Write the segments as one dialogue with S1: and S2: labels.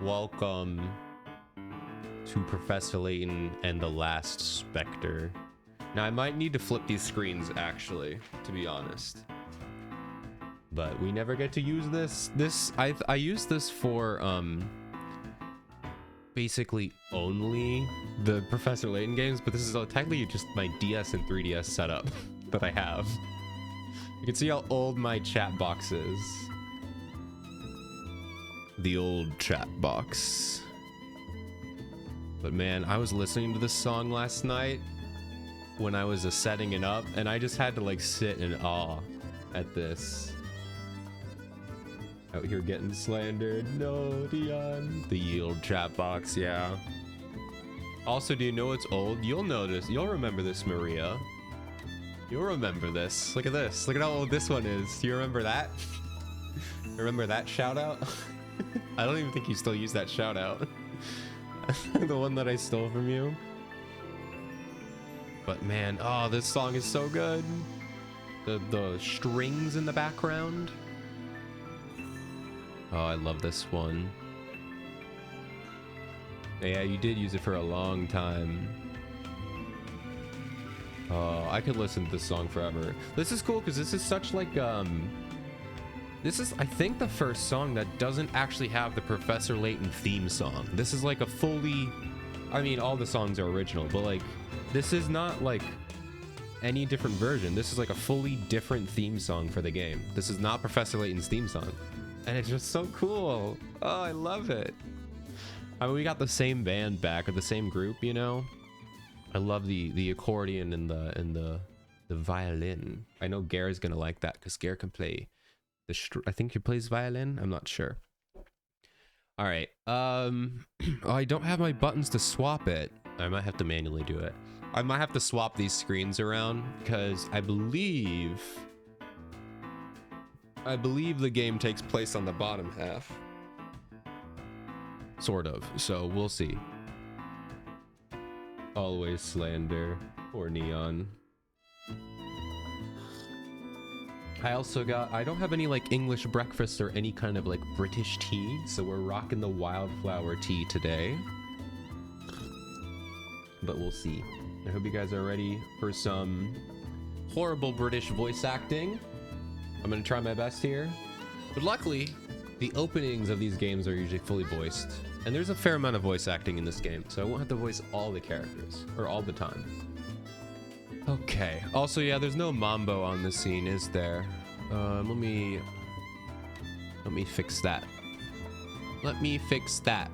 S1: Welcome to Professor Layton and the Last Spectre. Now I might need to flip these screens actually, to be honest. But we never get to use this. I use this for basically only the Professor Layton games, but this is technically just my DS and 3DS setup that I have. You can see how old my chat box is. The old chat box. But man, I was listening to this song last night when I was setting it up, and I just had to like sit in awe at this. Out here getting slandered. No, Dion. The old chat box, yeah. Also, do you know what's old? You'll notice. You'll remember this, Maria. You'll remember this. Look at this. Look at how old this one is. Do you remember that? Remember that shout out? I don't even think you still use that shout out. The one that I stole from you. But man, oh, this song is so good. The strings in the background. Oh, I love this one. Yeah, you did use it for a long time. Oh, I could listen to this song forever. This is cool because this is such like this is, I think, the first song that doesn't actually have the Professor Layton theme song. This is like a fully, I mean, all the songs are original, but like this is not like any different version. This is like a fully different theme song for the game. This is not Professor Layton's theme song. And it's just so cool. Oh, I love it. I mean, we got the same band back, or the same group, you know? I love the accordion and the violin. I know Gare's gonna like that because Gare can play I think he plays violin. I'm not sure. All right. Oh, I don't have my buttons to swap it. I might have to manually do it. I might have to swap these screens around because I believe the game takes place on the bottom half. Sort of. So we'll see. Always slander or Neon. I don't have any like English breakfast or any kind of like British tea, so we're rocking the wildflower tea today. But we'll see. I hope you guys are ready for some horrible British voice acting. I'm gonna try my best here. But luckily, the openings of these games are usually fully voiced. And there's a fair amount of voice acting in this game, so I won't have to voice all the characters, or all the time. Okay. Also, yeah, there's no Mambo on the scene, is there? Let me fix that. Let me fix that.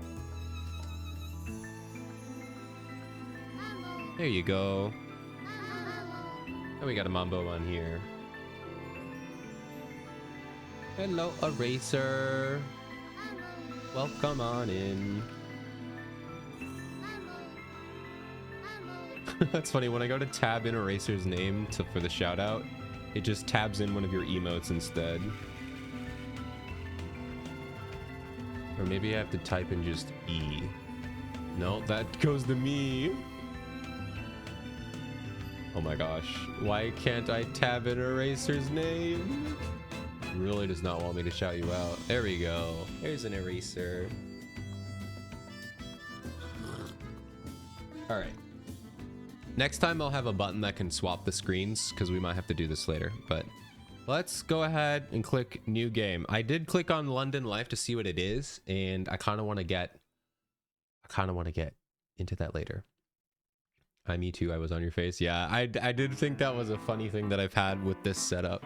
S1: There you go. And we got a Mambo on here. Hello, Eraser. Welcome on in. That's funny, when I go to tab in Eraser's name for the shout out, it just tabs in one of your emotes instead. Or maybe I have to type in just E. No, that goes to me. Oh my gosh, why can't I tab in Eraser's name? It really does not want me to shout you out. There we go. There's an Eraser. All right. Next time I'll have a button that can swap the screens because we might have to do this later, but let's go ahead and click new game. I did click on London Life to see what it is, and I kind of want to get into that later. Me too. I was on your face. Yeah, I did think that was a funny thing that I've had with this setup,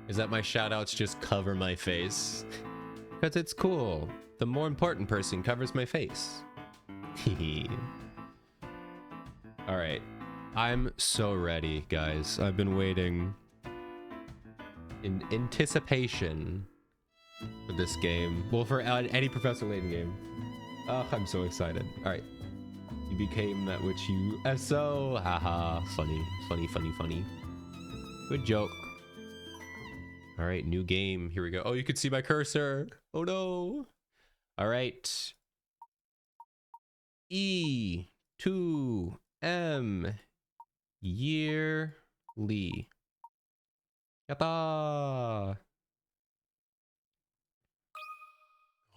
S1: is that my shout outs just cover my face because it's cool. The more important person covers my face. All right. I'm so ready, guys. I've been waiting in anticipation for this game. Well, for any Professor Layton game. Oh, I'm so excited. All right. You became that which you... SO! Haha. Funny. Funny, funny, funny. Good joke. All right, new game. Here we go. Oh, you can see my cursor. Oh, no. All right. E2M. Yearly. Yatta!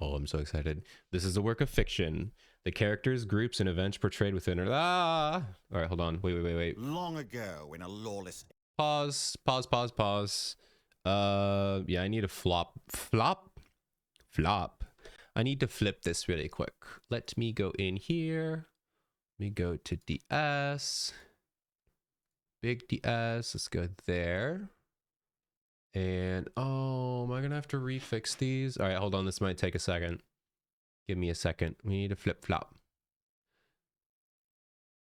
S1: Oh, I'm so excited. This is a work of fiction. The characters, groups, and events portrayed within it. Ah! All right, hold on. Wait.
S2: Long ago, in a lawless...
S1: Pause. Yeah, I need a flop. I need to flip this really quick. Let me go in here. Let me go to DS. Big DS. Let's go there. And, oh, am I gonna have to refix these? All right, hold on. This might take a second. Give me a second. We need a flip-flop.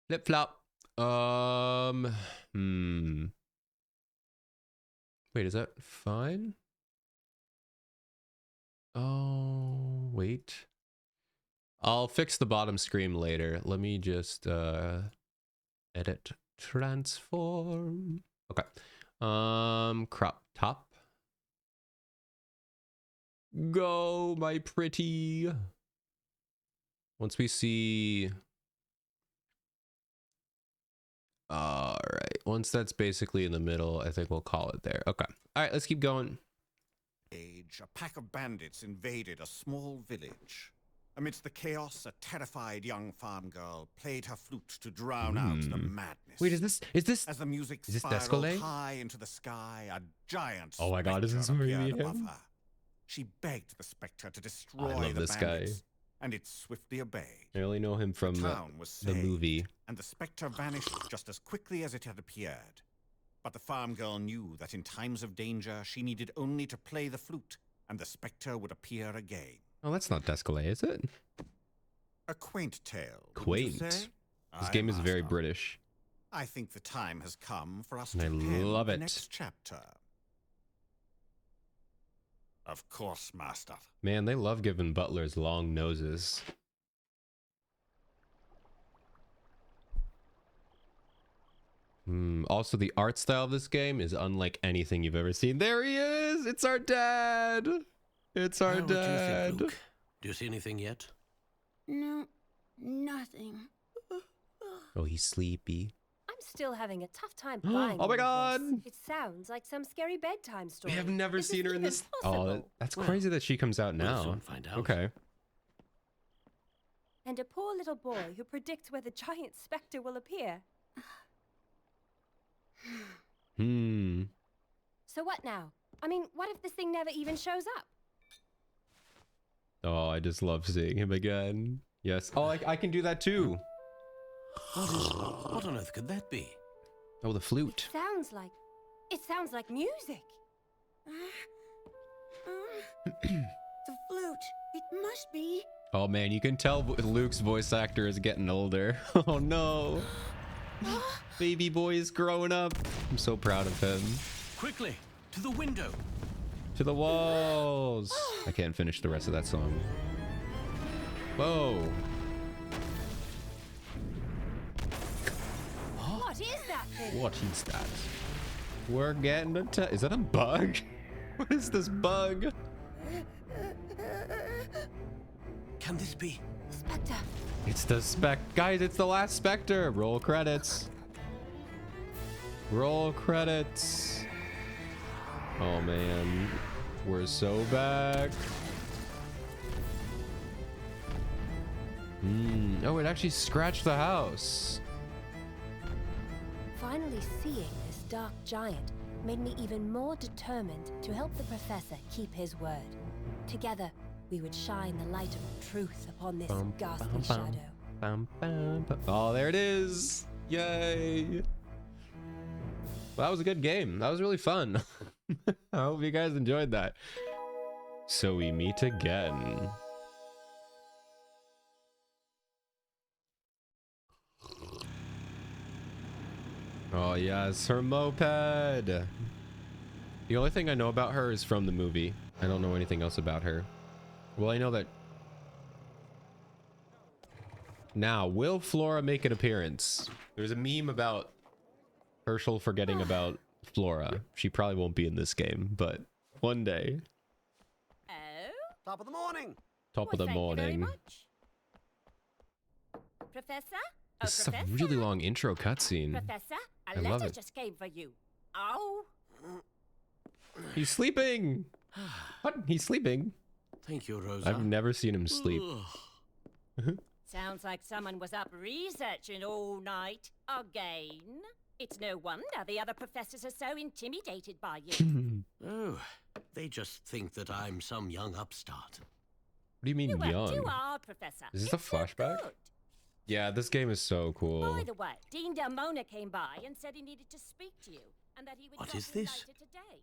S1: Flip-flop. Wait, is that fine? Oh, wait. I'll fix the bottom screen later. Let me just edit transform. Okay. Crop top. Go, my pretty. Once we see... All right. Once that's basically in the middle, I think we'll call it there. Okay. All right, let's keep going.
S2: A pack of bandits invaded a small village. Amidst the chaos, a terrified young farm girl played her flute to drown out the madness.
S1: Wait, is this
S2: as the music
S1: is this
S2: spiraled
S1: Descole?
S2: high into the sky, a giant
S1: Oh my god, is this where you meet
S2: above
S1: him?
S2: her. She begged the spectre to destroy
S1: I love
S2: the
S1: this
S2: bandits,
S1: guy.
S2: and it swiftly obeyed.
S1: I only know him from
S2: The town was
S1: the
S2: saved,
S1: movie.
S2: and the spectre vanished just as quickly as it had appeared. But the farm girl knew that in times of danger, she needed only to play the flute, and the spectre would appear again.
S1: Oh, that's not Descole, is it?
S2: A quaint tale.
S1: Quaint.
S2: This
S1: Game is very British.
S2: I think the time has come for us
S1: And
S2: to
S1: I
S2: pen
S1: love
S2: the
S1: it.
S2: next chapter. Of course, master.
S1: Man, they love giving butlers long noses. Also, the art style of this game is unlike anything you've ever seen. There he is! It's our dad! It's our
S3: What do you
S1: dad!
S3: think, Luke? Do you see anything yet?
S4: No, nothing.
S1: Oh, he's sleepy.
S5: I'm still having a tough time buying.
S1: Oh my
S5: all of
S1: god!
S5: this. It sounds like some scary bedtime story.
S1: We have never
S5: This
S1: seen her in
S5: isn't
S1: this.
S5: even
S1: Oh,
S5: possible.
S1: that's
S3: Well,
S1: crazy that she comes out
S3: We'll
S1: now.
S3: soon find out.
S1: Okay.
S5: And a poor little boy who predicts where the giant spectre will appear. So what now? I mean, what if this thing never even shows up?
S1: Oh, I just love seeing him again. Yes. Oh, I can do that too.
S3: What on earth could that be?
S1: Oh, the flute.
S5: It sounds like music.
S4: The flute. It must be.
S1: Oh man, you can tell Luke's voice actor is getting older. Oh no. Baby boy is growing up. I'm so proud of him.
S3: Quickly, to the window.
S1: To the walls. I can't finish the rest of that song. Whoa.
S5: What is that thing?
S1: What is that? We're getting a is that a bug? What is this bug?
S3: Can this be?
S5: Spectre.
S1: It's the guys, it's the last Spectre. Roll credits. Roll credits. Oh man. We're so back. Oh, it actually scratched the house.
S5: Finally seeing this dark giant made me even more determined to help the professor keep his word. Together, we would shine the light of truth upon this ghastly shadow.
S1: Oh, there it is. Yay. Well, that was a good game. That was really fun. I hope you guys enjoyed that. So we meet again. Oh yes, her moped. The only thing I know about her is from the movie. I don't know anything else about her. Well, I know that... Now, will Flora make an appearance? There's a meme about Herschel forgetting about Flora. She probably won't be in this game, but one day.
S5: Oh?
S3: Top of the morning.
S1: Top of the
S5: Thank you very
S1: morning.
S5: much. Professor? Oh,
S1: This is a
S5: Professor?
S1: really long intro cutscene.
S5: Professor,
S1: I
S5: a
S1: love
S5: letter
S1: it.
S5: just came for you. Oh.
S1: He's sleeping. What? He's sleeping.
S3: Thank you, Rosa.
S1: I've never seen him sleep.
S6: Sounds like someone was up researching all night. Again? It's no wonder the other professors are so intimidated by you.
S3: Oh, they just think that I'm some young upstart.
S1: What do you mean
S6: You worked too
S1: young?
S6: hard, Professor.
S1: Is this a
S6: It's so
S1: flashback?
S6: good.
S1: Yeah, this game is so cool.
S6: By the way, Dean Delmona came by and said he needed to speak to you and that he would
S3: What
S6: drop
S3: is
S6: in
S3: this?
S6: later today.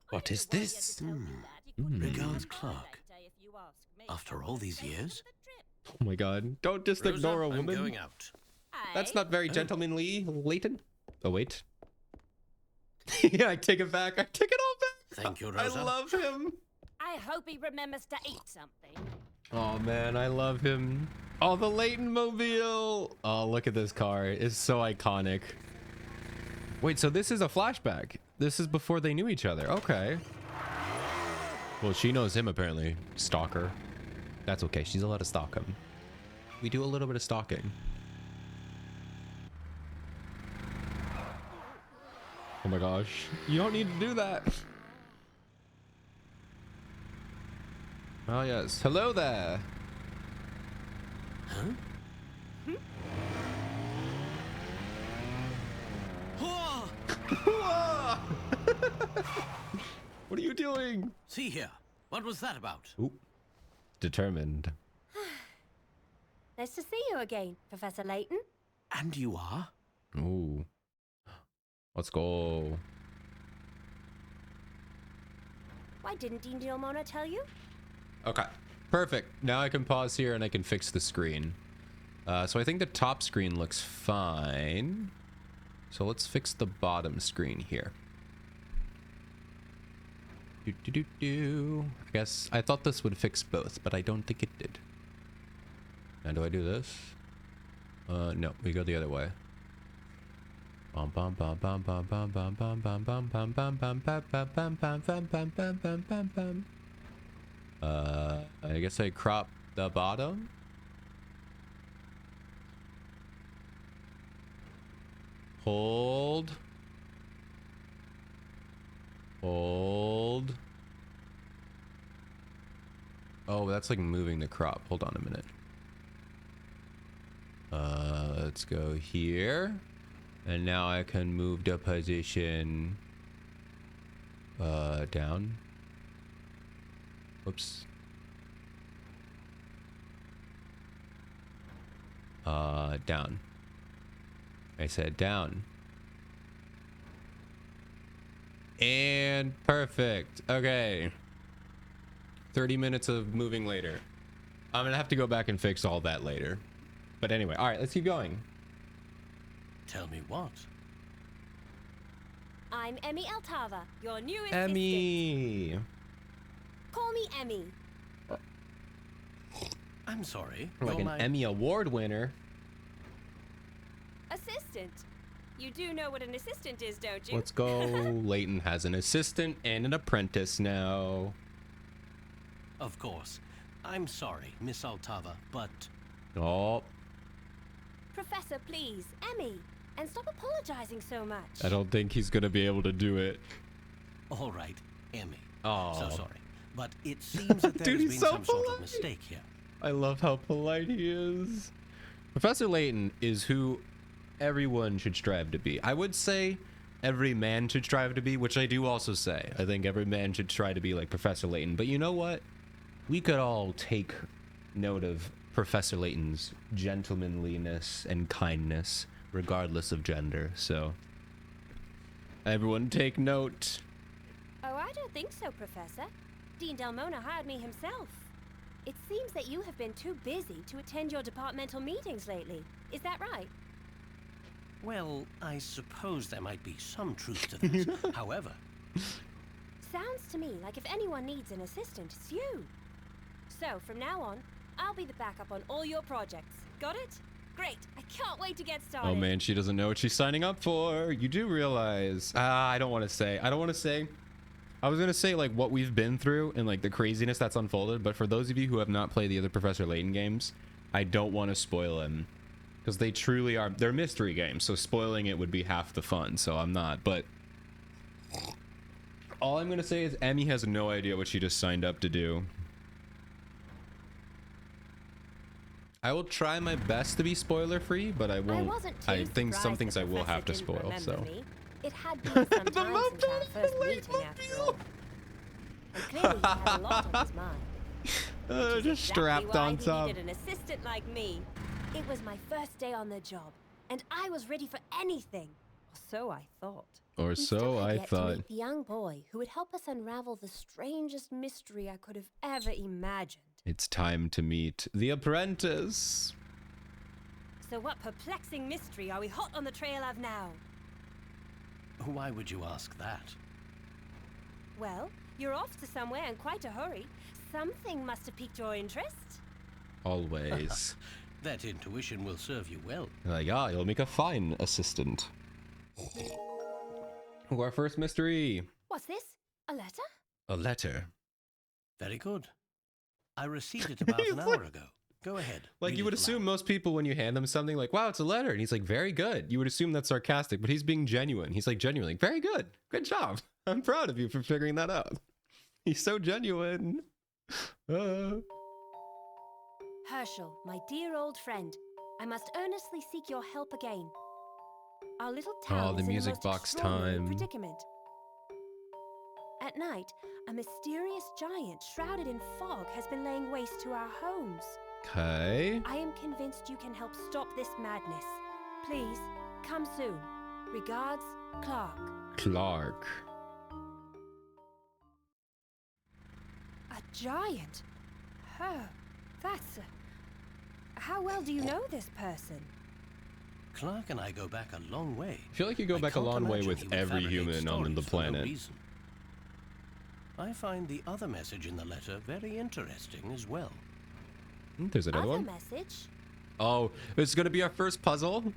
S1: What
S6: I
S1: is
S6: don't know why he had
S1: this?
S6: to tell you that. He couldn't have
S3: Regards,
S6: come by
S3: Clark.
S6: later, if you ask me.
S3: After all these
S6: Stay
S3: years?
S6: for the trip.
S1: Oh my god. Don't just
S3: Rosa,
S1: ignore a
S3: I'm
S1: woman.
S3: going out.
S1: That's
S6: Aye?
S1: not very
S3: Oh.
S1: gentlemanly, Layton. Oh, wait. Yeah, I take it back. I take it all back.
S3: Thank you,
S1: I
S3: Rosa.
S1: love him.
S6: I hope he remembers to eat something.
S1: Oh, man, I love him. Oh, the Layton mobile. Oh, look at this car. It's so iconic. Wait, so this is a flashback. This is before they knew each other. Okay. Well, she knows him, apparently. Stalker. That's okay. She's allowed to stalk him. We do a little bit of stalking. Oh my gosh. You don't need to do that. Oh, yes. Hello there. What are you doing?
S3: See here. What was that about?
S1: Oop. Determined.
S5: Nice to see you again, Professor Layton.
S3: And you are?
S1: Ooh. Let's go.
S5: Why didn't Dean Delmona tell you?
S1: Okay. Perfect. Now I can pause here and I can fix the screen. So I think the top screen looks fine. So let's fix the bottom screen here. I guess I thought this would fix both, but I don't think it did. Now do I do this? No, we go the other way. I guess I crop the bottom. Hold. Hold. Oh, that's like moving the crop. Hold on a minute. Let's go here. And now I can move the position down. Whoops. Down. I said down. And perfect. Okay. 30 minutes of moving later. I'm gonna have to go back and fix all that later. But anyway, all right, let's keep going.
S3: Tell me what?
S5: I'm Emmy Altava, your new assistant.
S1: Emmy.
S5: Call me Emmy.
S3: I'm sorry.
S1: Like
S3: you're
S1: an
S3: my...
S1: Emmy Award winner.
S5: Assistant. You do know what an assistant is, don't you?
S1: Let's go. Layton has an assistant and an apprentice now.
S3: Of course. I'm sorry, Miss Altava, but...
S1: Oh,
S5: Professor, please, Emmy. And stop apologizing so much.
S1: I don't think he's gonna be able to do it.
S3: All right, Emmy.
S1: Oh,
S3: So sorry. But it seems that there
S1: Dude,
S3: has
S1: he's
S3: been
S1: so
S3: some sort
S1: polite.
S3: of mistake here.
S1: I love how polite he is. Professor Layton is who everyone should strive to be. I would say every man should strive to be, which I do also say. I think every man should try to be like Professor Layton. But you know what? We could all take note of Professor Layton's gentlemanliness and kindness, regardless of gender. So, everyone take note.
S5: Oh, I don't think so, Professor. Dean Delmona hired me himself. It seems that you have been too busy to attend your departmental meetings lately. Is that right?
S3: Well, I suppose there might be some truth to this. However,
S5: Sounds to me like if anyone needs an assistant, it's you. So, from now on, I'll be the backup on all your projects. Got it? Great. I can't wait to get started.
S1: Oh man, she doesn't know what she's signing up for. You do realize. I don't want to say. I was going to say like what we've been through and like the craziness that's unfolded. But for those of you who have not played the other Professor Layton games, I don't want to spoil them. Because they truly are. They're mystery games. So spoiling it would be half the fun. So I'm not. But all I'm going to say is Emmy has no idea what she just signed up to do. I will try my best to be spoiler free, but I won't. I think some things I will have to spoil. So.
S5: Me. It had been some time since our first meeting, after all. And clearly he had a lot on his mind.
S1: Just strapped on top.
S5: He needed an assistant like me. It was my first day on the job, and I was ready for anything. Or so I thought.
S1: Or so I thought.
S5: To meet the young boy who would help us unravel the strangest mystery I could have ever imagined.
S1: It's time to meet the apprentice.
S5: So what perplexing mystery are we hot on the trail of now?
S3: Why would you ask that?
S5: Well, you're off to somewhere in quite a hurry. Something must have piqued your interest.
S1: Always.
S3: That intuition will serve you well.
S1: Yeah, you'll make a fine assistant. Our first mystery.
S5: What's this? A letter?
S1: A letter.
S3: Very good. I received it about an hour ago. Go ahead.
S1: Like, you would assume most people, when you hand them something, like, wow, it's a letter. And he's like, very good. You would assume that's sarcastic, but he's being genuine. He's like, genuinely, very good. Good job. I'm proud of you for figuring that out. He's so genuine.
S5: Herschel, my dear old friend, I must earnestly seek your help again. Our little town
S1: the
S5: is in a
S1: music
S5: most
S1: box
S5: extraordinary
S1: time.
S5: predicament. At night, a mysterious giant shrouded in fog has been laying waste to our homes.
S1: Okay.
S5: I am convinced you can help stop this madness. Please, come soon. Regards, Clark.
S1: Clark.
S5: A giant? That's... How well do you know this person?
S3: Clark and I go back a long way.
S1: I feel like you go back a
S3: can't
S1: long way
S3: imagine
S1: with
S3: he would
S1: every
S3: fabricate
S1: human on the
S3: stories for no
S1: planet.
S3: reason. I find the other message in the letter very interesting as well.
S1: There's another one.
S5: Message?
S1: Oh, it's going to be our first puzzle.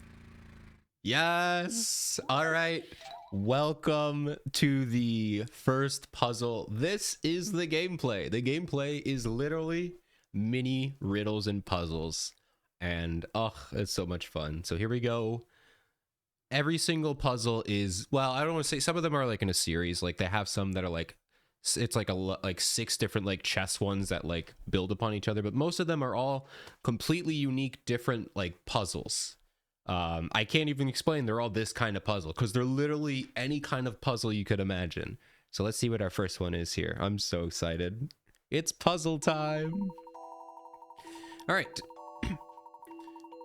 S1: Yes. All right. Welcome to the first puzzle. This is the gameplay. The gameplay is literally mini riddles and puzzles. And, it's so much fun. So here we go. Every single puzzle is, well, I don't want to say, some of them are like in a series. Like, they have some that are like, it's like 6 different like chess ones that like build upon each other, but most of them are all completely unique, different like puzzles. I can't even explain they're all this kind of puzzle because they're literally any kind of puzzle you could imagine. So let's see what our first one is here. I'm so excited. It's puzzle time. All right.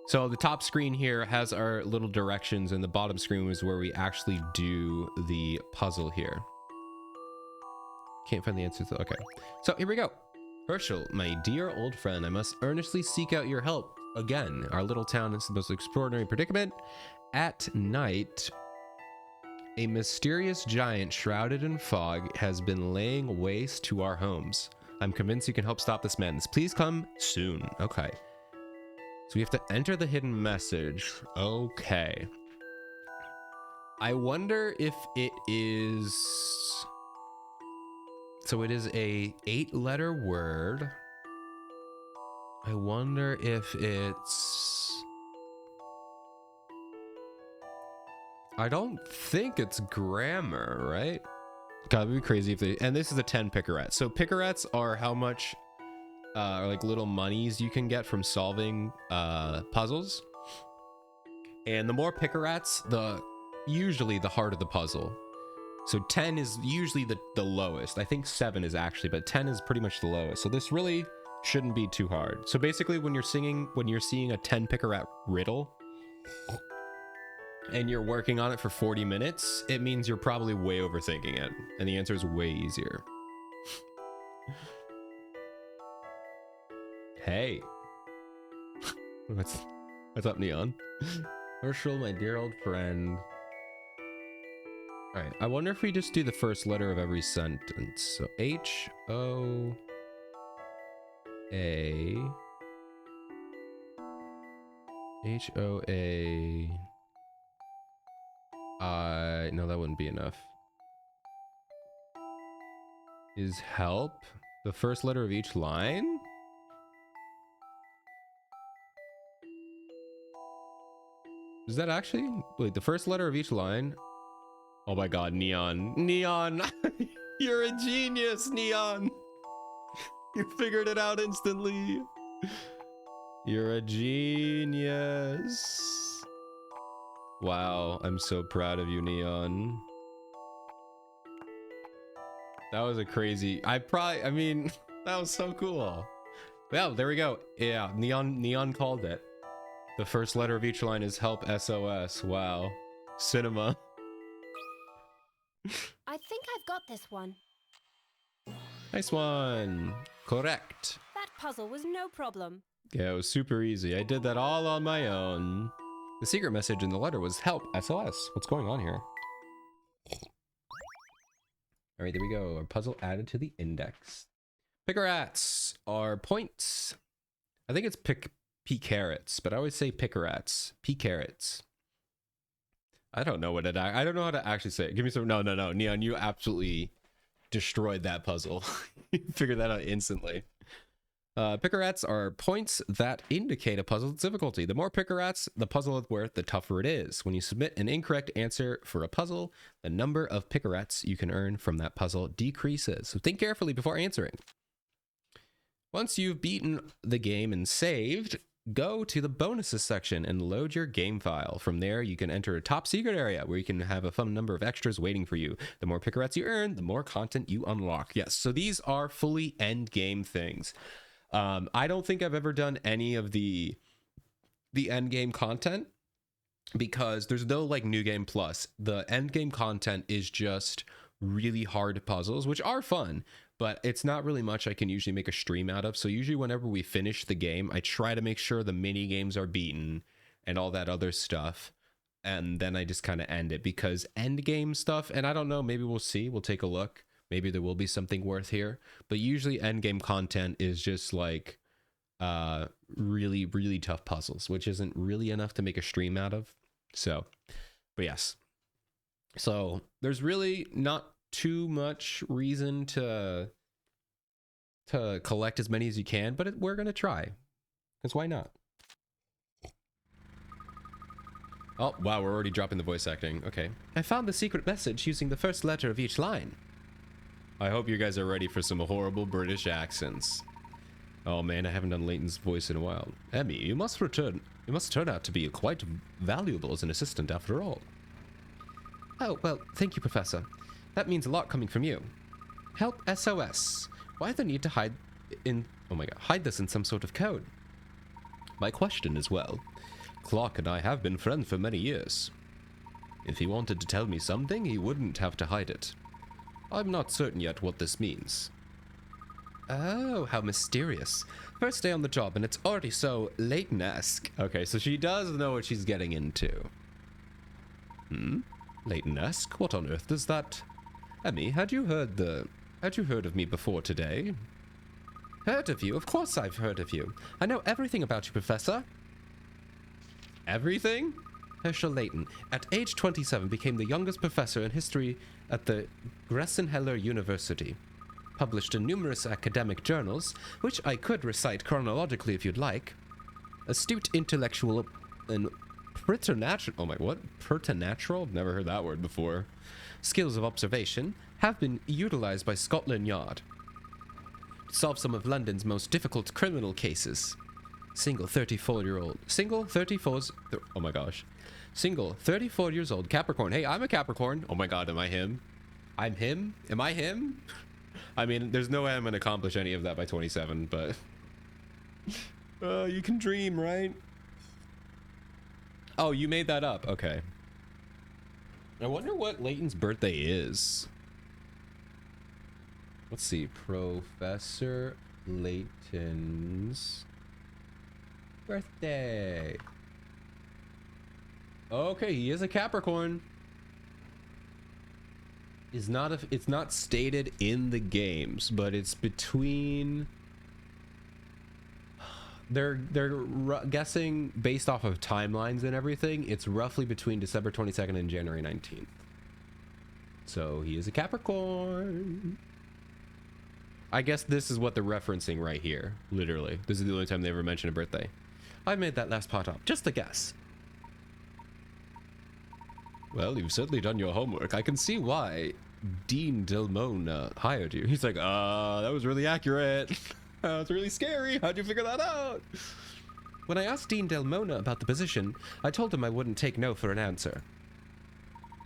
S1: So the top screen here has our little directions, and the bottom screen is where we actually do the puzzle here. Can't find the answer to, okay. So here we go. Herschel, my dear old friend, I must earnestly seek out your help. Again, our little town is the most extraordinary predicament. At night, a mysterious giant shrouded in fog has been laying waste to our homes. I'm convinced you can help stop this madness. Please come soon. Okay. So we have to enter the hidden message. Okay. I wonder if it is... So it is a 8-letter word. I wonder if it's... I don't think it's grammar, right? God, it'd be crazy if they... And this is a 10 picarettes. So picarettes are how much... are like little monies you can get from solving puzzles. And the more picarettes, usually the harder the puzzle. So 10 is usually the lowest. I think 7 is actually, but 10 is pretty much the lowest. So this really shouldn't be too hard. So basically when you're seeing a 10 picaret riddle and you're working on it for 40 minutes, it means you're probably way overthinking it. And the answer is way easier. Hey. What's up, Neon? Herschel, my dear old friend. All right, I wonder if we just do the first letter of every sentence. So H-O-A. H-O-A. No, that wouldn't be enough. Is help the first letter of each line? Is that actually? Wait, the first letter of each line? Oh my god, Neon. Neon! You're a genius, Neon! You figured it out instantly. You're a genius. Wow, I'm so proud of you, Neon. That was a crazy... I mean, that was so cool. Well, there we go. Yeah, Neon called it. The first letter of each line is help SOS. Wow. Cinema.
S5: I think I've got this one.
S1: Nice one. Correct.
S5: That puzzle was no problem.
S1: Yeah, it was super easy. I did that all on my own. The secret message in the letter was help SOS. What's going on here? All right, there we go. Our puzzle added to the index. Pickerats are points. I think it's P-carrots, but I always say pickerats. P-carrots. I don't know what I don't know how to actually say it. Give me some. No. Neon, you absolutely destroyed that puzzle. You figured that out instantly. Pickerats are points that indicate a puzzle's difficulty. The more pickerats the puzzle is worth, the tougher it is. When you submit an incorrect answer for a puzzle, the number of pickerats you can earn from that puzzle decreases. So think carefully before answering. Once you've beaten the game and saved, go to the bonuses section and load your game file. From there, you can enter a top secret area where you can have a fun number of extras waiting for you. The more pickerats you earn, the more content you unlock. Yes, so these are fully end game things. I don't think I've ever done any of the end game content because there's no like new game plus. The end game content is just really hard puzzles, which are fun, but it's not really much I can usually make a stream out of. So usually whenever we finish the game, I try to make sure the mini games are beaten and all that other stuff. And then I just kind of end it because end game stuff, and I don't know, maybe we'll see. We'll take a look. Maybe there will be something worth here, but usually end game content is just like really, really tough puzzles, which isn't really enough to make a stream out of. So, but yes. So there's really not too much reason to collect as many as you can, but we're going to try, because why not? Oh, wow, we're already dropping the voice acting. Okay. I found the secret message using the first letter of each line. I hope you guys are ready for some horrible British accents. Oh man, I haven't done Layton's voice in a while. Emmy, you must turn out to be quite valuable as an assistant after all. Oh, well, thank you, Professor. That means a lot coming from you. Help SOS. Why the need to hide this in some sort of code? My question as well. Clark and I have been friends for many years. If he wanted to tell me something, he wouldn't have to hide it. I'm not certain yet what this means. Oh, how mysterious. First day on the job and it's already so Layton-esque. Okay, so she does know what she's getting into. Layton-esque? What on earth does that... Emmy, had you heard of me before today? Heard of you? Of course I've heard of you. I know everything about you, Professor. Everything? Herschel Layton, at age 27, became the youngest professor in history at the Gressenheller University. Published in numerous academic journals, which I could recite chronologically if you'd like. Astute intellectual and preternatural... Preternatural? Never heard that word before. Skills of observation have been utilized by Scotland Yard to solve some of London's most difficult criminal cases. Single 34 years old Capricorn. Hey, I'm a Capricorn. Oh my god, am I him? I'm him? Am I him? I mean, there's no way I'm going to accomplish any of that by 27, but... you can dream, right? Oh, you made that up. Okay. I wonder what Layton's birthday is. Let's see. Professor Layton's birthday. Okay, he is a Capricorn. It's not stated in the games, but it's between... They're guessing based off of timelines and everything. It's roughly between December 22nd and January 19th. So he is a Capricorn. I guess this is what they're referencing right here. Literally. This is the only time they ever mention a birthday. I made that last part up. Just a guess. Well, you've certainly done your homework. I can see why Dean Delmona hired you. He's like, that was really accurate. It's really scary. How'd you figure that out? When I asked Dean Delmona about the position, I told him I wouldn't take no for an answer.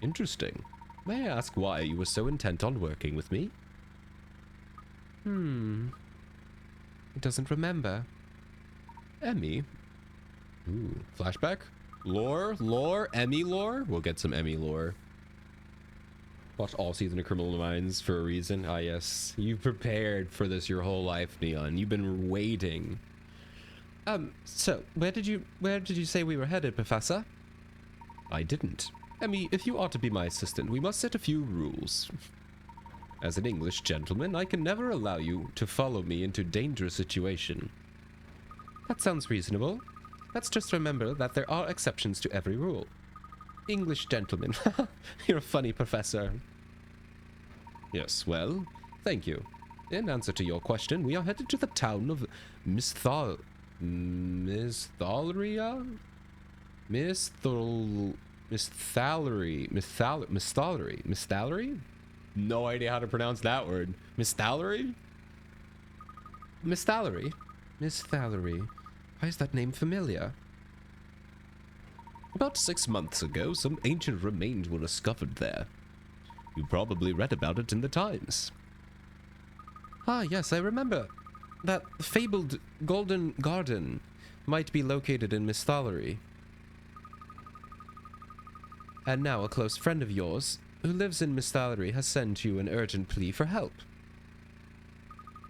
S1: Interesting. May I ask why you were so intent on working with me? He doesn't remember. Emmy? Ooh, flashback? Lore? Emmy lore? We'll get some Emmy lore. Watched all season of Criminal Minds for a reason. Ah, yes. You've prepared for this your whole life, Neon. You've been waiting. So, where did you say we were headed, Professor? I didn't. Emmy, if you are to be my assistant, we must set a few rules. As an English gentleman, I can never allow you to follow me into dangerous situation. That sounds reasonable. Let's just remember that there are exceptions to every rule. English gentleman. You're a funny professor. Yes, well, thank you. In answer to your question, we are headed to the town of Misthalria? Misthalry? No idea how to pronounce that word. Misthalry? Misthalry. Why is that name familiar? About 6 months ago, some ancient remains were discovered there. You probably read about it in the Times. Ah, yes, I remember. That fabled golden garden might be located in Misthalry. And now a close friend of yours, who lives in Misthalry, has sent you an urgent plea for help.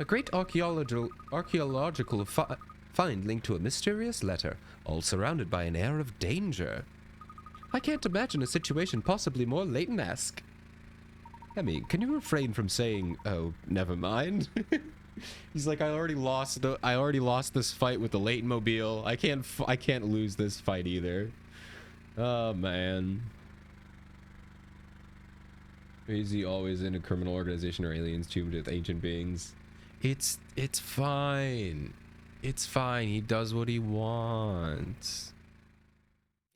S1: A great archaeological find linked to a mysterious letter, all surrounded by an air of danger. I can't imagine a situation possibly more Layton-esque. Emmy, can you refrain from saying, "Oh, never mind"? He's like, I already lost this fight with the Layton mobile. I can't lose this fight either. Oh man. Is he always in a criminal organization or aliens tuned with ancient beings? It's fine. It's fine. He does what he wants.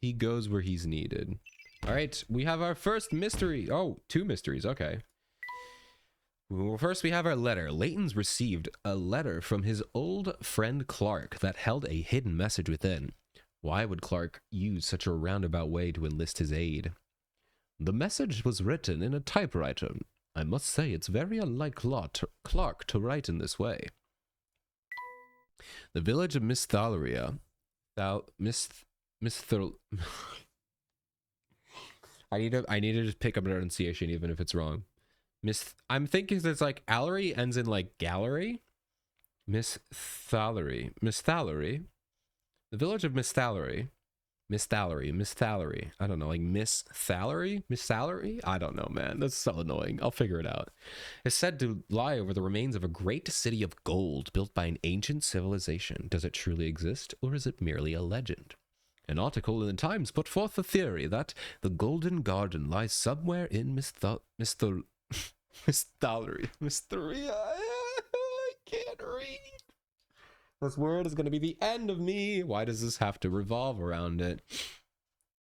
S1: He goes where he's needed. All right, we have our first mystery. Oh, 2 mysteries. Okay. Well, first we have our letter. Layton's received a letter from his old friend Clark that held a hidden message within. Why would Clark use such a roundabout way to enlist his aid? The message was written in a typewriter. I must say it's very unlike Clark to write in this way. The village of Misthalria. I need to just pick up a pronunciation even if it's wrong. I'm thinking it's like Allery ends in like gallery. Misthalry. The village of Misthalry. I don't know, like Miss Salary? I don't know, man. That's so annoying. I'll figure it out. It's said to lie over the remains of a great city of gold built by an ancient civilization. Does it truly exist, or is it merely a legend? An article in the Times put forth the theory that the Golden Garden lies somewhere in Misthalry. I can't read. This word is going to be the end of me. Why does this have to revolve around it?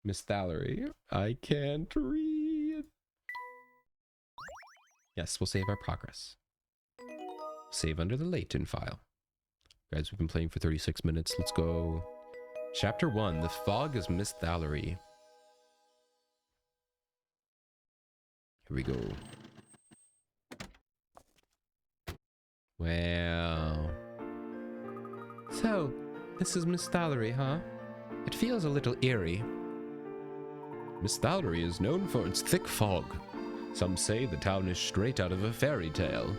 S1: Misthalry. I can't read. Yes, we'll save our progress. Save under the Layton file. Guys, we've been playing for 36 minutes. Let's go. Chapter 1. The fog is Misthalry. Here we go. Wow. So, this is Misthalry, huh? It feels a little eerie. Misthalry is known for its thick fog. Some say the town is straight out of a fairy tale.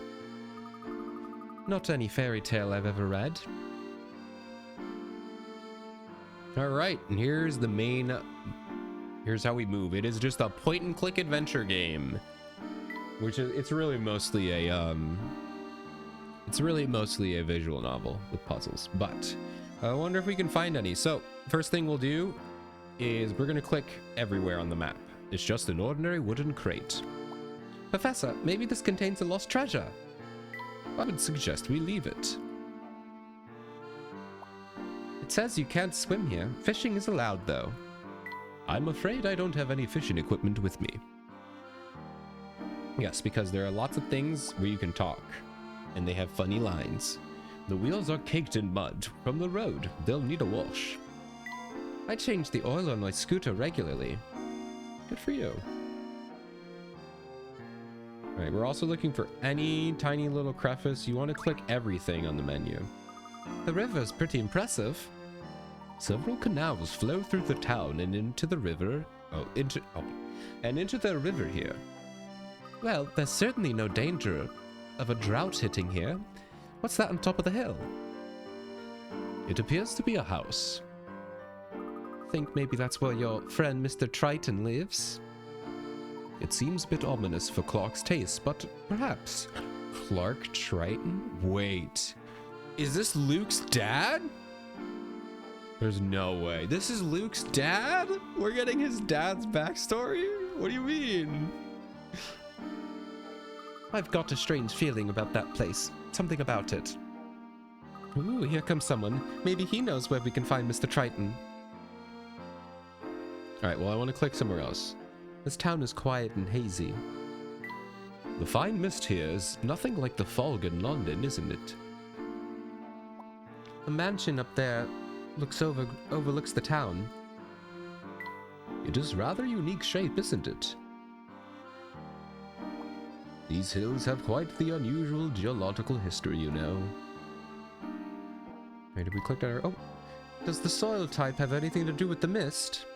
S1: Not any fairy tale I've ever read. Alright, and here's how we move. It is just a point-and-click adventure game. Which is, it's really mostly a visual novel with puzzles, but I wonder if we can find any. So, first thing we'll do is we're gonna click everywhere on the map. It's just an ordinary wooden crate. Professor, maybe this contains a lost treasure. I would suggest we leave it. It says you can't swim here. Fishing is allowed, though. I'm afraid I don't have any fishing equipment with me. Yes, because there are lots of things where you can talk, and they have funny lines. The wheels are caked in mud from the road. They'll need a wash. I change the oil on my scooter regularly. Good for you. Alright, we're also looking for any tiny little crevice. You want to click everything on the menu. The river's pretty impressive. Several canals flow through the town and into the river. Into the river here. Well, there's certainly no danger of a drought hitting here. What's that on top of the hill? It appears to be a house. Think maybe that's where your friend Mr. Triton lives? It seems a bit ominous for Clark's taste, but perhaps. Clark Triton? Wait. Is this Luke's dad? There's no way. This is Luke's dad? We're getting his dad's backstory? What do you mean? I've got a strange feeling about that place. Something about it. Ooh, here comes someone. Maybe he knows where we can find Mr. Triton. Alright, well, I want to click somewhere else. This town is quiet and hazy. The fine mist here is nothing like the fog in London, isn't it? The mansion up there overlooks the town. It is rather unique shape, isn't it? These hills have quite the unusual geological history, you know. Wait, did we click on our... Oh! Does the soil type have anything to do with the mist?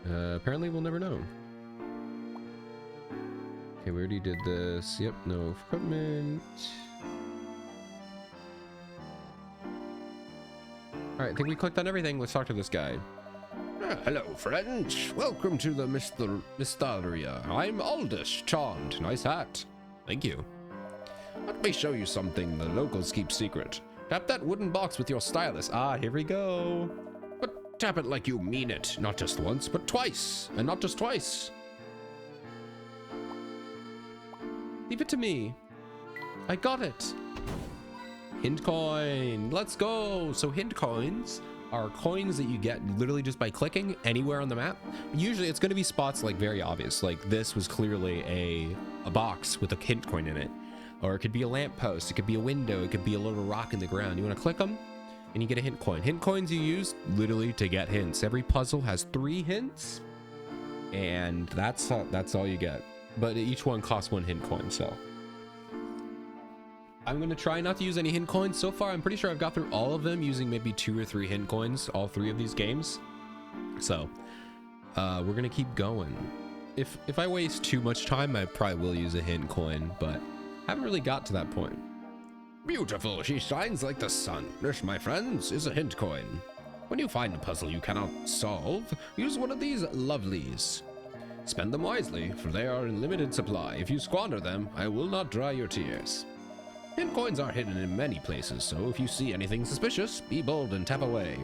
S1: Apparently we'll never know. Okay, we already did this. Yep, no equipment. Alright, I think we clicked on everything. Let's talk to this guy. Hello, friends. Welcome to the Mysteria. I'm Aldous Chond. Nice hat. Thank you. Let me show you something the locals keep secret. Tap that wooden box with your stylus. Ah, here we go. But tap it like you mean it. Not just once, but twice. And not just twice. Leave it to me. I got it. Hint coin. Let's go. So hint coins are coins that you get literally just by clicking anywhere on the map. Usually it's going to be spots like very obvious. Like this was clearly a box with a hint coin in it. Or it could be a lamppost. It could be a window. It could be a little rock in the ground. You want to click them and you get a hint coin. Hint coins you use literally to get hints. Every puzzle has 3 hints and that's all you get. But each one costs 1 hint coin, so. I'm going to try not to use any hint coins. So far, I'm pretty sure I've got through all of them using maybe 2 or 3 hint coins, all 3 of these games. So, we're going to keep going. If I waste too much time, I probably will use a hint coin, but I haven't really got to that point. Beautiful, she shines like the sun. This, my friends, is a hint coin. When you find a puzzle you cannot solve, use one of these lovelies. Spend them wisely, for they are in limited supply. If you squander them, I will not dry your tears. Hint coins are hidden in many places, so if you see anything suspicious, be bold and tap away.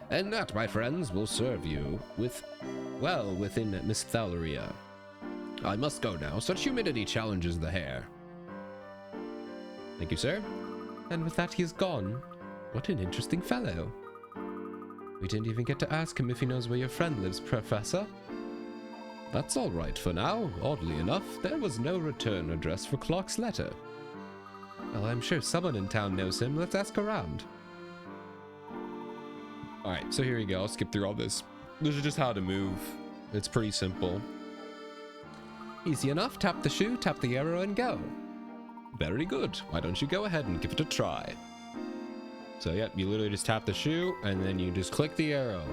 S1: And that, my friends, will serve you within Mysteria. I must go now. Such humidity challenges the hair. Thank you, sir. And with that, he is gone. What an interesting fellow. We didn't even get to ask him if he knows where your friend lives, Professor. That's all right for now. Oddly enough, there was no return address for Clark's letter. Well, I'm sure someone in town knows him. Let's ask around. Alright, so here we go. I'll skip through all this. This is just how to move. It's pretty simple. Easy enough. Tap the shoe, tap the arrow, and go. Very good. Why don't you go ahead and give it a try? So, yeah, you literally just tap the shoe, and then you just click the arrow.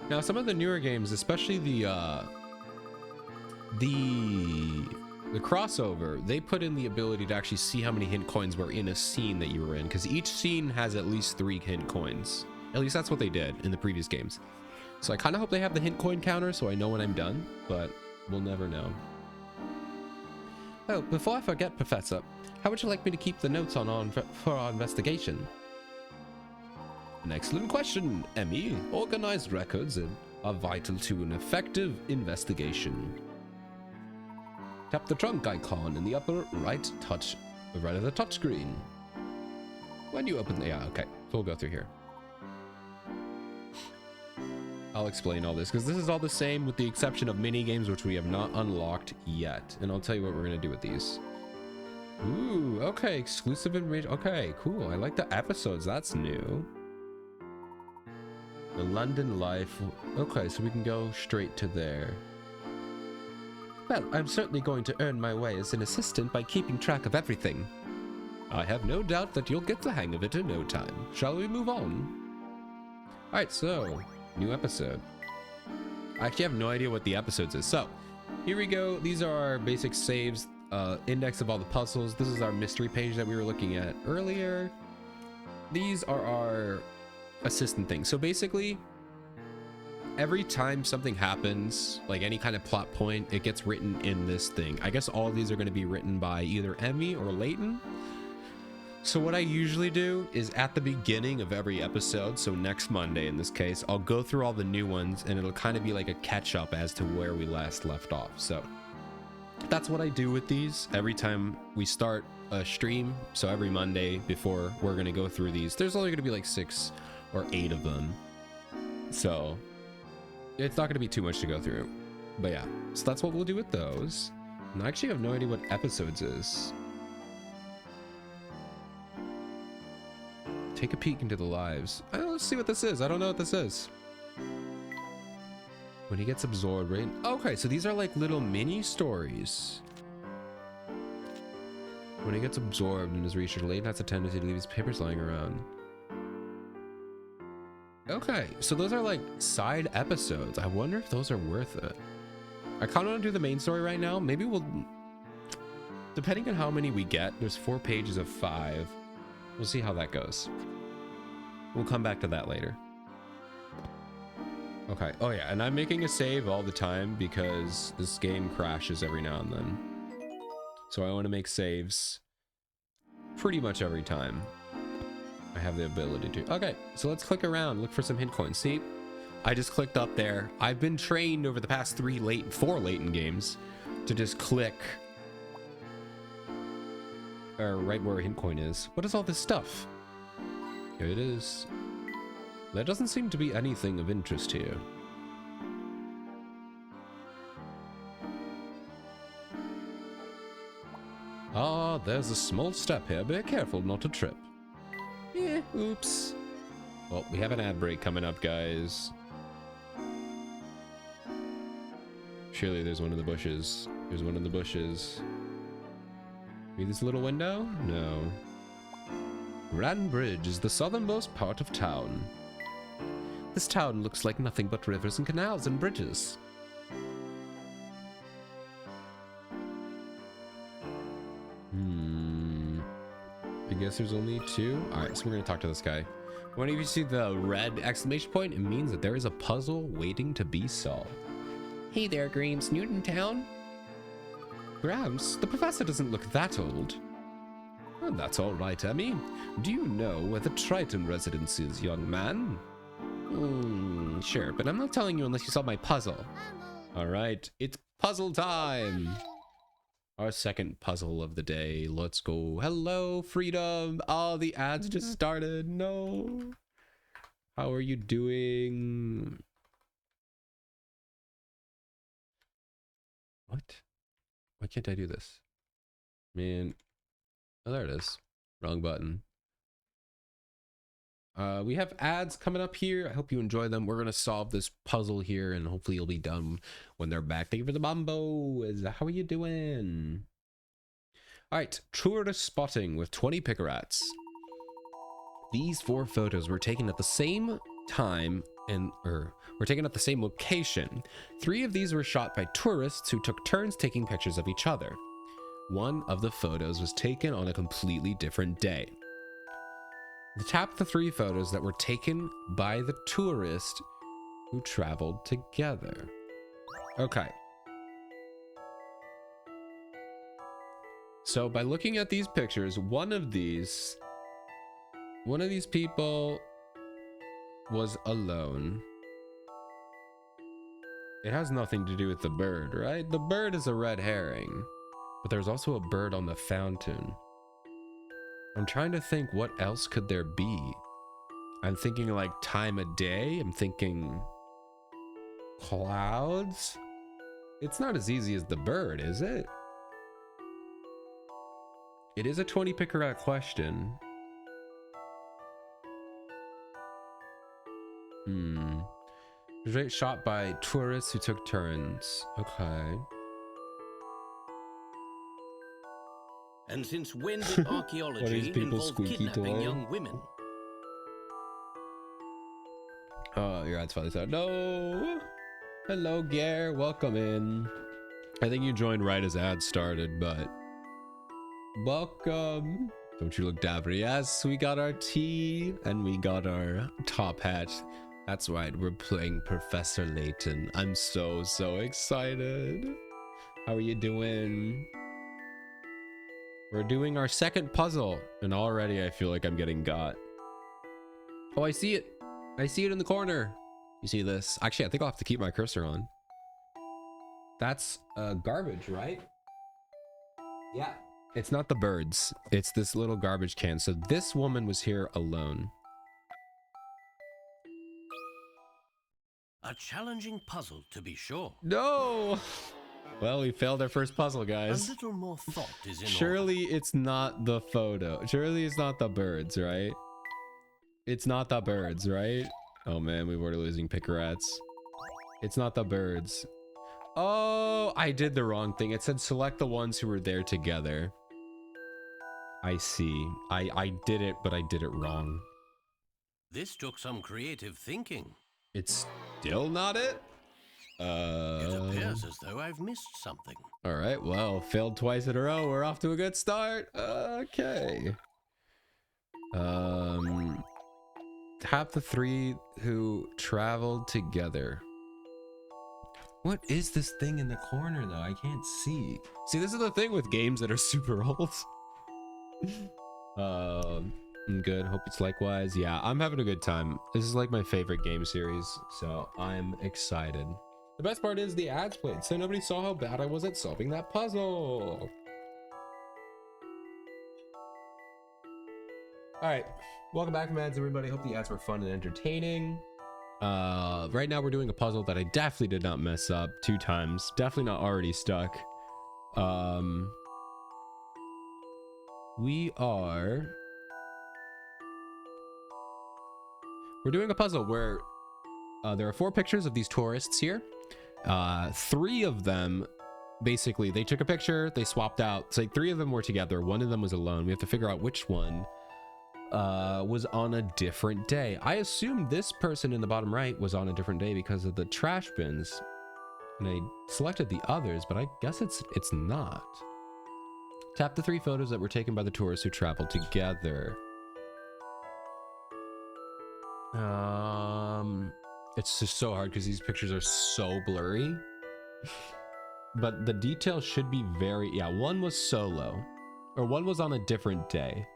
S1: Now, some of the newer games, especially the crossover, they put in the ability to actually see how many hint coins were in a scene that you were in, because each scene has at least 3 hint coins. At least that's what they did in the previous games. So I kind of hope they have the hint coin counter so I know when I'm done, but we'll never know. Oh, before I forget, Professor, how would you like me to keep the notes for our investigation? An excellent question, Emmy. Organized records are vital to an effective investigation. Tap the trunk icon in the upper right of the touchscreen. When you open the... Yeah, okay. So we'll go through here. I'll explain all this because this is all the same with the exception of mini games, which we have not unlocked yet. And I'll tell you what we're gonna do with these. Ooh, okay, exclusive and rich. Okay, cool. I like the episodes. That's new. The London life. Okay, so we can go straight to there. Well, I'm certainly going to earn my way as an assistant by keeping track of everything. I have no doubt that you'll get the hang of it in no time. Shall we move on? Alright, so, new episode. I actually have no idea what the episodes is. So, here we go. These are our basic saves, index of all the puzzles. This is our mystery page that we were looking at earlier. These are our assistant things. So basically, every time something happens, like any kind of plot point, it gets written in this thing. I guess all of these are going to be written by either Emmy or Layton. So what I usually do is at the beginning of every episode, so next Monday in this case, I'll go through all the new ones and it'll kind of be like a catch up as to where we last left off. So that's what I do with these every time we start a stream. So every Monday before we're going to go through these, there's only going to be like 6 or 8 of them. So it's not going to be too much to go through. But yeah, so that's what we'll do with those. And I actually have no idea what episodes is. Take a peek into the lives. Let's see what this is. I don't know what this is. When he gets absorbed, right? Okay, so these are like little mini stories. When he gets absorbed in his research, Layton has a tendency to leave his papers lying around. Okay, so those are like side episodes. I wonder if those are worth it. I kind of want to do the main story right now. Maybe we'll, depending on how many we get, there's 4 pages of 5. We'll see how that goes. We'll come back to that later. Okay. Oh yeah, and I'm making a save all the time because this game crashes every now and then. So I want to make saves pretty much every time I have the ability to. Okay, so let's click around, look for some hint coins. See, I just clicked up there. I've been trained over the past 4 Layton games to just click right where a hint coin is. What is all this stuff? Here it is. There doesn't seem to be anything of interest here. Ah, there's a small step here. Be careful not to trip. Yeah, oops. Well, we have an ad break coming up, guys. Surely there's one in the bushes. There's one in the bushes. Maybe this little window? No. Rand Bridge is the southernmost part of town. This town looks like nothing but rivers and canals and bridges. I guess there's only 2. Alright, so we're gonna talk to this guy. Whenever you see the red exclamation point, it means that there is a puzzle waiting to be solved. Hey there, Grimes. New in town? Grams, the professor doesn't look that old. Oh, that's all right, Emmy. Do you know where the Triton residence is, young man? Sure, but I'm not telling you unless you solve my puzzle. All right, it's puzzle time. Our second puzzle of the day. Let's go. Hello, Freedom. Oh, the ads just started. No. How are you doing? What? Why can't I do this? Man. Oh, there it is. Wrong button. We have ads coming up here. I hope you enjoy them. We're going to solve this puzzle here, and hopefully you'll be done when they're back. Thank you for the bombos. How are you doing? All right. Tourist spotting with 20 Pickerats. These 4 photos were taken at the same time and were taken at the same location. 3 of these were shot by tourists who took turns taking pictures of each other. One of the photos was taken on a completely different day. Tap the 3 photos that were taken by the tourist who traveled together. Okay. So by looking at these pictures, one of these people was alone. It has nothing to do with the bird, right? The bird is a red herring, but there's also a bird on the fountain. I'm trying to think what else could there be. I'm thinking like time of day. I'm thinking Clouds? It's not as easy as the bird, is it? It is a 20 picker out question. Shot by tourists who took turns. Okay.
S3: And since when did archaeology involve kidnapping young women?
S1: Oh, your ad's finally started. No! Hello, Gare. Welcome in. I think you joined right as ad started, but... welcome. Don't you look dapper? Yes, we got our tea and we got our top hat. That's right, we're playing Professor Layton. I'm so excited. How are you doing? We're doing our second puzzle, and already I feel like I'm getting got. Oh, I see it. I see it in the corner. You see this? Actually, I think I'll have to keep my cursor on. That's garbage, right? Yeah. It's not the birds. It's this little garbage can. So this woman was here alone.
S3: A challenging puzzle, to be sure.
S1: No! Well, we failed our first puzzle, guys.
S3: A little more thought is in
S1: Surely it's not the photo. Surely it's not the birds, right? It's not the birds, right? Oh man, we were losing pickerats. It's not the birds. Oh, I did the wrong thing. It said select the ones who were there together. I see. I did it, but I did it wrong.
S3: This took some creative thinking.
S1: It's still not it?
S3: It appears as though I've missed something.
S1: All right, well, failed twice in a row. We're off to a good start. Okay. Tap the three who traveled together. What is this thing in the corner, though? I can't see. See, this is the thing with games that are super old. I'm good. Hope it's likewise. Yeah, I'm having a good time. This is like my favorite game series, so I'm excited. The best part is the ads played, so nobody saw how bad I was at solving that puzzle. All right, welcome back from ads, everybody. Hope the ads were fun and entertaining. Right now we're doing a puzzle that I definitely did not mess up 2 times. Definitely not already stuck. We're doing a puzzle where there are 4 pictures of these tourists here. 3 of them, basically, they took a picture, they swapped out. So like 3 of them were together, 1 of them was alone. We have to figure out which one was on a different day. I assume this person in the bottom right was on a different day because of the trash bins. And I selected the others, but I guess it's not. Tap the 3 photos that were taken by the tourists who traveled together. It's just so hard because these pictures are so blurry. But the details should be very... yeah, 1 was solo. Or 1 was on a different day.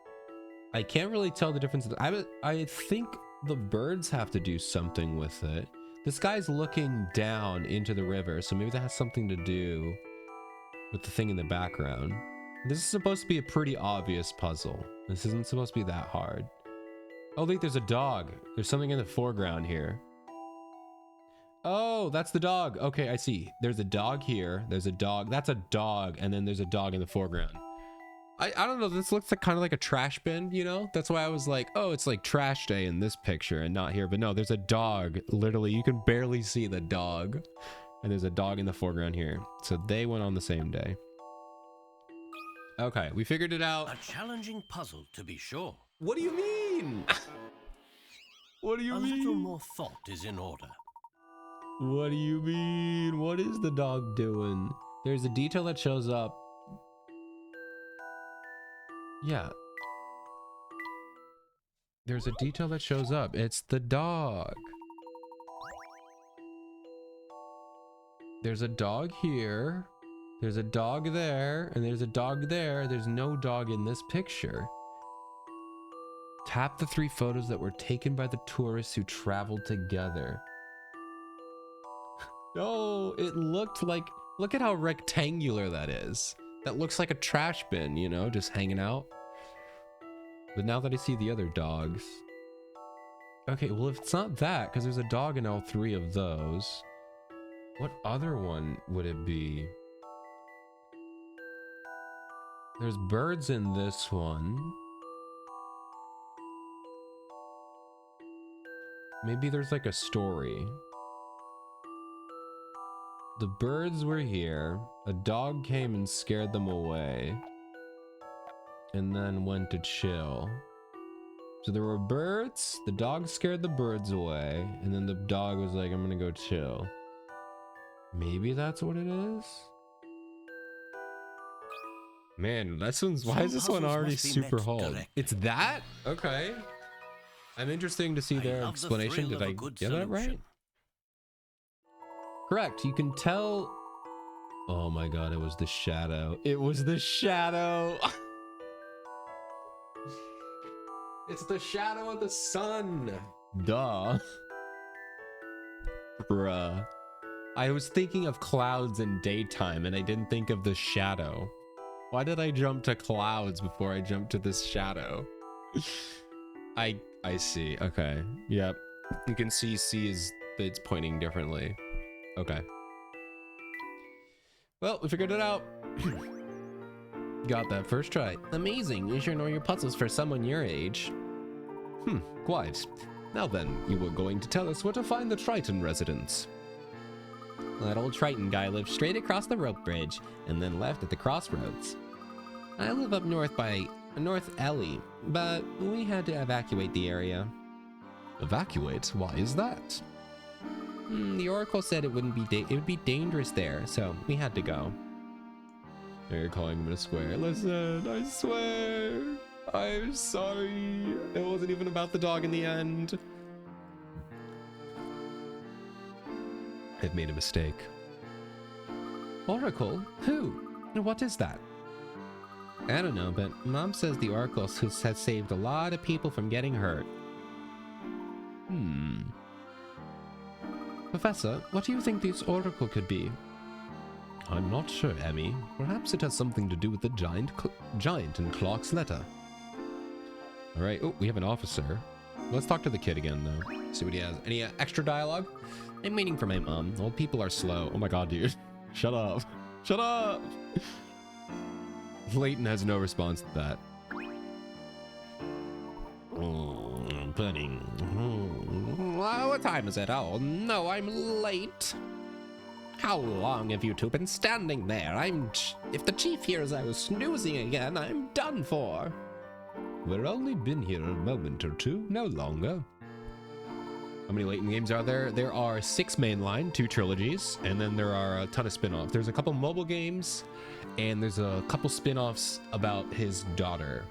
S1: I can't really tell the difference. I think the birds have to do something with it. This guy's looking down into the river, so maybe that has something to do with the thing in the background. This is supposed to be a pretty obvious puzzle. This isn't supposed to be that hard. Oh, wait, there's a dog. There's something in the foreground here. Oh, that's the dog. Okay, I see. There's a dog here. There's a dog. That's a dog. And then there's a dog in the foreground. I don't know. This looks like kind of like a trash bin, you know? That's why I was like, oh, it's like trash day in this picture and not here. But no, there's a dog. Literally, you can barely see the dog. And there's a dog in the foreground here. So they went on the same day. Okay, we figured it out.
S3: A challenging puzzle, to be sure.
S1: What do you mean? What do you mean?
S3: A little more thought is in order.
S1: What do you mean? What is the dog doing? There's a detail that shows up. Yeah. There's a detail that shows up. It's the dog. There's a dog here. There's a dog there. And there's a dog there. There's no dog in this picture. Tap the 3 photos that were taken by the tourists who traveled together. No, it looked like... look at how rectangular that is. That looks like a trash bin, you know, just hanging out. But now that I see the other dogs... okay, well, if it's not that, because there's a dog in all 3 of those. What other one would it be? There's birds in this one. Maybe there's like a story. The birds were here. A dog came and scared them away. And then went to chill. So there were birds, the dog scared the birds away, and then the dog was like, I'm gonna go chill. Maybe that's what it is? Man, why is this one already super hard? It's that? Okay. I'm interested to see their explanation. Did I get that right? Correct. You can tell. Oh my god, it was the shadow. It was the shadow. It's the shadow of the sun. Duh. Bruh. I was thinking of clouds in daytime and I didn't think of the shadow. Why did I jump to clouds before I jumped to this shadow? I see. Okay. Yep. You can see it's pointing differently. Okay. Well, we figured it out. Got that first try. Amazing. You sure know your puzzles for someone your age. Quite. Now then, you were going to tell us where to find the Triton residence. That old Triton guy lived straight across the rope bridge and then left at the crossroads. I live up north by North Ellie, but we had to evacuate the area. Evacuate? Why is that? The Oracle said it would be dangerous there, so we had to go. You're calling him a square. Listen, I swear. I'm sorry. It wasn't even about the dog in the end. I've made a mistake. Oracle? Who? What is that? I don't know, but Mom says the Oracle has saved a lot of people from getting hurt. Professor, what do you think this Oracle could be? I'm not sure, Emmy. Perhaps it has something to do with the giant in Clark's letter. Alright, oh, we have an officer. Let's talk to the kid again, though. See what he has. Any extra dialogue? I'm waiting for my mom. Old people are slow. Oh my god, dude. Shut up. Shut up! Layton has no response to that. Pudding. What time is it? Oh, no, I'm late. How long have you two been standing there? If the chief hears I was snoozing again, I'm done for. We've only been here a moment or two, no longer. How many Layton games are there? There are 6 mainline, 2 trilogies, and then there are a ton of spin-offs. There's a couple mobile games, and there's a couple spin-offs about his daughter.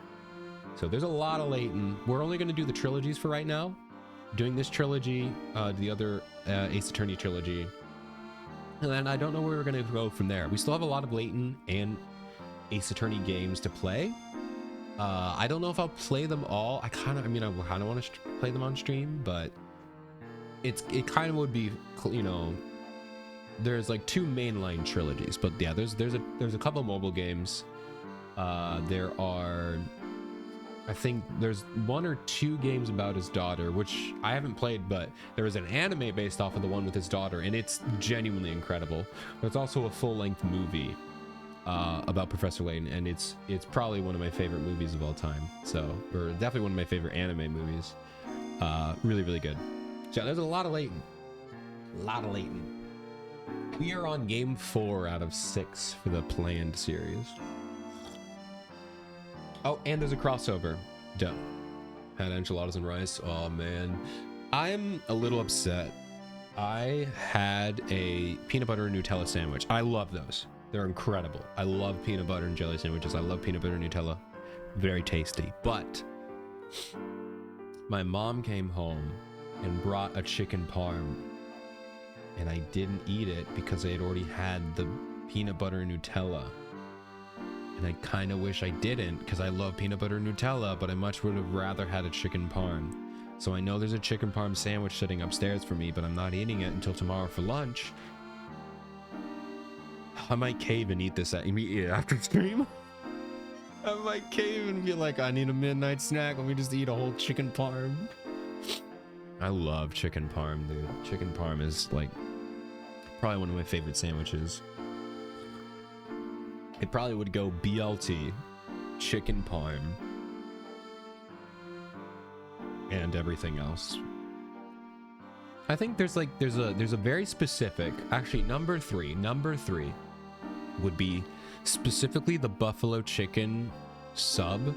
S1: So there's a lot of Layton. We're only going to do the trilogies for right now. Doing this trilogy, the other Ace Attorney trilogy. And then I don't know where we're going to go from there. We still have a lot of Layton and Ace Attorney games to play. I don't know if I'll play them all. I kind of want to play them on stream, but it kind of would be, you know, there's like 2 mainline trilogies, but yeah, there's a couple mobile games. There are, I think there's 1 or 2 games about his daughter, which I haven't played, but there is an anime based off of the one with his daughter, and it's genuinely incredible. There's also a full-length movie about Professor Layton, and it's probably one of my favorite movies of all time. So, or definitely one of my favorite anime movies. Really, really good. So there's a lot of Layton. A lot of Layton. We are on game 4 out of 6 for the planned series. Oh, and there's a crossover. Duh. Had enchiladas and rice. Oh, man. I'm a little upset. I had a peanut butter and Nutella sandwich. I love those. They're incredible. I love peanut butter and jelly sandwiches. I love peanut butter and Nutella. Very tasty. But my mom came home and brought a chicken parm. And I didn't eat it because I had already had the peanut butter and Nutella. And I kind of wish I didn't because I love peanut butter and Nutella, but I much would have rather had a chicken parm. So I know there's a chicken parm sandwich sitting upstairs for me, but I'm not eating it until tomorrow for lunch. I might cave and eat this immediately after stream. I might cave and be like, I need a midnight snack. Let me just eat a whole chicken parm. I love chicken parm, dude. Chicken parm is like Probably one of my favorite sandwiches. It probably would go BLT, chicken parm, and everything else. I think there's a very specific, actually number three would be specifically the buffalo chicken sub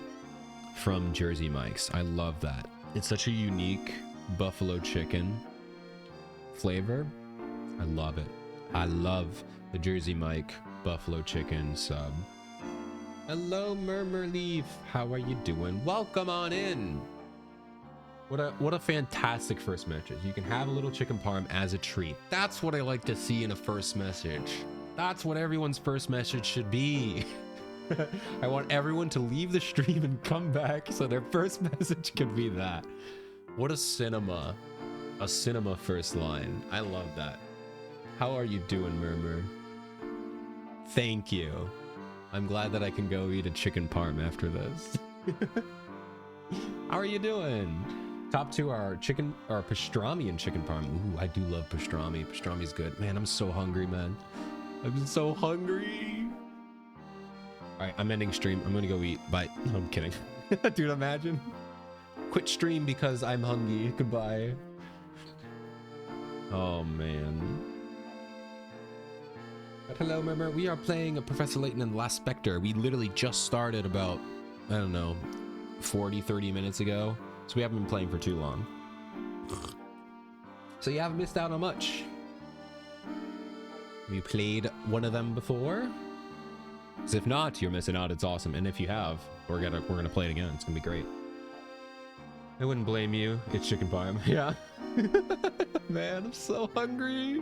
S1: from Jersey Mike's. I love that. It's such a unique buffalo chicken flavor. I love it. I love the Jersey Mike buffalo chicken sub. Hello, Murmur Leaf. How are you doing? Welcome on in. What a fantastic first message. You can have a little chicken parm as a treat. That's what I like to see in a first message. That's what everyone's first message should be. I want everyone to leave the stream and come back so their first message can be that. What a cinema first line. I love that. How are you doing, Murmur? Thank you. I'm glad that I can go eat a chicken parm after this. How are you doing? Top two are chicken or pastrami and chicken parm. Ooh, I do love pastrami. Pastrami's good. Man, I'm so hungry, man. I'm so hungry. All right, I'm ending stream. I'm gonna go eat. Bye. No, I'm kidding. Dude, imagine. Quit stream because I'm hungry. Goodbye. Oh, man. But hello, remember, we are playing Professor Layton and the Last Spectre. We literally just started about, I don't know, 30 minutes ago. So we haven't been playing for too long. So you haven't missed out on much. Have you played one of them before? Because if not, you're missing out. It's awesome. And if you have, we're gonna play it again. It's gonna be great. I wouldn't blame you. It's chicken parm. Yeah. Man, I'm so hungry.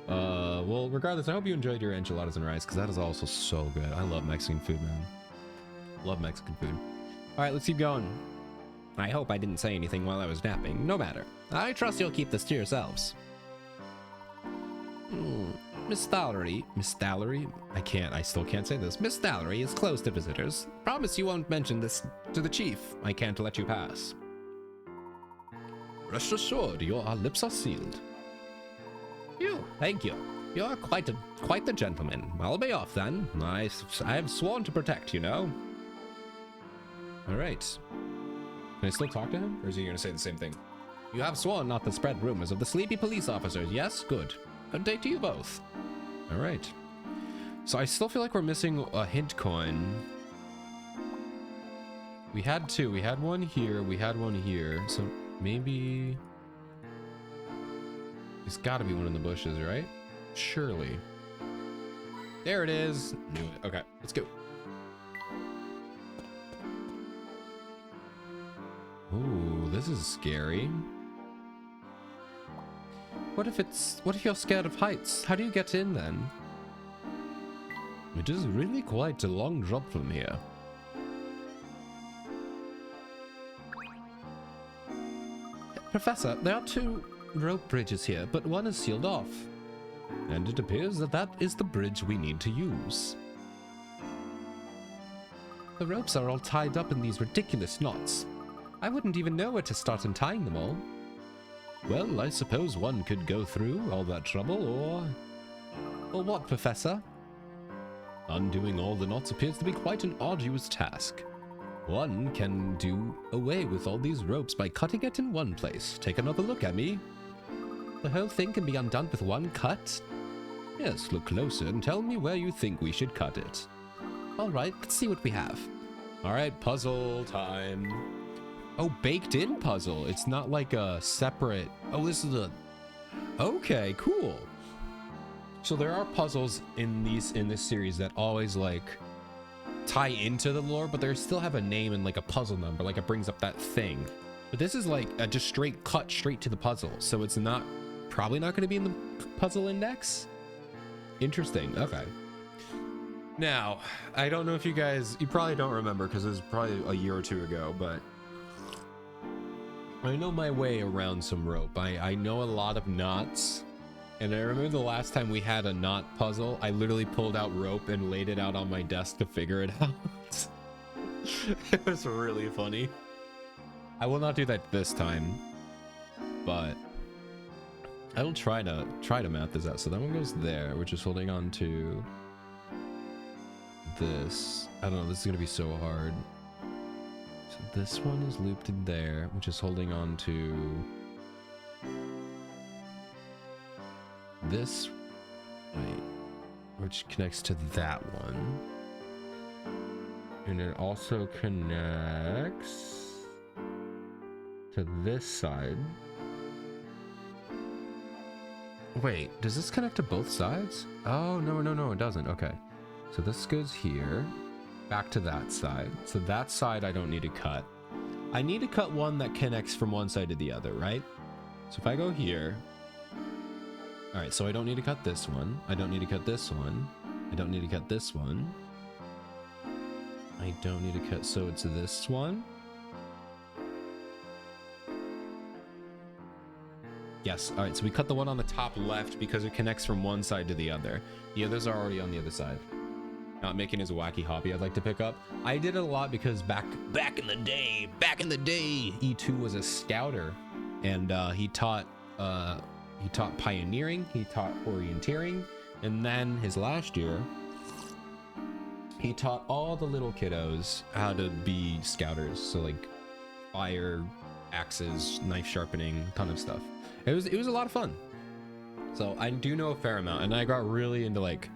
S1: Well, regardless, I hope you enjoyed your enchiladas and rice, because that is also so good. I love Mexican food, man. Love Mexican food. All right, let's keep going. I hope I didn't say anything while I was napping. No matter. I trust you'll keep this to yourselves. Miss Stalery. I still can't say this. Miss Stalery is closed to visitors. Promise you won't mention this to the chief. I can't let you pass. Rest assured, your lips are sealed. Thank you. You're quite the gentleman. I'll be off then. I have sworn to protect, you know. All right. Can I still talk to him, or is he going to say the same thing? You have sworn not to spread rumors of the sleepy police officers. Yes, good. Good day to you both. All right. So I still feel like we're missing a hint coin. We had two. We had one here. We had one here. So maybe there's got to be one in the bushes, right? Surely. There it is. Knew it. Okay, let's go. Ooh, this is scary. What if you're scared of heights? How do you get in then? It is really quite a long drop from here. Professor, there are two rope bridges here, but one is sealed off. And it appears that that is the bridge we need to use. The ropes are all tied up in these ridiculous knots. I wouldn't even know where to start untying them all. Well, I suppose one could go through all that trouble, or what, Professor? Undoing all the knots appears to be quite an arduous task. One can do away with all these ropes by cutting it in one place. Take another look at me. The whole thing can be undone with one cut? Yes, look closer and tell me where you think we should cut it. All right, let's see what we have. All right, puzzle time. Oh, baked in puzzle. It's not like a separate... Oh, this is a... Okay, cool. So there are puzzles in this series that always like tie into the lore, but they still have a name and like a puzzle number, like it brings up that thing. But this is like a just straight cut straight to the puzzle, so it's probably not going to be in the puzzle index. Interesting. Okay. Now, I don't know if you probably don't remember because it was probably a year or two ago, but I know my way around some rope. I know a lot of knots. And I remember the last time we had a knot puzzle, I literally pulled out rope and laid it out on my desk to figure it out. It was really funny. I will not do that this time, but I will try to map this out. So that one goes there, which is holding on to this. I don't know, this is gonna be so hard. So this one is looped in there, which is holding on to this, wait, which connects to that one. And it also connects to this side. Wait, does this connect to both sides? Oh, no, it doesn't. Okay. So this goes here, back to that side. So that side I don't need to cut. I need to cut one that connects from one side to the other, right? So if I go here, all right, so I don't need to cut this one. I don't need to cut this one. I don't need to cut this one. I don't need to cut, so it's this one. Yes, all right, so we cut the one on the top left because it connects from one side to the other. The others are already on the other side. Not making is a wacky hobby I'd like to pick up. I did it a lot because back in the day, E2 was a scouter, and he taught pioneering, he taught orienteering, and then his last year, he taught all the little kiddos how to be scouters. So like fire, axes, knife sharpening, ton of stuff. It was a lot of fun. So I do know a fair amount, and I got really into, like,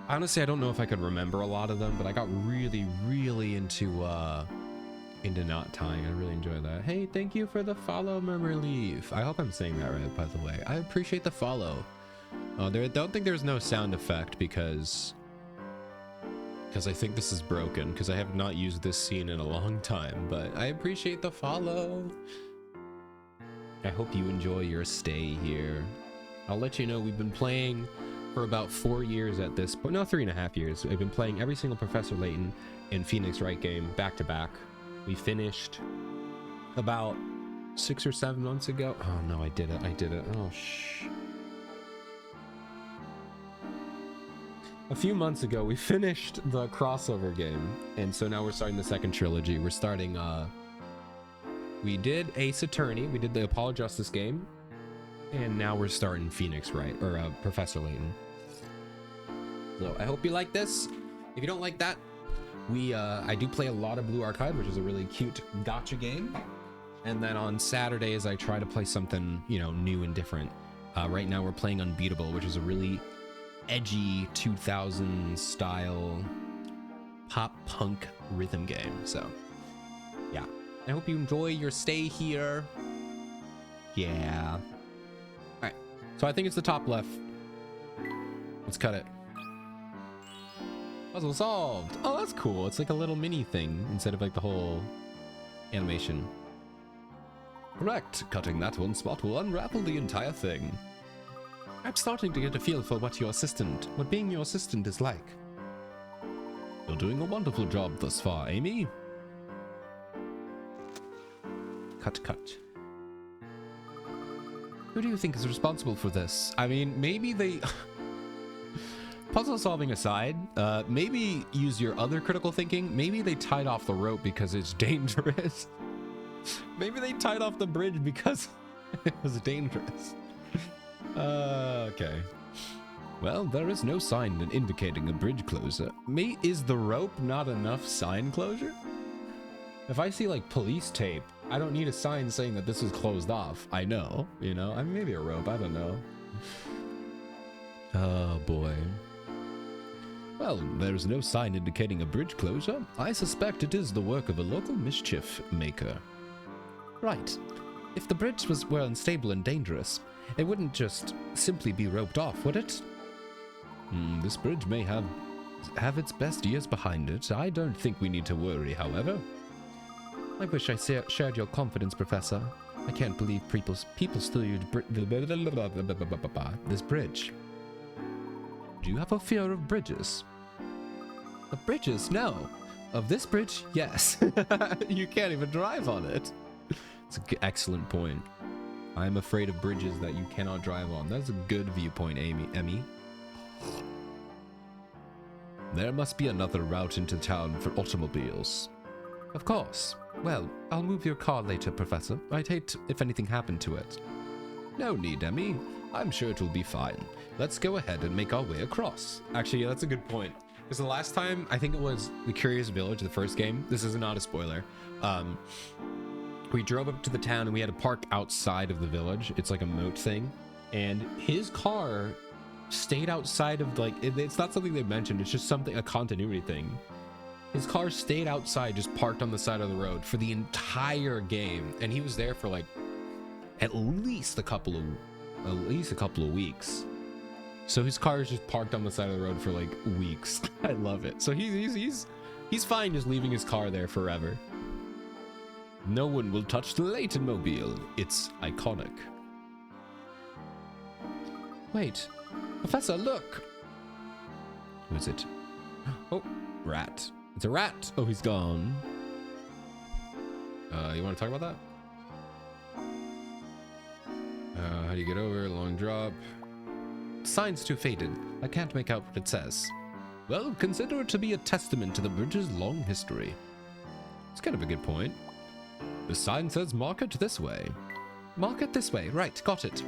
S1: honestly, I don't know if I could remember a lot of them, but I got really into knot tying. I really enjoy that. Hey, thank you for the follow, Murmurleaf. I hope I'm saying that right, by the way. I appreciate the follow. Oh, I don't think there's no sound effect because I think this is broken, because I have not used this scene in a long time, but I appreciate the follow. I hope you enjoy your stay here. I'll let you know we've been playing for about 4 years at this point. No, 3.5 years. We've been playing every single Professor Layton and Phoenix Wright game back to back. We finished about 6 or 7 months ago. Oh no, I did it. Oh shh. A few months ago, we finished the crossover game, and so now we're starting the second trilogy. We're starting, we did Ace Attorney, we did the Apollo Justice game, and now we're starting Phoenix Wright, or Professor Layton. So I hope you like this. If you don't like that, I do play a lot of Blue Archive, which is a really cute gacha game. And then on Saturdays, I try to play something, you know, new and different. Right now we're playing Unbeatable, which is a really edgy 2000s style pop punk rhythm game. So yeah, I hope you enjoy your stay here. Yeah. All right, so I think it's the top left. Let's cut it. Puzzle solved. Oh, that's cool. It's like a little mini thing instead of like the whole animation. Correct. Cutting that one spot will unravel the entire thing. I'm starting to get a feel for what being your assistant is like. You're doing a wonderful job thus far, Amy. Cut. Who do you think is responsible for this? I mean, maybe they... Puzzle solving aside, maybe use your other critical thinking. Maybe they tied off the rope because it's dangerous. Maybe they tied off the bridge because it was dangerous. Okay. Well, there is no sign indicating a bridge closure. Is the rope not enough sign closure? If I see like police tape, I don't need a sign saying that this is closed off. I know, you know, I mean, maybe a rope, I don't know. Oh boy. Well, there's no sign indicating a bridge closure. I suspect it is the work of a local mischief maker. Right. If the bridge were unstable and dangerous, it wouldn't just simply be roped off, would it? This bridge may have its best years behind it. I don't think we need to worry, however. I wish I shared your confidence, Professor. I can't believe people still use this bridge. Do you have a fear of bridges? Of bridges? No. Of this bridge? Yes. You can't even drive on it. It's an excellent point. I'm afraid of bridges that you cannot drive on. That's a good viewpoint, Emmy. There must be another route into town for automobiles. Of course. Well, I'll move your car later, Professor. I'd hate if anything happened to it. No need, Emmy. I'm sure it will be fine. Let's go ahead and make our way across. Actually, yeah, that's a good point. Because the last time, I think it was the Curious Village, the first game. This is not a spoiler. We drove up to the town and we had to park outside of the village. It's like a moat thing. And his car stayed outside of, like, it's not something they mentioned. It's just something, a continuity thing. His car stayed outside, just parked on the side of the road for the entire game. And he was there for like at least a couple of weeks. So his car is just parked on the side of the road for like weeks. I love it. So he's fine just leaving his car there forever. No one will touch the Layton mobile. It's iconic. Wait, Professor, look. Who is it? Oh, rat. It's a rat. Oh, he's gone. You want to talk about that? How do you get over? Long drop. Sign's too faded. I can't make out what it says. Well, consider it to be a testament to the bridge's long history. It's kind of a good point. The sign says market this way. Market this way. Right, got it.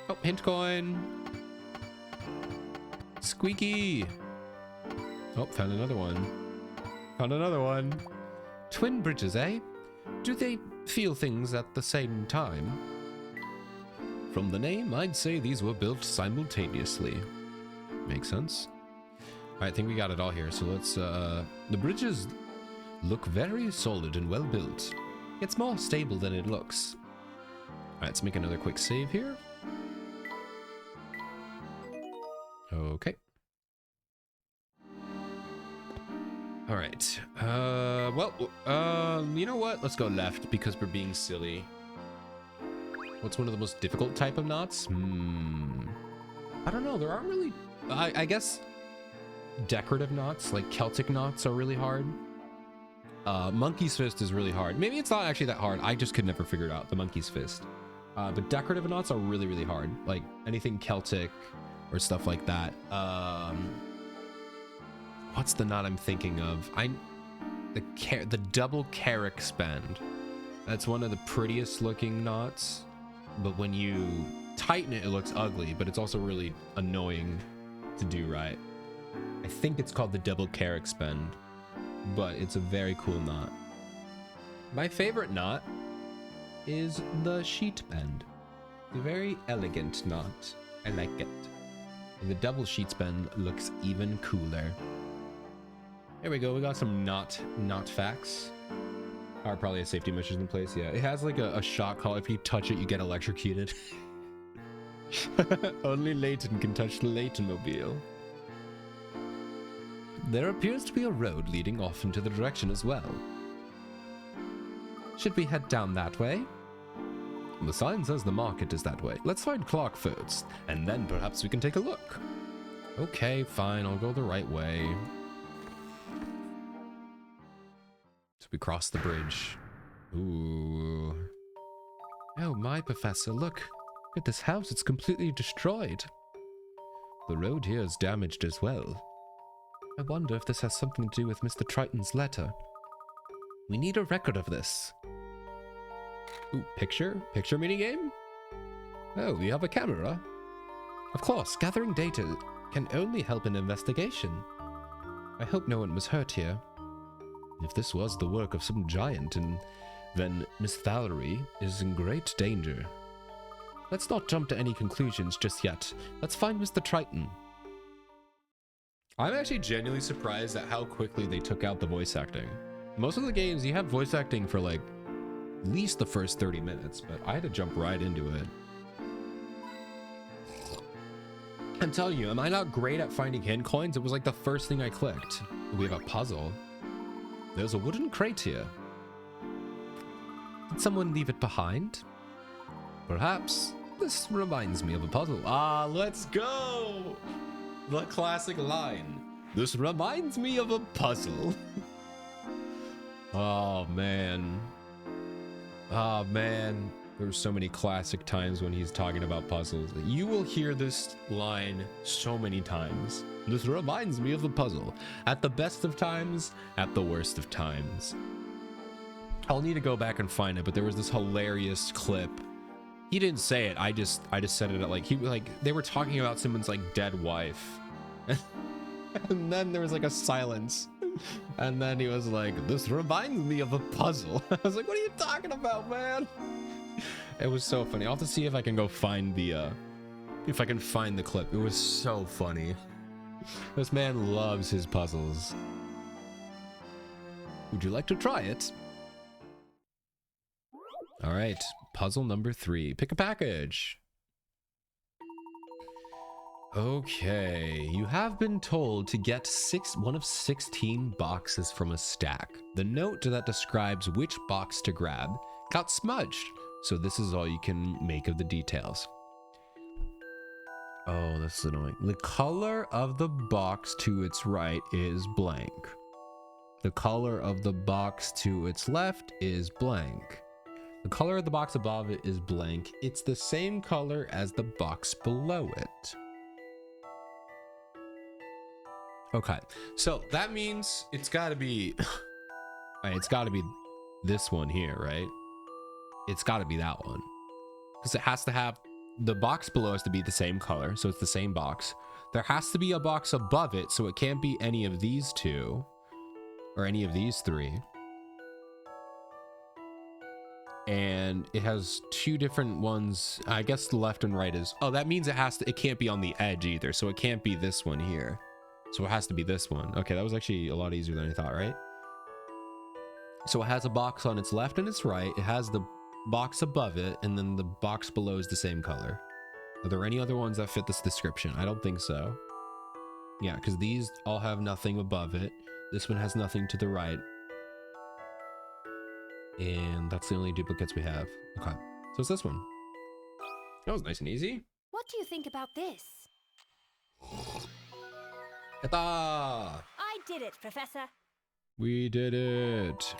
S1: Oh, hint coin. Squeaky. Oh, found another one. Found another one. Twin bridges, eh? Do they feel things at the same time? From the name, I'd say these were built simultaneously. Makes sense. I think we got it all here, so let's, the bridges look very solid and well built. It's more stable than it looks. Alright, let's make another quick save here. Okay. Alright. You know what? Let's go left because we're being silly. What's one of the most difficult type of knots? I don't know. There aren't really... I guess decorative knots, like Celtic knots, are really hard. Monkey's Fist is really hard. Maybe it's not actually that hard. I just could never figure it out, the Monkey's Fist. But decorative knots are really, really hard. Like anything Celtic or stuff like that. What's the knot I'm thinking of? The double Carrick spend. That's one of the prettiest looking knots. But when you tighten it, it looks ugly, but it's also really annoying to do right. I think it's called the double Carrick spend, but it's a very cool knot. My favorite knot is the sheet bend. It's a very elegant knot. I like it. And the double sheet bend looks even cooler. There we go. We got some knot facts. Are probably a safety measures in place. Yeah, it has like a shot call. If you touch it, you get electrocuted. Only Layton can touch the Layton mobile. There appears to be a road leading off into the direction as well. Should we head down that way? The sign says the market is that way. Let's find Clark first, and then perhaps we can take a look. Okay, fine. I'll go the right way. So we cross the bridge. Ooh. Oh my, Professor, look. At this house, it's completely destroyed. The road here is damaged as well. I wonder if this has something to do with Mr. Triton's letter. We need a record of this. Ooh, picture? Picture minigame? Oh, we have a camera. Of course, gathering data can only help in investigation. I hope no one was hurt here. If this was the work of some giant, then Miss Valerie is in great danger. Let's not jump to any conclusions just yet. Let's find Mr. Triton. I'm actually genuinely surprised at how quickly they took out the voice acting. Most of the games, you have voice acting for like at least the first 30 minutes, but I had to jump right into it. I'm telling you, am I not great at finding hidden coins? It was like the first thing I clicked. We have a puzzle. There's a wooden crate here. Did someone leave it behind? Perhaps. This reminds me of a puzzle. Ah, let's go! The classic line. This reminds me of a puzzle. Oh, man. Oh, man. There's so many classic times when he's talking about puzzles. You will hear this line so many times. This reminds me of a puzzle. At the best of times, at the worst of times. I'll need to go back and find it, but there was this hilarious clip He didn't say it. I just said it like they were talking about someone's like dead wife. And then there was like a silence. And then he was like, "This reminds me of a puzzle." I was like, "What are you talking about, man?" It was so funny. I'll have to see if I can go find the clip. It was so funny. This man loves his puzzles. Would you like to try it? All right, puzzle number 3. Pick a package. Okay, you have been told to get one of 16 boxes from a stack. The note that describes which box to grab got smudged, so this is all you can make of the details. Oh, that's annoying. The color of the box to its right is blank. The color of the box to its left is blank. The color of the box above it is blank. It's the same color as the box below it. Okay, so that means it's got to be, it's got to be this one here, right? It's got to be that one, because it has to have, the box below has to be the same color, so it's the same box. There has to be a box above it, so it can't be any of these two, or any of these 3. And it has 2 different ones. I guess the left and right is, oh, that means it can't be on the edge either, so it can't be this one here. So it has to be this one. Okay, that was actually a lot easier than I thought, right? So it has a box on its left and its right. It has the box above it, and then the box below is the same color. Are there any other ones that fit this description? I don't think so. Yeah, because these all have nothing above it. This one has nothing to the right. And that's the only duplicates we have. Okay, so it's this one. That was nice and easy.
S5: What do you think about this?
S1: Yata!
S6: I did it, Professor.
S1: We did it.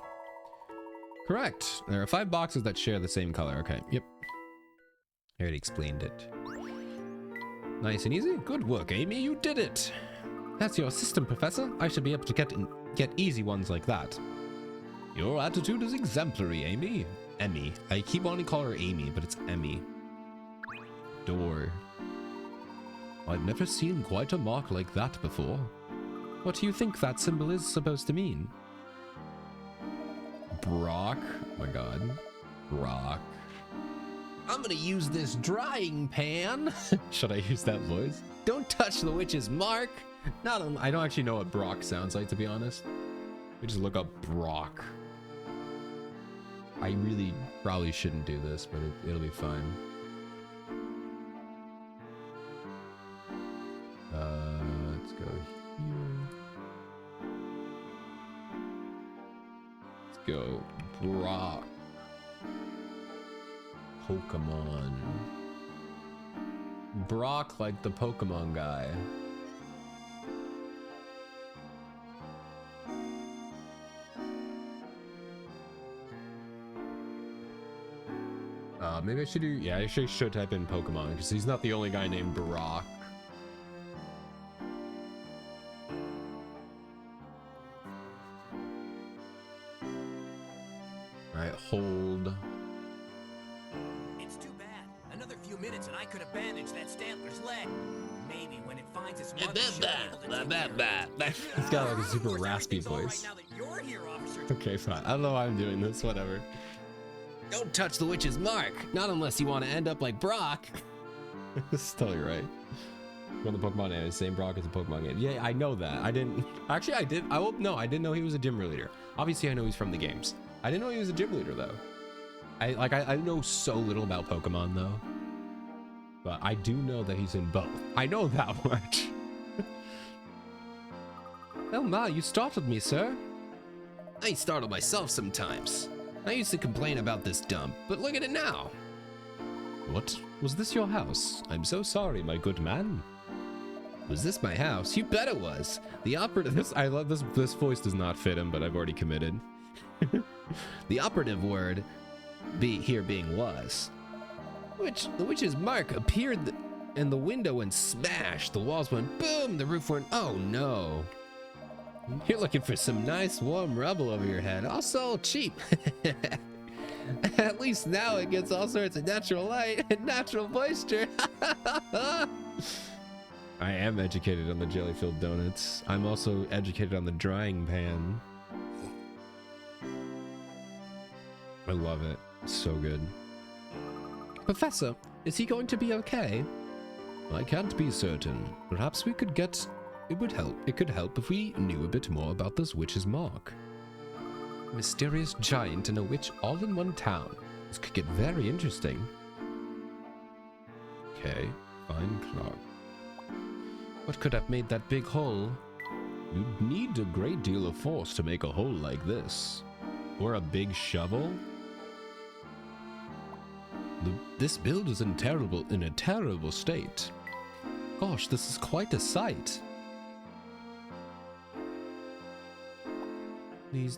S1: Correct. There are 5 boxes that share the same color. Okay, yep. I already explained it. Nice and easy. Good work, Amy. You did it. That's your system, Professor. I should be able to get easy ones like that. Your attitude is exemplary, Amy. Emmy. I keep wanting to call her Amy, but it's Emmy. Door. I've never seen quite a mark like that before. What do you think that symbol is supposed to mean? Brock. Oh my god. Brock. I'm gonna use this drying pan. Should I use that voice? Don't touch the witch's mark. I don't actually know what Brock sounds like, to be honest. We just look up Brock. I really probably shouldn't do this, but it'll be fine. Let's go here. Let's go Brock. Pokemon. Brock, like the Pokemon guy. Maybe I should do, yeah, I should type in Pokemon, because he's not the only guy named Brock. Alright, hold.
S7: It's too bad. Another few minutes and I could have bandaged that Stantler's leg. Maybe when it finds its mother,
S1: He's got like a super raspy voice. Okay, fine. I don't know why I'm doing this, whatever. Don't touch the witch's mark, not unless you want to end up like Brock. This is totally right. One of the Pokemon name is same Brock as a Pokemon game. Yeah, I know that. I didn't. Actually, I did. I didn't know he was a gym leader. Obviously, I know he's from the games. I didn't know he was a gym leader though. I know so little about Pokemon though. But I do know that he's in both. I know that much. Oh my, you startled me, sir. I startle myself sometimes. I used to complain about this dump, but look at it now. What? Was this your house? I'm so sorry, my good man. Was this my house? You bet it was. The operative... I love this. This voice does not fit him, but I've already committed. The operative word here being was. The witch's mark appeared in the window and smashed. The walls went boom. The roof went, oh no. You're looking for some nice warm rubble over your head. Also cheap. At least now it gets all sorts of natural light and natural moisture. I am educated on the jelly-filled donuts. I'm also educated on the drying pan. I love it. It's so good. Professor, is he going to be okay? I can't be certain. Perhaps we could get... It could help if we knew a bit more about this witch's mark. Mysterious giant and a witch all in one town. This could get very interesting. Okay, fine clock. What could have made that big hole? You'd need a great deal of force to make a hole like this. Or a big shovel? This build is in a terrible state. Gosh, this is quite a sight.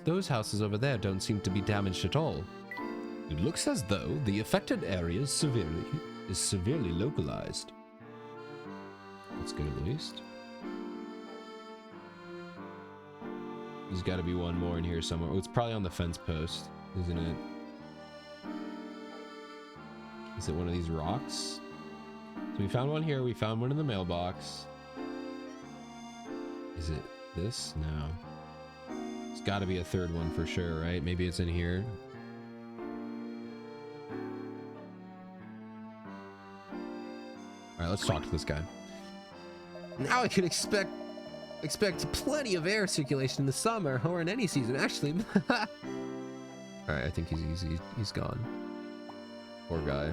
S1: Those houses over there don't seem to be damaged at all. It looks as though the affected area is severely localized. That's good at least. There's got to be one more in here somewhere. Oh, it's probably on the fence post, isn't it? Is it one of these rocks? So we found one here. We found one in the mailbox. Is it this? No. There's got to be a third one for sure, right? Maybe it's in here. All right, let's talk to this guy. Now I can expect plenty of air circulation in the summer or in any season, actually. All right, I think he's gone. Poor guy.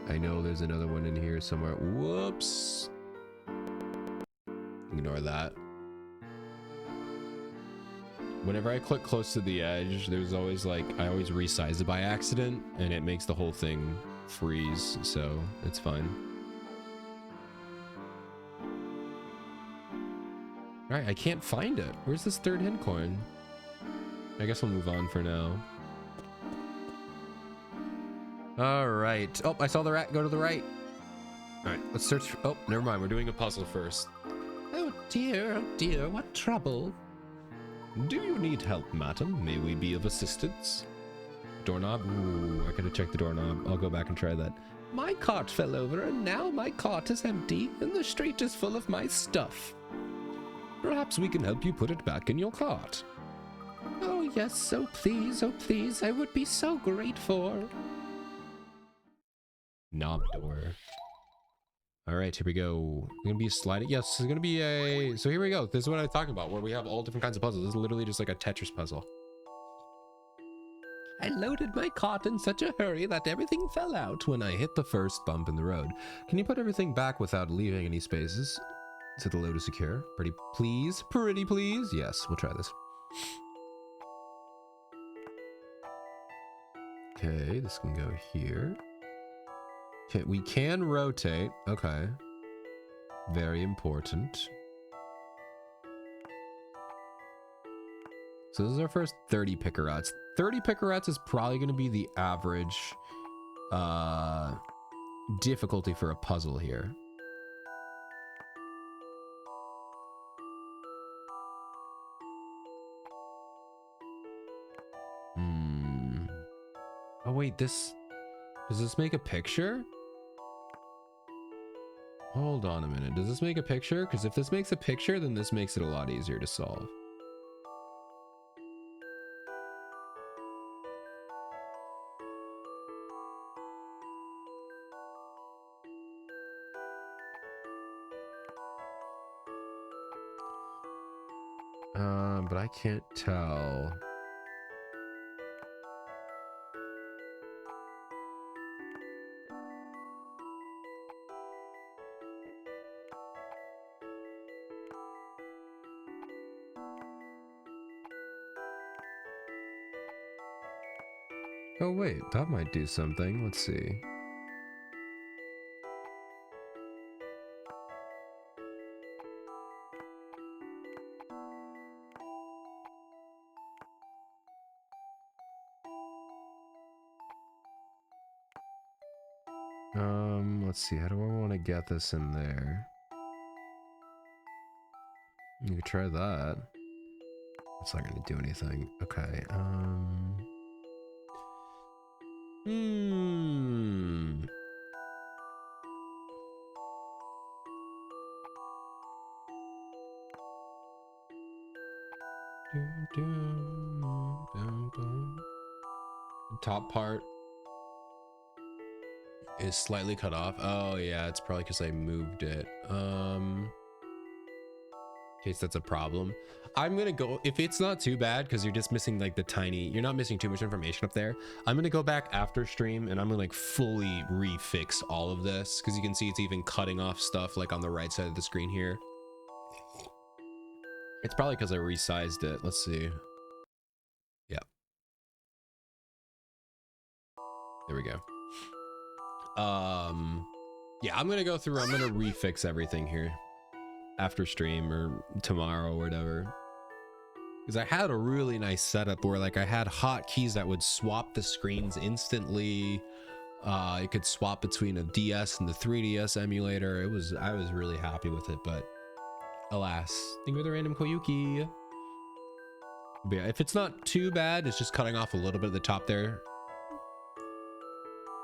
S1: I know there's another one in here somewhere. Whoops. Ignore that. Whenever I click close to the edge, there's always like, I always resize it by accident and it makes the whole thing freeze, so it's fine. All right, I can't find it. Where's this third hint coin? I guess I'll move on for now. All right. Oh, I saw the rat go to the right. All right, let's search for... Oh, never mind. We're doing a puzzle first. Oh dear, what trouble? Do you need help, madam? May we be of assistance? Doorknob? Ooh, I gotta check the doorknob. I'll go back and try that. My cart fell over and now my cart is empty and the street is full of my stuff. Perhaps we can help you put it back in your cart. Oh yes, oh please, I would be so grateful. Knob door. All right, here we go. It's gonna be a sliding. Yes, it's gonna be a... So here we go. This is what I'm talking about, where we have all different kinds of puzzles. This is literally just like a Tetris puzzle. I loaded my cart in such a hurry that everything fell out when I hit the first bump in the road. Can you put everything back without leaving any spaces? So the load is secure. Pretty please. Pretty please. Yes, we'll try this. Okay, this can go here. Okay, we can rotate. Okay. Very important. So this is our first 30 picarats. 30 picarats is probably going to be the average difficulty for a puzzle here. Oh wait, does this make a picture? Hold on a minute. Does this make a picture? Because if this makes a picture, then this makes it a lot easier to solve. But I can't tell. Oh wait, that might do something. Let's see. Let's see. How do I want to get this in there? You could try that. It's not gonna do anything. Okay. The top part is slightly cut off. Oh yeah, it's probably because I moved it. In case that's a problem, I'm gonna go, if it's not too bad because you're just missing like the tiny, you're not missing too much information up there, I'm gonna go back after stream and I'm gonna like fully refix all of this, because you can see it's even cutting off stuff like on the right side of the screen here. It's probably because I resized it. Let's see. Yeah, there we go. Yeah, I'm gonna go through, I'm gonna refix everything here after stream or tomorrow or whatever, because I had a really nice setup where like I had hotkeys that would swap the screens instantly. It could swap between a DS and the 3DS emulator. I was really happy with it, but alas, think of the random Koyuki. But yeah, if it's not too bad, it's just cutting off a little bit at the top there.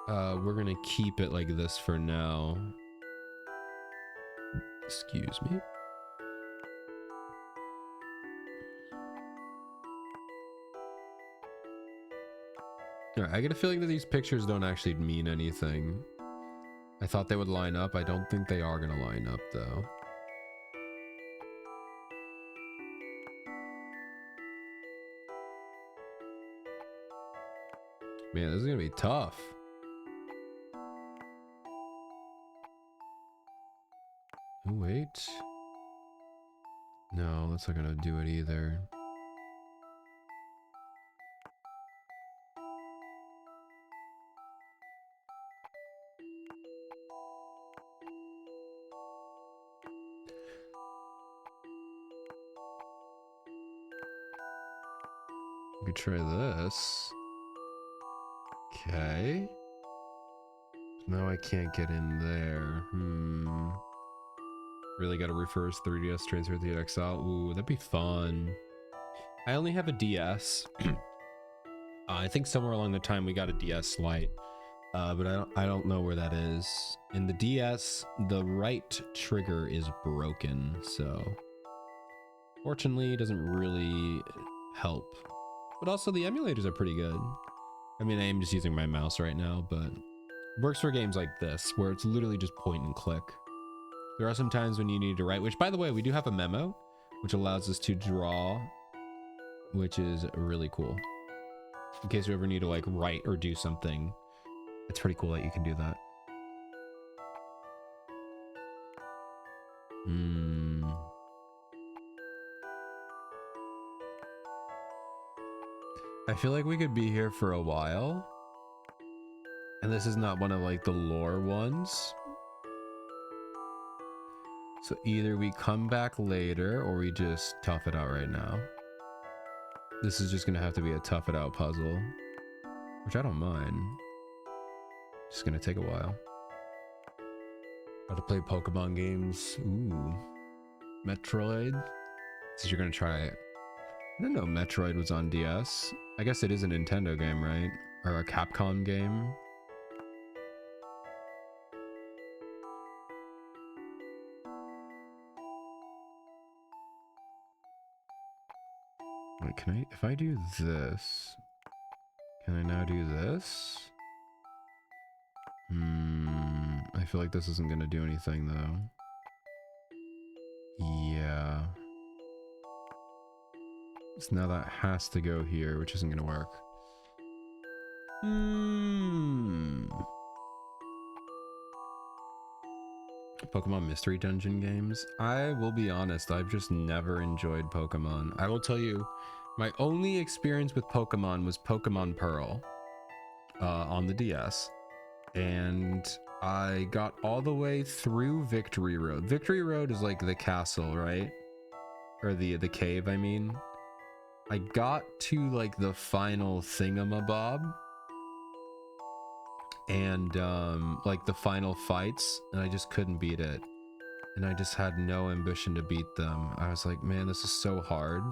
S1: We're gonna keep it like this for now. Excuse me. All right, I get a feeling that these pictures don't actually mean anything. I thought they would line up. I don't think they are gonna line up though. Man, this is gonna be tough. Oh, wait. No, that's not gonna do it either. We could try this. Okay. Now I can't get in there. Really gotta reverse 3DS transfer to the XL. Ooh, that'd be fun. I only have a DS. I think somewhere along the time we got a DS Lite. But I don't know where that is. In the DS, the right trigger is broken, so fortunately it doesn't really help. But also the emulators are pretty good. I mean, I am just using my mouse right now, but it works for games like this, where it's literally just point and click. There are some times when you need to write, which by the way, we do have a memo, which allows us to draw, which is really cool. In case you ever need to like write or do something, it's pretty cool that you can do that. I feel like we could be here for a while. And this is not one of like the lore ones. So either we come back later or we just tough it out right now. This is just gonna have to be a tough it out puzzle, which I don't mind. Just gonna take a while. How to play Pokemon games. Ooh. Metroid. So you're gonna try it. I didn't know Metroid was on DS. I guess it is a Nintendo game, right? Or a Capcom game. Wait, can I, if I do this, can I now do this? I feel like this isn't gonna do anything though. Yeah. So now that has to go here, which isn't gonna work. Pokemon Mystery Dungeon games. I will be honest, I've just never enjoyed Pokemon. I will tell you, my only experience with Pokemon was Pokemon Pearl on the DS. And I got all the way through Victory Road. Victory Road is like the castle, right? Or the cave, I mean. I got to like the final thingamabob. And like the final fights, and I just couldn't beat it. And I just had no ambition to beat them. I was like, man, this is so hard.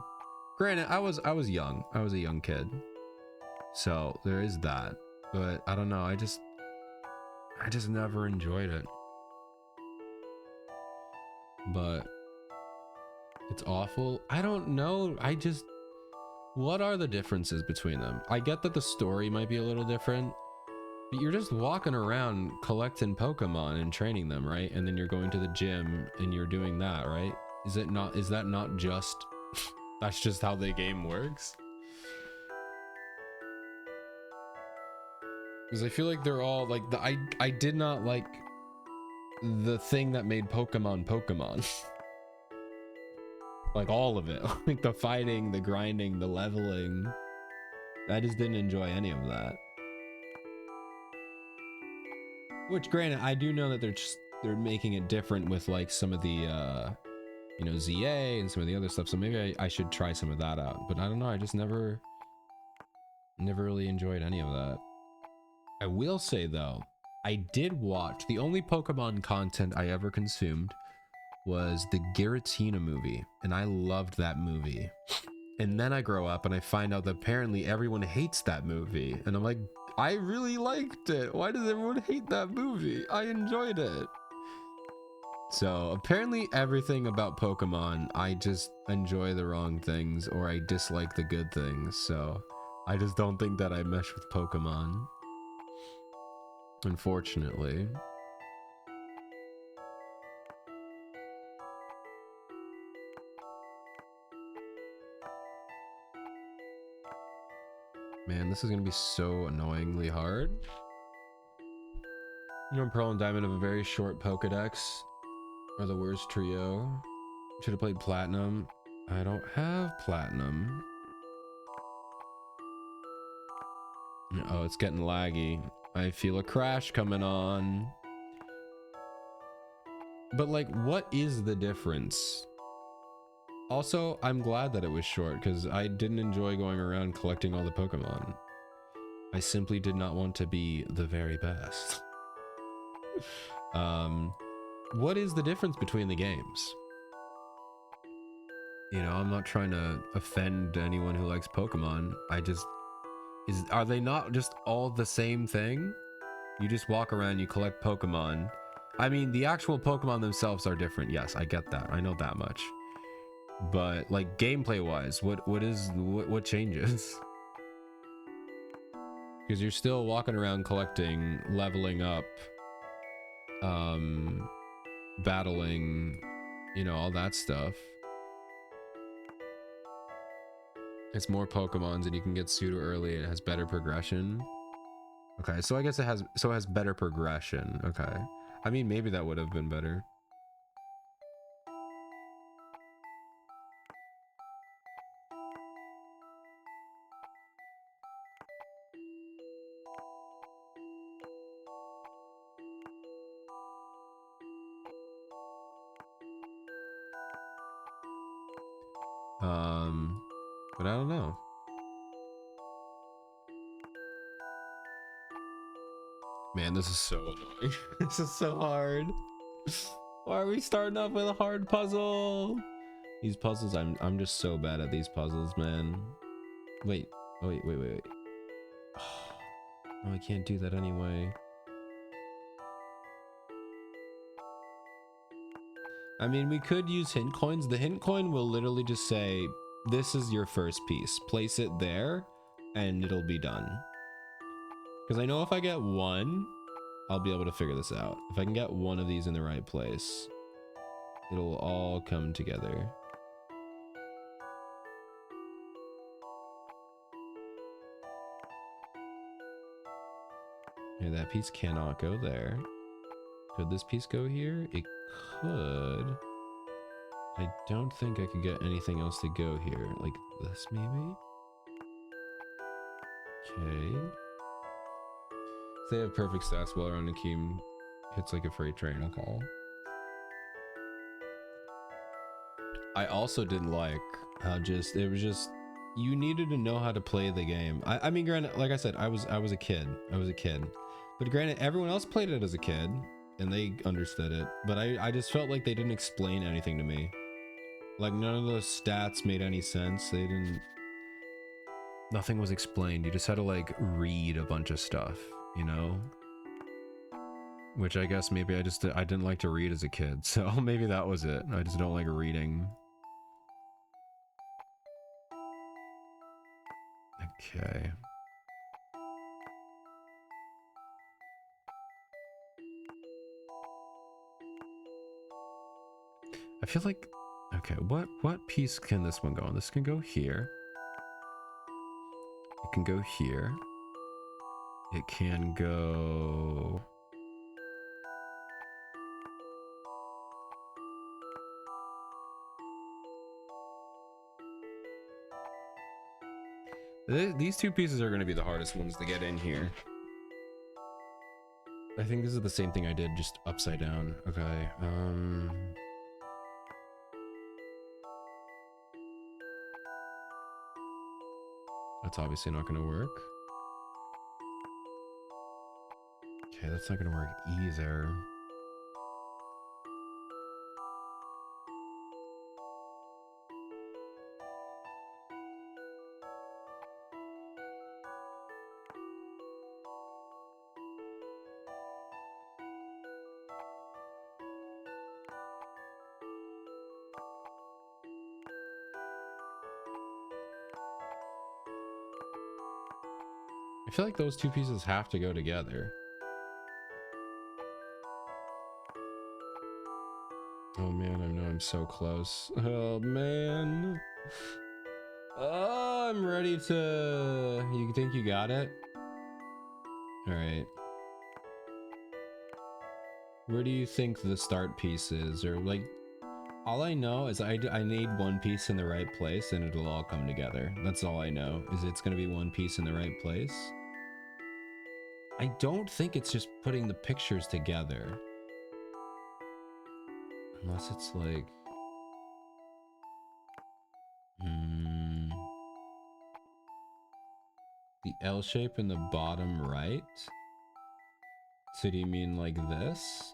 S1: Granted, I was young. I was a young kid. So there is that. But I don't know, I just never enjoyed it. But it's awful. I don't know. What are the differences between them? I get that the story might be a little different, but you're just walking around collecting Pokemon and training them, right? And then you're going to the gym and you're doing that, right? Is that not just that's just how the game works? Because I feel like they're all like I did not like the thing that made Pokemon. Like all of it. Like the fighting, the grinding, the leveling. I just didn't enjoy any of that. Which granted, I do know that they're making it different with like some of the you know, ZA and some of the other stuff. So maybe I should try some of that out. But I don't know, I just never really enjoyed any of that. I will say though, I did watch the only Pokemon content I ever consumed was the Giratina movie, and I loved that movie. And then I grow up and I find out that apparently everyone hates that movie, and I'm like, I really liked it. Why does everyone hate that movie? I enjoyed it. So apparently everything about Pokemon, I just enjoy the wrong things or I dislike the good things. So I just don't think that I mesh with Pokemon, unfortunately. Man, this is gonna be so annoyingly hard. You know, Pearl and Diamond have a very short Pokedex. Are the worst trio. Should have played Platinum. I don't have Platinum. Oh, it's getting laggy. I feel a crash coming on. But like, what is the difference? Also, I'm glad that it was short because I didn't enjoy going around collecting all the Pokemon. I simply did not want to be the very best. What is the difference between the games? You know, I'm not trying to offend anyone who likes Pokemon. Are they not just all the same thing? You just walk around, you collect Pokemon. I mean, the actual Pokemon themselves are different. Yes, I get that. I know that much. But like gameplay wise, what changes? Because you're still walking around collecting, leveling up, battling, you know, all that stuff. It's more Pokemons and you can get pseudo early. It has better progression. Okay, so I guess it has better progression. Okay. I mean, maybe that would have been better. But I don't know. Man, this is so annoying. This is so hard. Why are we starting off with a hard puzzle? These puzzles, I'm just so bad at these puzzles, man. Wait. Oh, wait. Oh, I can't do that anyway. I mean, we could use hint coins. The hint coin will literally just say, this is your first piece. Place it there, and it'll be done. Because I know if I get one, I'll be able to figure this out. If I can get one of these in the right place, it'll all come together. Okay, that piece cannot go there. Could this piece go here? It could. I don't think I could get anything else to go here. Like this, maybe? Okay. They have perfect stats while around Akeem hits like a freight train. Okay. I also didn't like how it was just, you needed to know how to play the game. I mean, granted, like I said, I was a kid. But granted, everyone else played it as a kid and they understood it. But I just felt like they didn't explain anything to me. Like, none of those stats made any sense. They didn't... Nothing was explained. You just had to, like, read a bunch of stuff, you know? Which I guess maybe I didn't like to read as a kid, so maybe that was it. I just don't like reading. Okay. I feel like... Okay, what piece can this one go on? This can go here. It can go here. It can go... These two pieces are going to be the hardest ones to get in here. I think this is the same thing I did, just upside down. Okay, that's obviously not going to work. Okay, that's not going to work either. I feel like those two pieces have to go together. Oh man, I know I'm so close. Oh man. Oh, I'm ready to... You think you got it? Alright. Where do you think the start piece is? Or like... All I know is I need one piece in the right place and it'll all come together. That's all I know, is it's gonna be one piece in the right place. I don't think it's just putting the pictures together. Unless it's like... The L shape in the bottom right? So do you mean like this?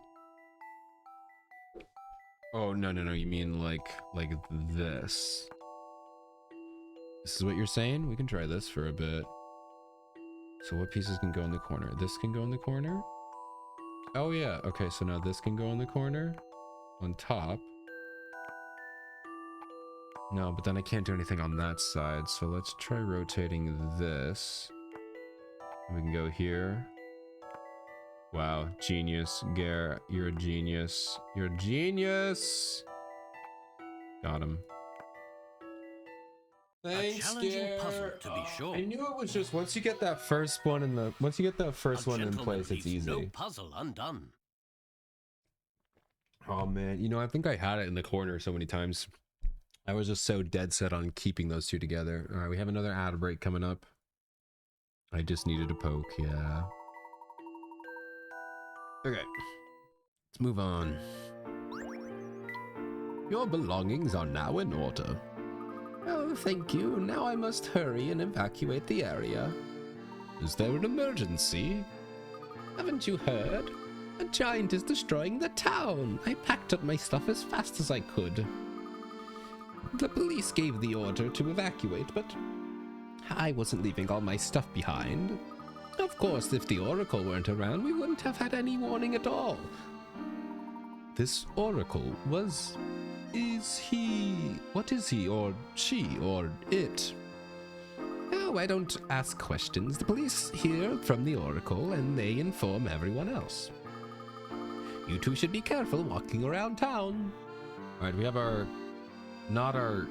S1: Oh, no, you mean like this. This is what you're saying? We can try this for a bit. So what pieces can go in the corner? This can go in the corner? Oh yeah, okay, so now this can go in the corner. On top. No, but then I can't do anything on that side, so let's try rotating this. We can go here. Wow, genius, Gare, you're a genius. You're a genius! Got him. Thanks,
S3: A challenging
S1: Gare.
S3: puzzle, to be sure.
S1: I knew it was just once you get that first one in the in place, it's easy.
S3: No puzzle undone.
S1: Oh man, you know, I think I had it in the corner so many times. I was just so dead set on keeping those two together. All right, we have another ad break coming up. I just needed a poke, yeah. Okay, let's move on. Your belongings are now in order. Oh, thank you. Now I must hurry and evacuate the area. Is there an emergency? Haven't you heard? A giant is destroying the town. I packed up my stuff as fast as I could. The police gave the order to evacuate, but I wasn't leaving all my stuff behind. Of course, if the Oracle weren't around, we wouldn't have had any warning at all. This Oracle is he... What is he, or she, or it? Oh, I don't ask questions. The police hear from the Oracle, and they inform everyone else. You two should be careful walking around town. Alright, we have our... Not our...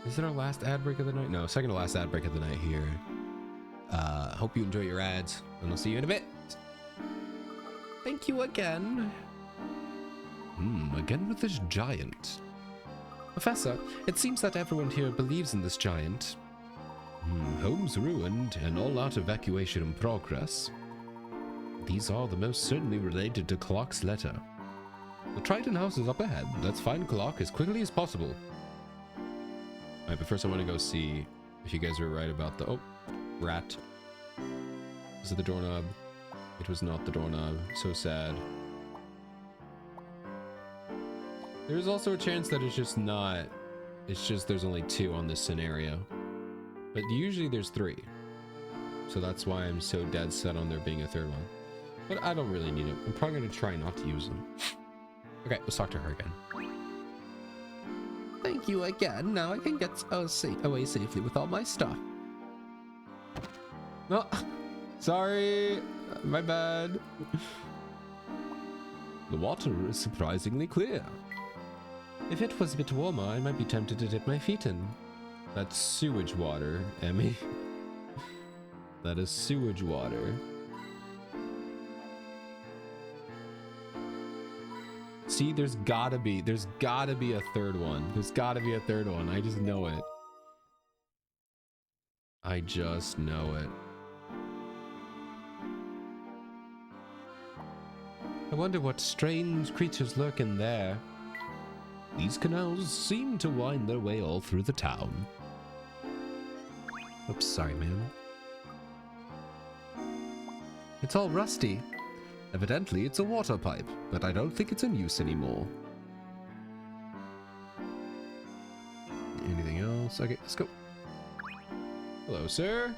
S1: Is it our last ad break of the night? No, second to last ad break of the night here. Hope you enjoy your ads, and I'll see you in a bit. Thank you again. Again with this giant. Professor, it seems that everyone here believes in this giant. Homes ruined and all out evacuation in progress. These are the most certainly related to Clock's letter. The Triton house is up ahead. Let's find Clock as quickly as possible. Alright, but first I want to go see if you guys were right about the... Oh, rat. Is it the doorknob? It was not the doorknob. So sad. There's also a chance that it's just not It's just there's only 2 on this scenario. But usually there's 3. So that's why I'm so dead set on there being a 3rd one. But I don't really need it. I'm probably going to try not to use them. Okay, let's talk to her again. Thank you again. Now I can get away safely with all my stuff. No, sorry. My bad. The water is surprisingly clear. If it was a bit warmer, I might be tempted to dip my feet in. That's sewage water, Emmy. That is sewage water. See, there's gotta be a 3rd one. There's gotta be a 3rd one. I just know it. I just know it. I wonder what strange creatures lurk in there. These canals seem to wind their way all through the town. Oops, sorry, man. It's all rusty. Evidently, it's a water pipe, but I don't think it's in use anymore. Anything else? Okay, let's go. Hello, sir.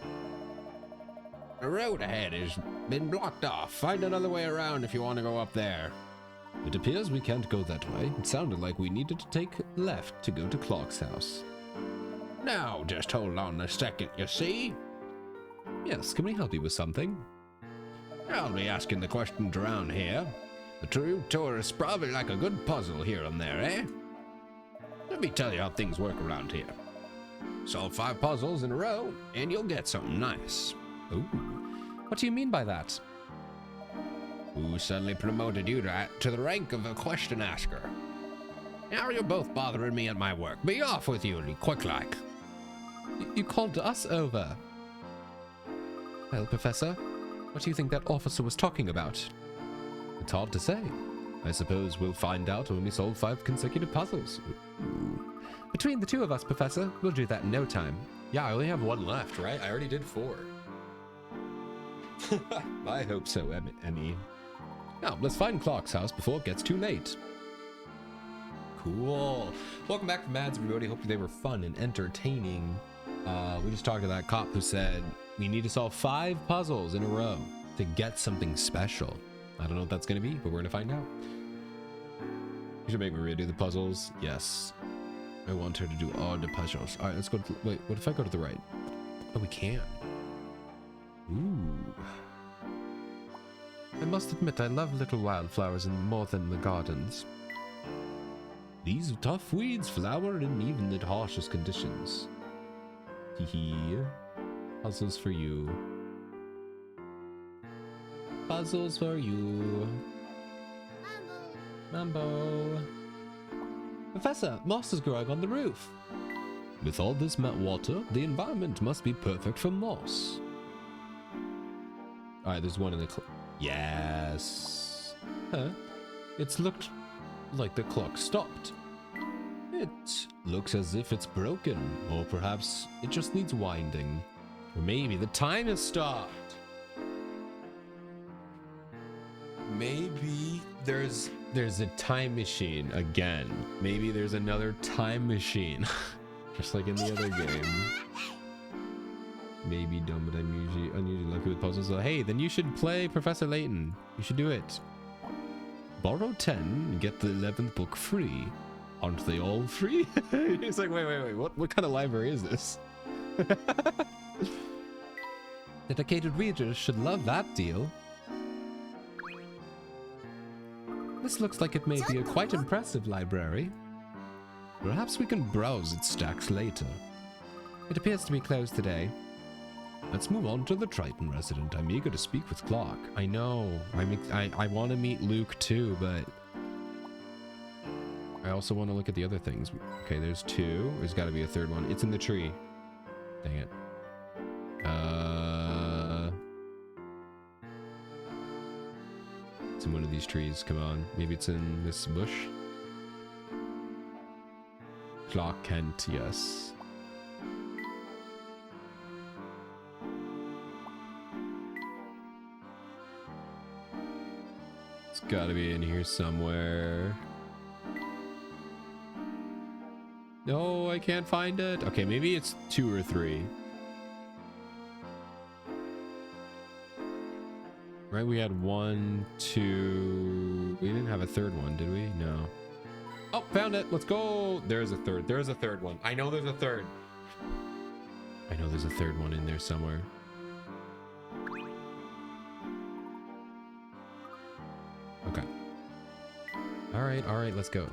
S1: The road ahead has been blocked off. Find another way around if you want to go up there. It appears we can't go that way. It sounded like we needed to take left to go to Clark's house. Now, just hold on a second, you see? Yes, can we help you with something? I'll be asking the questions around here. The true tourists probably like a good puzzle here and there, eh? Let me tell you how things work around here. Solve 5 puzzles in a row, and you'll get something nice. Ooh. What do you mean by that? Who suddenly promoted you to the rank of a question asker? Now you're both bothering me at my work. Be off with you, quick like. You called us over. Well, Professor, what do you think that officer was talking about? It's hard to say. I suppose we'll find out when we solve 5 consecutive puzzles. Ooh. Between the 2 of us, Professor, we'll do that in no time. Yeah, I only have 1 left, right? I already did 4. I hope so, Emmy. Now, let's find Clark's house before it gets too late. Cool. Welcome back from ads, everybody. Hope they were fun and entertaining. We just talked to that cop who said we need to solve 5 puzzles in a row to get something special. I don't know what that's going to be, but we're going to find out. You should make me redo the puzzles. Yes. I want her to do all the puzzles. All right, let's go to... Wait, what if I go to the right? Oh, we can. Ooh. I must admit, I love little wildflowers more than the gardens. These tough weeds flower in even the harshest conditions. Hee. Puzzles for you. Puzzles for you. Mambo. Professor, moss is growing on the roof. With all this water, the environment must be perfect for moss. Alright, there's one in the yes. Huh? It's looked like the clock stopped. It looks as if it's broken, or perhaps it just needs winding. Or maybe the time has stopped. Maybe there's a time machine again. Maybe there's another time machine. Just like in the other game. Maybe dumb, but I'm unusually lucky with puzzles. So hey, then you should play Professor Layton. You should do it. Borrow 10 and get the 11th book free. Aren't they all free? It's like, wait, what kind of library is this? Dedicated readers should love that deal. This looks like it may be a quite impressive library. Perhaps we can browse its stacks later. It appears to be closed today. Let's move on to the Triton resident. I'm eager to speak with Clark. I know. I want to meet Luke too, but I also want to look at the other things. Okay, there's 2. There's got to be a 3rd one. It's in the tree. Dang it. It's in one of these trees. Come on. Maybe it's in this bush. Clark Kent, yes. It's gotta be in here somewhere. No, I can't find it. Okay, maybe it's 2 or 3. Right, we had 1, 2. We didn't have a third one, did we? No. Oh, found it. Let's go. There's a third. There's a third one. I know there's a third. I know there's a third one in there somewhere. Okay. All right, let's go.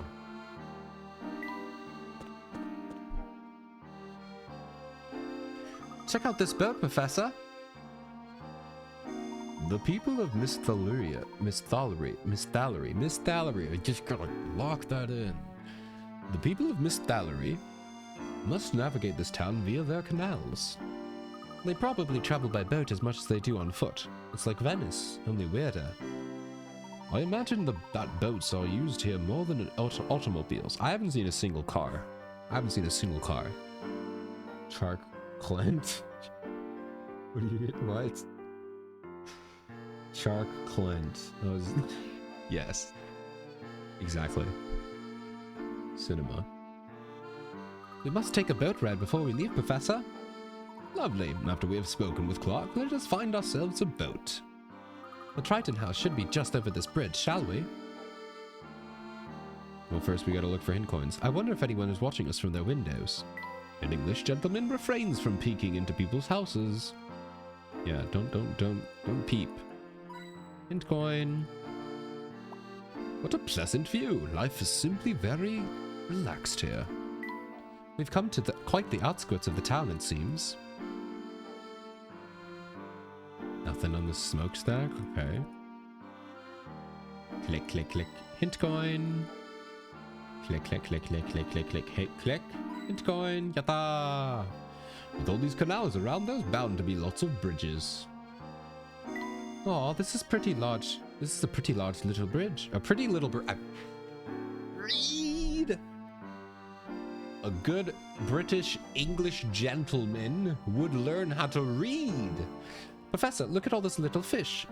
S1: Check out this boat, Professor. The people of Miss Thallery, I just gotta lock that in. The people of Miss Thallery must navigate this town via their canals. They probably travel by boat as much as they do on foot. It's like Venice, only weirder. I imagine that boats are used here more than automobiles. I haven't seen a single car. Shark Clint? What do you get? What? Shark Clint. That was... Yes. Exactly. Cinema. We must take a boat ride before we leave, Professor. Lovely. After we have spoken with Clark, let us find ourselves a boat. The Triton House should be just over this bridge, shall we? Well, first we gotta look for hint coins. I wonder if anyone is watching us from their windows. An English gentleman refrains from peeking into people's houses. Yeah, don't peep. Hint coin. What a pleasant view. Life is simply very relaxed here. We've come to quite the outskirts of the town, it seems. Nothing on the smokestack? Okay. Click, click, click. Hint coin. Click, click, click, click, click, click, click, click, click. Hint coin. Yatta! With all these canals around, there's bound to be lots of bridges. Oh, this is pretty large. This is a pretty large little bridge. A pretty little bridge. Read! A good British English gentleman would learn how to read. Professor, look at all this little fish.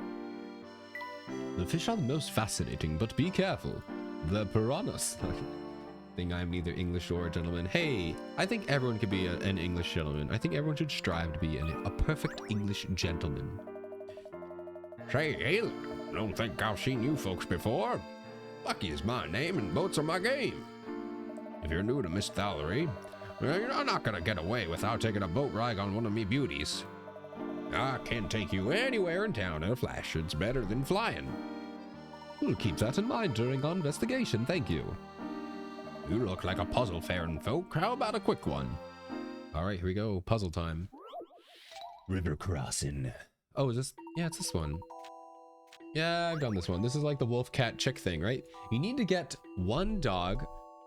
S1: The fish are the most fascinating, but be careful. The piranhas. I think I'm neither English or a gentleman. Hey, I think everyone could be an English gentleman. I think everyone should strive to be a perfect English gentleman. Say, Hale, don't think I've seen you folks before. Bucky is my name and boats are my game. If you're new to Miss Thallery, you're not gonna get away without taking a boat ride on one of me beauties. I can take you anywhere in town in a flash. It's better than flying. We'll keep that in mind during our investigation, thank you. You look like a puzzle faring folk. How about a quick one? Alright, here we go. Puzzle time. River crossing. Oh, is this? Yeah, it's this one. Yeah, I've done this one. This is like the wolf cat chick thing, right? You need to get 1 dog,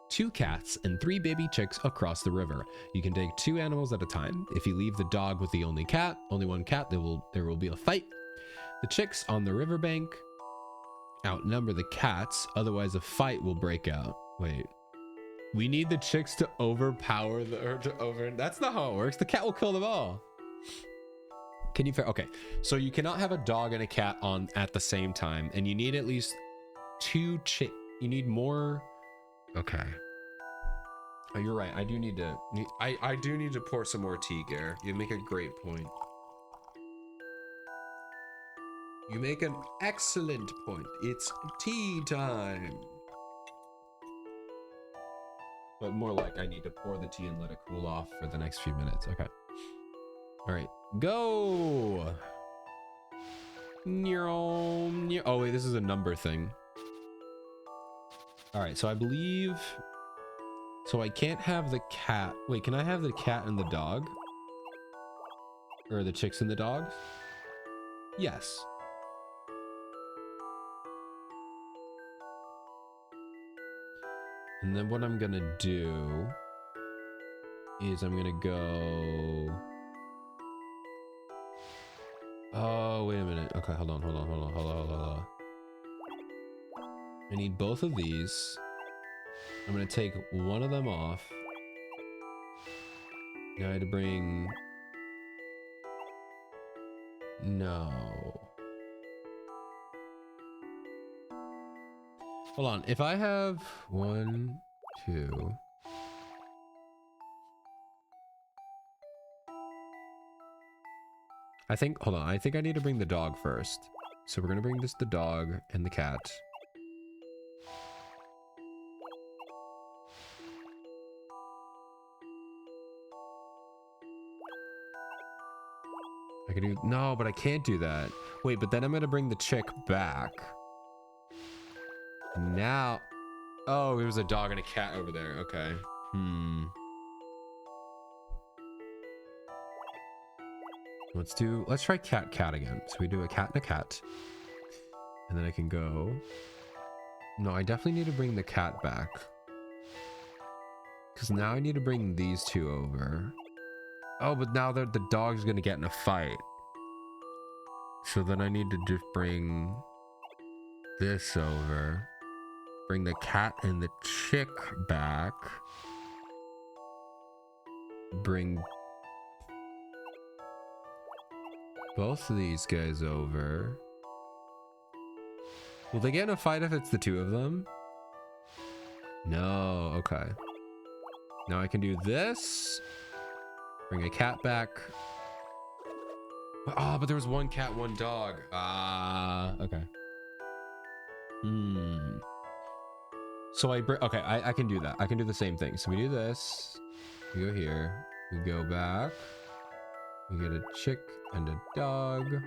S1: 2 cats, and 3 baby chicks across the river. You can take 2 animals at a time. If you leave the dog with the only one cat, there will be a fight. The chicks on the riverbank outnumber the cats, otherwise a fight will break out. Wait. We need the chicks to overpower that's not how it works. The cat will kill them all. Can you okay, so you cannot have a dog and a cat on at the same time, and you need at least 2 you need more. Okay. Oh, you're right. I do need to I do need to pour some more tea, Gare. You make a great point. You make an excellent point. It's tea time. But more like I need to pour the tea and let it cool off for the next few minutes. Okay. All right. Go. Oh, wait, this is a number thing. All right, so I believe... So I can't have the cat. Wait, can I have the cat and the dog? Or the chicks and the dogs? Yes. And then what I'm gonna do is I'm gonna go... Oh, wait a minute. Okay, hold on. I need both of these. I'm gonna take one of them off. Now I had to bring... No. Hold on. If I have 1, 2... I think, hold on, I think I need to bring the dog first. So we're gonna bring the dog and the cat. I can do, no, but I can't do that. Wait, but then I'm gonna bring the chick back. Now, oh, there's a dog and a cat over there. Okay. Let's try cat again. So we do a cat and a cat. And then I can go. No, I definitely need to bring the cat back. Because now I need to bring these two over. Oh, but now the dog's gonna get in a fight. So then I need to just bring this over. Bring the cat and the chick back. Bring both of these guys over. Will they get in a fight if it's the two of them? No, okay. Now I can do this. Bring a cat back. Oh, but there was one cat, one dog. Okay. So okay, I can do that. I can do the same thing. So we do this. We go here. We go back. We get a chick and a dog.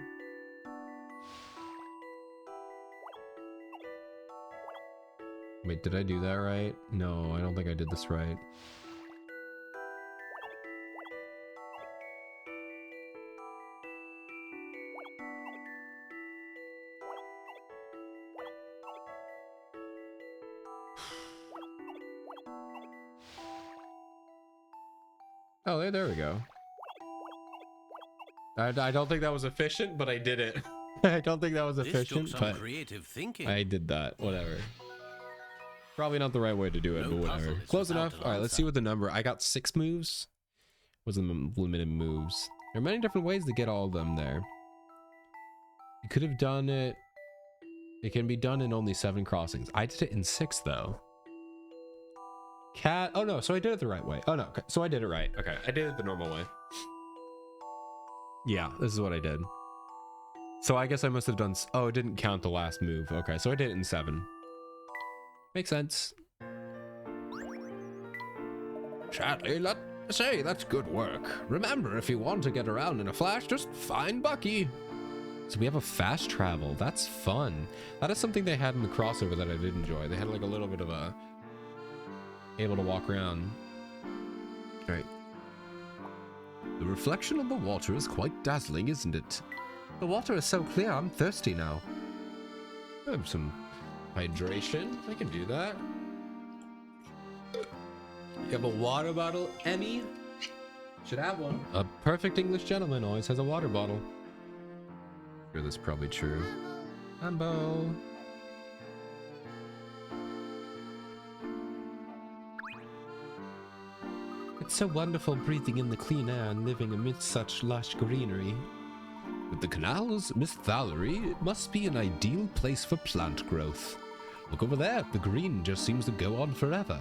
S1: Wait, did I do that right? No, I don't think I did this right. Oh, there we go. I don't think that was efficient, but I did it. I don't think that was efficient,
S3: This took
S1: but
S3: some creative thinking.
S1: I did that. Whatever. Probably not the right way to do it,
S3: No
S1: but whatever.
S3: puzzle is
S1: Close
S3: without
S1: enough.
S3: an
S1: All right, let's
S3: answer.
S1: see what the number. I got 6 moves. What's the limited moves? There are many different ways to get all of them there. You could have done it. It can be done in only 7 crossings. I did it in 6 though. Cat. Oh no, so I did it the right way. Oh no, okay. So I did it right. Okay, I did it the normal way. Yeah, this is what I did. So I guess I must have done. Oh, it didn't count the last move. Okay, so I did it in 7. Makes sense. Charlie, that's good work. Remember, if you want to get around in a flash, just find Bucky. So we have a fast travel. That's fun. That is something they had in the crossover that I did enjoy. They had like a little bit of a able to walk around. All right. The reflection on the water is quite dazzling, isn't it? The water is so clear, I'm thirsty now. I have some hydration. I can do that. You have a water bottle, Emmy? Should have one. A perfect English gentleman always has a water bottle. I'm sure that's probably true. Ambo. It's so wonderful breathing in the clean air and living amidst such lush greenery. With the canals, Miss Valerie, it must be an ideal place for plant growth. Look over there, the green just seems to go on forever.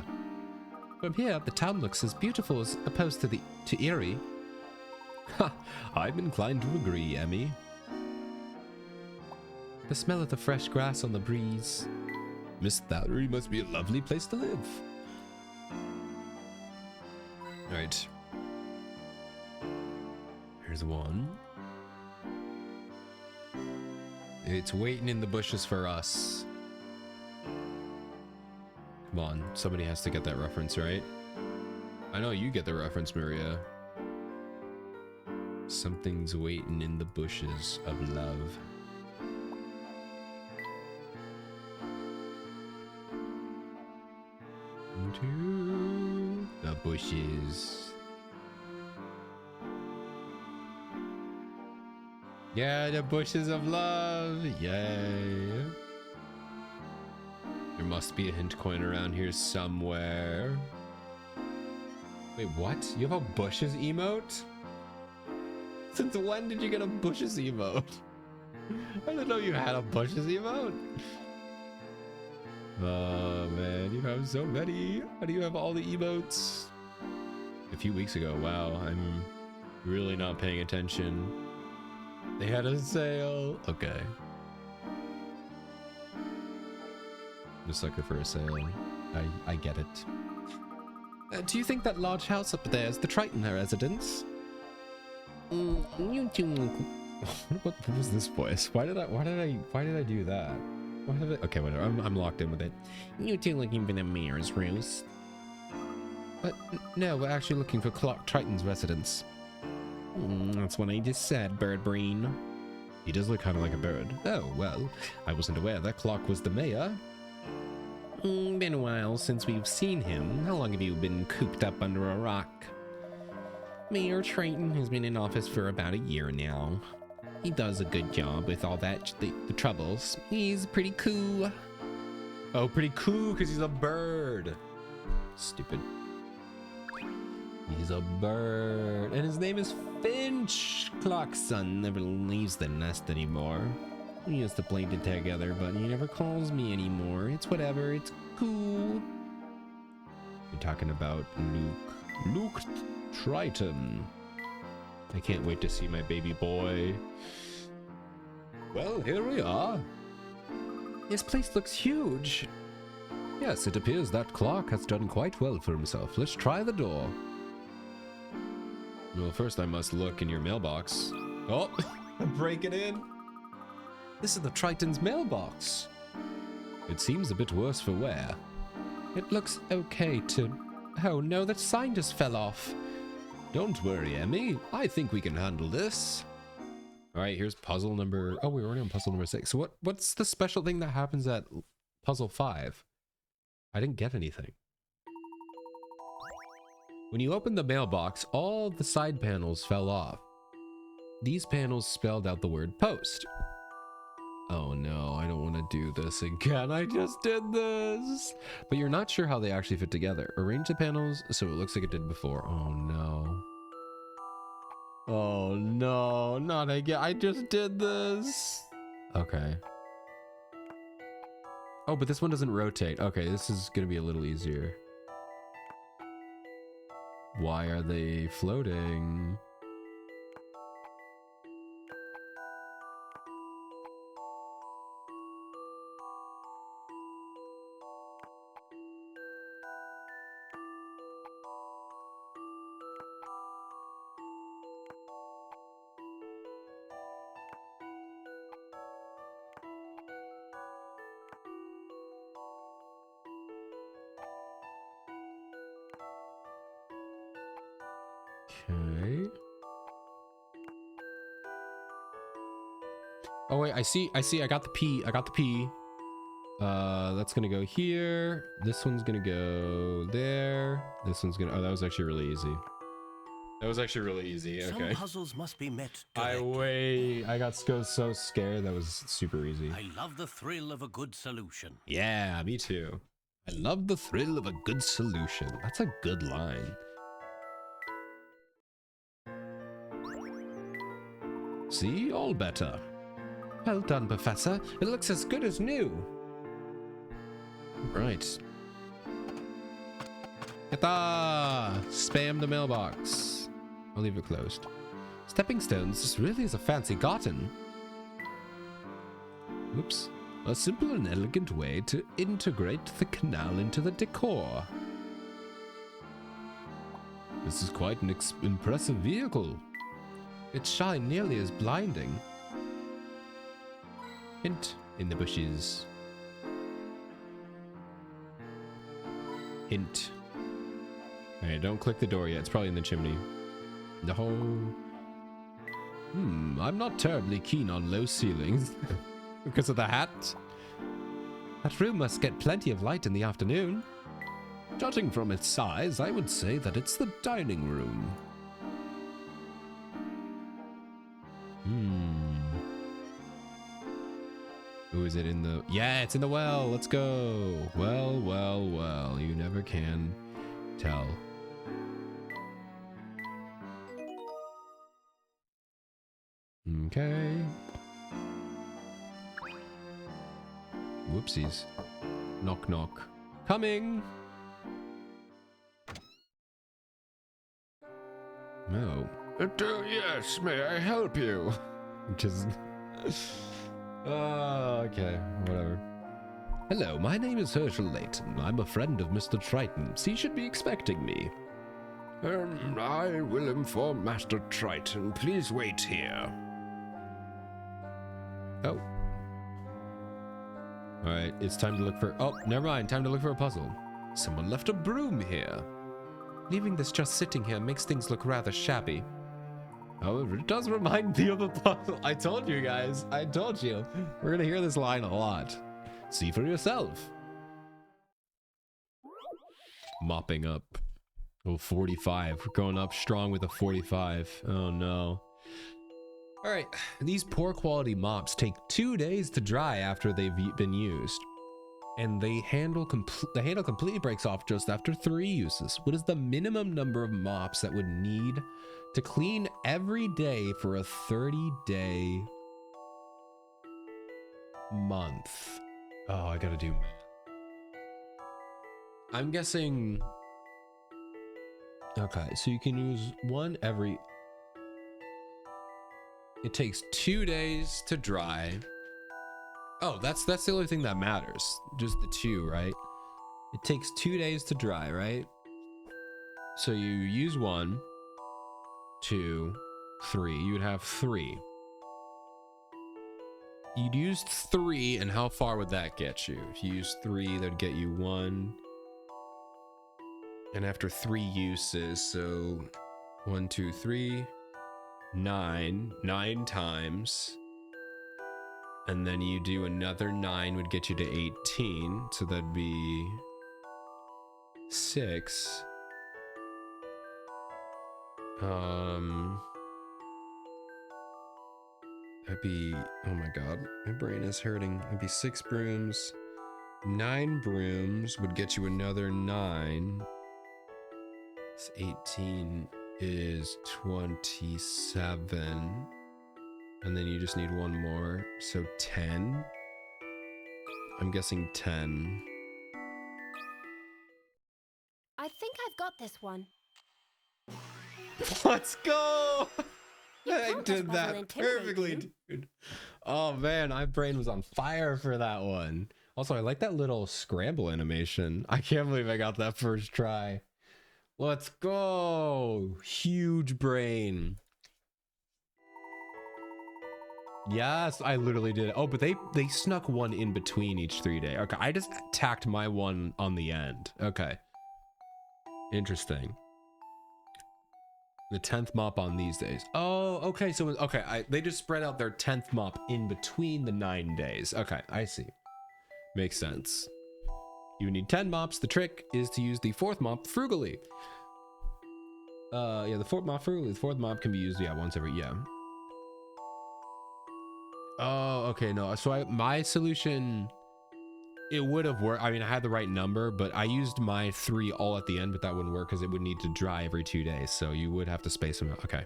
S1: From here, the town looks as beautiful as opposed to Erie. Ha! I'm inclined to agree, Emmy. The smell of the fresh grass on the breeze. Miss Valerie must be a lovely place to live. Alright. Here's one. It's waiting in the bushes for us. Come on, somebody has to get that reference, right? I know you get the reference, Maria. Something's waiting in the bushes of love. Into the bushes. Yeah, the bushes of love. Yay. There must be a hint coin around here somewhere. Wait, what? You have a bushes emote? Since when did you get a bushes emote? I didn't know you had a bushes emote. Oh man, you have so many. How do you have all the emotes? A few weeks ago. Wow, I'm really not paying attention. They had a sale. Okay. I'm a sucker for a sale. I get it. Do you think that large house up there is the Triton residence? What was this voice? Why did I do that? Okay, whatever. I'm locked in with it. You two looking for the mayor's roost? But no, we're actually looking for Clark Triton's residence. That's what I just said, Bird Breen. He does look kind of like a bird. Oh, well, I wasn't aware that Clark was the mayor. Been a while since we've seen him. How long have you been cooped up under a rock? Mayor Triton has been in office for about a year now. He does a good job with all that, the troubles. He's pretty cool. Oh, pretty cool, because he's a bird. Stupid. He's a bird. And his name is Finch. Clark's son never leaves the nest anymore. We used to play together, but he never calls me anymore. It's whatever, it's cool. You're talking about Luke Triton. I can't wait to see my baby boy. Well, here we are. This place looks huge. Yes, it appears that Clark has done quite well for himself. Let's try the door. Well, first I must look in your mailbox. Oh, break it in. This is the Triton's mailbox. It seems a bit worse for wear. It looks okay to... Oh no, that sign just fell off. Don't worry, Emmy. I think we can handle this. All right, here's puzzle number... Oh, we're already on puzzle number 6. So what's the special thing that happens at puzzle 5? I didn't get anything. When you open the mailbox, all the side panels fell off. These panels spelled out the word post. Oh no, I don't want to do this again. I just did this. But you're not sure how they actually fit together. Arrange the panels so it looks like it did before. Oh no. Oh no, not again. I just did this. Okay. Oh, but this one doesn't rotate. Okay, this is going to be a little easier. Why are they floating? Okay. Oh wait, I see, I got the P, that's gonna go here. This one's gonna go there. This one's gonna, oh, that was actually really easy. That was actually really easy, okay.
S3: Some puzzles must be met directly.
S1: I got so scared, that was super easy.
S3: I love the thrill of a good solution.
S1: Yeah, me too. I love the thrill of a good solution. That's a good line. See, all better. Well done, Professor. It looks as good as new. Right. Yatta! Spam the mailbox. I'll leave it closed. Stepping stones, this really is a fancy garden. Oops. A simple and elegant way to integrate the canal into the decor. This is quite an impressive vehicle. Its shine nearly as blinding. Hint in the bushes. Hint. Alright, don't click the door yet. It's probably in the chimney. The whole... I'm not terribly keen on low ceilings. Because of the hat. That room must get plenty of light in the afternoon. Judging from its size, I would say that it's the dining room. Who is it in the... Yeah, it's in the well. Let's go. Well, well, well. You never can tell. Okay. Whoopsies. Knock, knock. Coming! No. Yes, may I help you? Which is... okay, whatever. Hello, my name is Professor Layton. I'm a friend of Mr. Triton's. He should be expecting me. I will inform Master Triton. Please wait here. Oh. Alright, it's time to look for... Oh, never mind. Time to look for a puzzle. Someone left a broom here. Leaving this just sitting here makes things look rather shabby. However, it does remind me of a puzzle. I told you guys. I told you. We're gonna hear this line a lot. See for yourself. Mopping up. Oh, 45. We're going up strong with a 45. Oh no. Alright, these poor quality mops take 2 days to dry after they've been used. And the handle completely breaks off just after 3 uses. What is the minimum number of mops that would need to clean every day for a 30-day month? Oh, I gotta do math. I'm guessing... Okay, so you can use one every... It takes 2 days to dry. Oh, that's the only thing that matters. Just the 2, right? It takes 2 days to dry, right? So you use 1, 2, 3. You would have 3. You'd use 3, and how far would that get you? If you use 3, that'd get you 1. And after 3 uses, so 1, 2, 3, 9. 9 times. And then you do another 9 would get you to 18. So that'd be 6. That'd be, oh my god, my brain is hurting. It'd be 6 brooms. 9 brooms would get you another 9. 18 is 27. And then you just need 1 more. So 10. I'm guessing 10.
S5: I think I've got this one.
S1: Let's go!
S5: You
S1: I
S5: can't
S1: did
S5: just
S1: that
S5: puzzle intimidate
S1: perfectly,
S5: you.
S1: dude. Oh man, my brain was on fire for that one. Also, I like that little scramble animation. I can't believe I got that first try. Let's go! Huge brain. Yes, I literally did. Oh, but they snuck 1 in between each 3 day. Okay, I just tacked my 1 on the end. Okay. Interesting. The 10th mop on these days. Oh, okay. So, okay. They just spread out their 10th mop in between the 9 days. Okay, I see. Makes sense. You need 10 mops. The trick is to use the 4th mop frugally. Yeah, the 4th mop frugally. The 4th mop can be used, yeah, once every, yeah. Oh, okay, no. So my solution, it would have worked. I mean, I had the right number, but I used my 3 all at the end, but that wouldn't work because it would need to dry every 2 days. So you would have to space them out. Okay.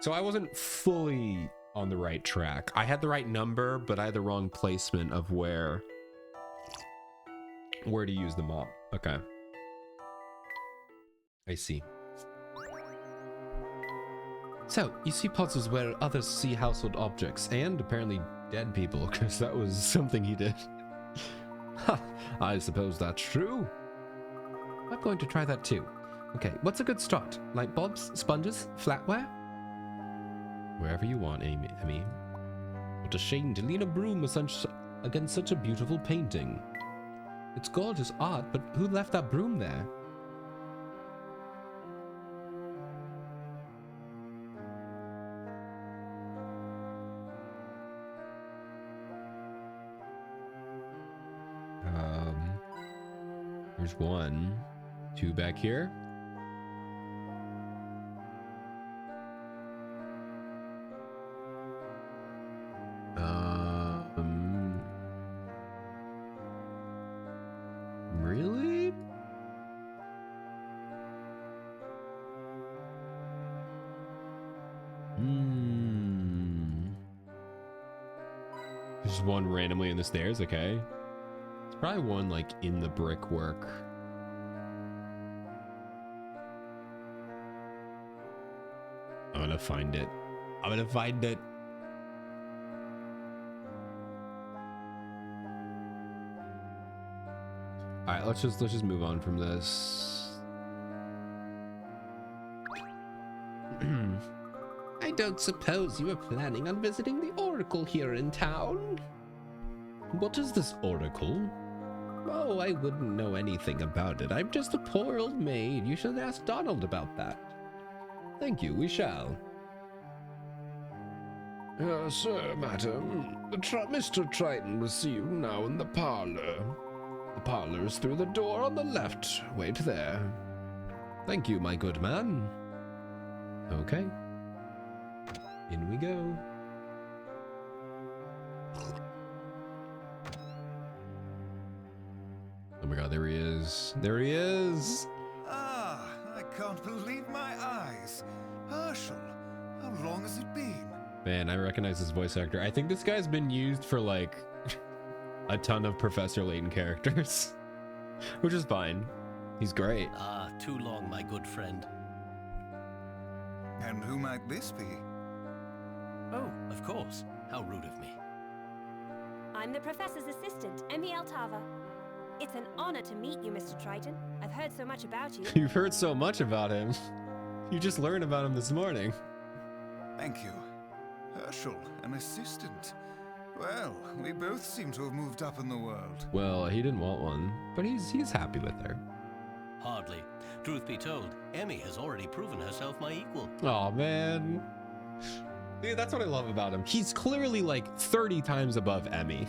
S1: So I wasn't fully on the right track. I had the right number, but I had the wrong placement of where to use the mop. Okay. I see. So, you see puzzles where others see household objects, and apparently dead people, because that was something he did. Ha! I suppose that's true. I'm going to try that too. Okay, what's a good start? Light bulbs, sponges, flatware? Wherever you want, Emmy. What a shame to lean a broom against such a beautiful painting. It's gorgeous art, but who left that broom there? There's 1, 2 back here. Really? There's 1 randomly in the stairs, okay. Probably 1 like in the brickwork. I'm gonna find it. I'm gonna find it. right, let's just move on from this. I don't suppose you were planning on visiting the Oracle here in town? What is this Oracle? Oh, I wouldn't know anything about it. I'm just a poor old maid. You should ask Donald about that. Thank you, we shall. Sir, madam, Mr. Triton will see you now in the parlor. The parlor is through the door on the left. Wait there. Thank you, my good man. Okay. In we go. Oh my god, there he is. There he is!
S2: Ah, I can't believe my eyes. Herschel, how long has it been?
S1: Man, I recognize this voice actor. I think this guy's been used for like a ton of Professor Layton characters, which is fine. He's great.
S3: Ah, too long, my good friend.
S2: And who might this be?
S3: Oh, of course. How rude of me.
S5: I'm the professor's assistant, Emmy Altava. It's an honor to meet you, Mr. Triton. I've heard so much about you.
S1: You've heard so much about him. You just learned about him this morning.
S2: Thank you. Herschel, an assistant. Well, we both seem to have moved up in the world.
S1: Well, he didn't want one, but he's happy with her.
S3: Hardly. Truth be told, Emmy has already proven herself my equal.
S1: Oh man. Dude, that's what I love about him. He's clearly like 30 times above Emmy.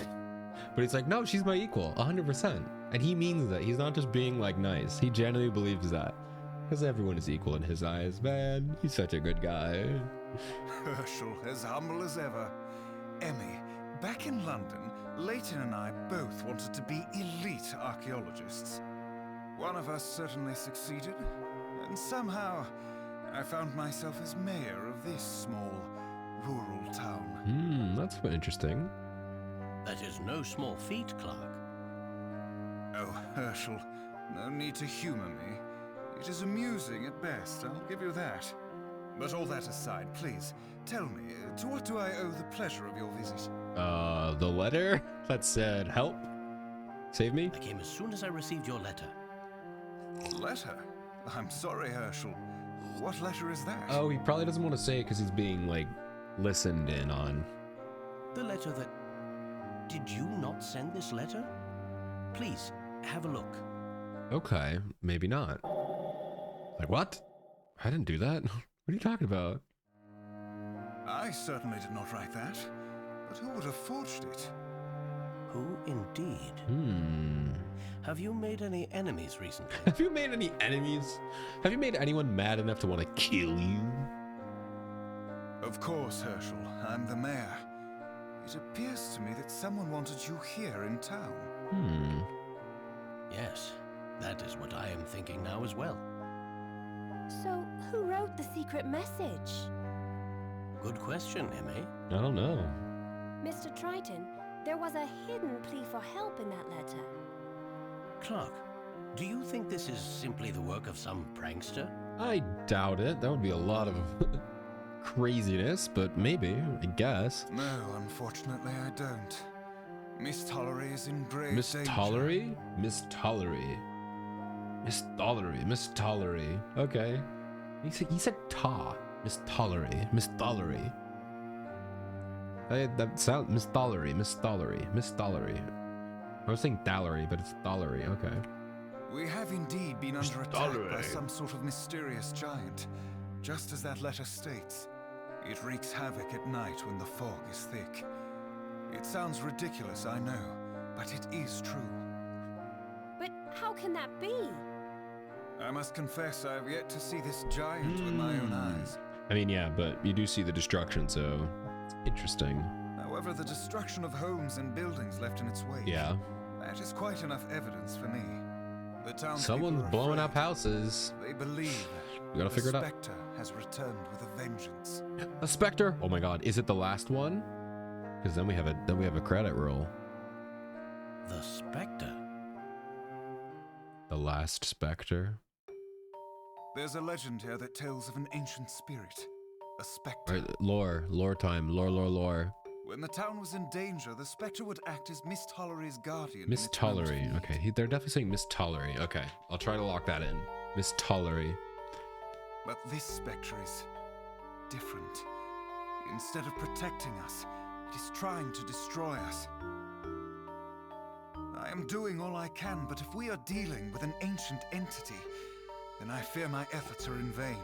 S1: But he's like, no, she's my equal, 100%. And he means that. He's not just being like nice. He genuinely believes that. Because everyone is equal in his eyes, man. He's such a good guy.
S2: Herschel, as humble as ever. Emmy, back in London, Layton and I both wanted to be elite archaeologists. One of us certainly succeeded, and somehow I found myself as mayor of this small, rural town.
S1: That's interesting.
S3: That is no small feat, Clark.
S2: Oh, Herschel, no need to humor me. It is amusing at best, I'll give you that. But all that aside, please, tell me, to what do I owe the pleasure of your visit?
S1: The letter that said, help, save me?
S3: I came as soon as I received your letter.
S2: Letter? I'm sorry, Herschel. What letter is that?
S1: Oh, he probably doesn't want to say it because he's being, like, listened in on.
S3: The letter that... Did you not send this letter? Please, have a look.
S1: Okay, maybe not. Like, what? I didn't do that. What are you talking about?
S2: I certainly did not write that. But who would have forged it?
S3: Who indeed? Have you made any enemies recently?
S1: Have you made any enemies? Have you made anyone mad enough to want to kill you?
S2: Of course, Herschel. I'm the mayor. It appears to me that someone wanted you here in town.
S3: Yes, that is what I am thinking now as well.
S5: So, who wrote the secret message?
S3: Good question, Emmy.
S1: I don't know.
S5: Mr. Triton, there was a hidden plea for help in that letter.
S3: Clark, do you think this is simply the work of some prankster?
S1: I doubt it. That would be a lot of craziness, but maybe, I guess.
S2: No, unfortunately I don't. Miss Tollery is in grave
S1: Miss
S2: danger.
S1: Tollery? Miss Tollery. Miss Tollery. Miss Tollery. Okay. He said ta. Miss Tollery. Miss Tollery. That sound Miss Tollery. Miss Tollery. Miss Tollery. I was saying Dallery, but it's Tollery. Okay.
S2: We have indeed been
S1: Miss
S2: under attack by
S1: Tollery.
S2: some sort of mysterious giant, just as that letter states. It wreaks havoc at night when the fog is thick. It sounds ridiculous, I know, but it is true.
S5: But how can that be?
S2: I must confess I have yet to see this giant with my own eyes.
S1: I mean, yeah, but you do see the destruction, so it's interesting.
S2: However, the destruction of homes and buildings left in its wake.
S1: Yeah.
S2: That is quite enough evidence for me. The townspeople
S1: Someone's
S2: are
S1: blowing
S2: afraid.
S1: up houses.
S2: They believe
S1: We gotta figure it out.
S2: the spectre has returned with a vengeance.
S1: A specter? Oh my god, is it the last one? Because then we have a credit roll.
S3: The Spectre?
S1: The last specter.
S2: There's a legend here that tells of an ancient spirit, a spectre.
S1: Alright, lore time, lore.
S2: When the town was in danger, the Spectre would act as Miss Tollery's guardian.
S1: Miss Tollery. Okay, they're definitely saying Miss Tollery. Okay, I'll try to lock that in. Miss Tollery.
S2: But this Spectre is different. Instead of protecting us, it is trying to destroy us. I am doing all I can, but if we are dealing with an ancient entity, then I fear my efforts are in vain.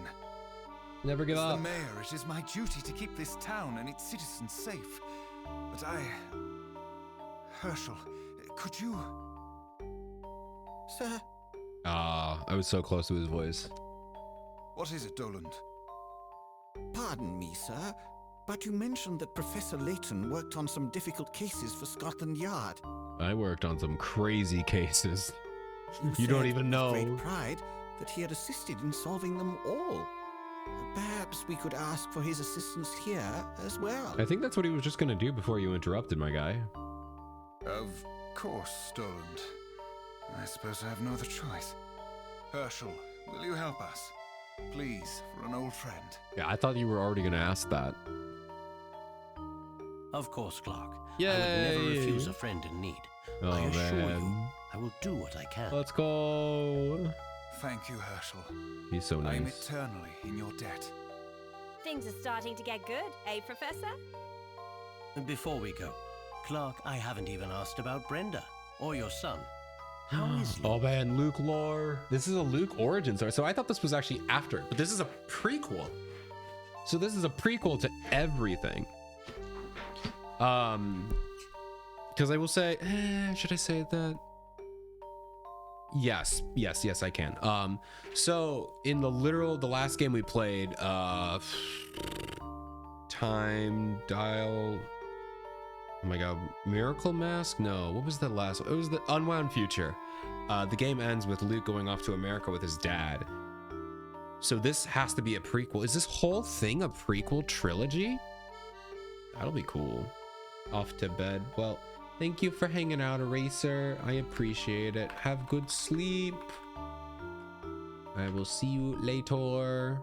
S1: Never give
S2: As
S1: up.
S2: the mayor, it is my duty to keep this town and its citizens safe. But Herschel, could you...
S3: Sir?
S1: Ah, I was so close to his voice.
S2: What is it, Doland?
S8: Pardon me, sir, but you mentioned that Professor Layton worked on some difficult cases for Scotland Yard.
S1: I worked on some crazy cases. You
S8: said
S1: don't even know.
S8: with great pride that he had assisted in solving them all. Perhaps we could ask for his assistance here as well.
S1: I think that's what he was just gonna do before you interrupted, my guy.
S2: Of course, Doland. I suppose I have no other choice. Herschel, will you help us? Please, for an old friend.
S1: Yeah, I thought you were already gonna ask that.
S3: Of course, Clark.
S1: Yay!
S3: I would never refuse a friend in need.
S1: Oh,
S3: I assure you,
S1: man.
S3: I will do what I can.
S1: Let's go.
S2: Thank you, Herschel.
S1: He's so
S2: I am
S1: nice.
S2: eternally in your debt.
S6: Things are starting to get good, eh, Professor?
S3: Before we go, Clark, I haven't even asked about Brenda or your son. How is Luke?
S1: Oh man, Luke lore. This is a Luke origin story. So I thought this was actually after, but this is a prequel. So this is a prequel to everything. Because I will say, should I say that? Yes, I can. So in the last game we played, time dial. Oh my god, Miracle Mask? No, what was the last one? It was the Unwound Future. The game ends with Luke going off to America with his dad. So this has to be a prequel. Is this whole thing a prequel trilogy? That'll be cool. Off to bed. Well, thank you for hanging out, Eraser. I appreciate it. Have good sleep. I will see you later.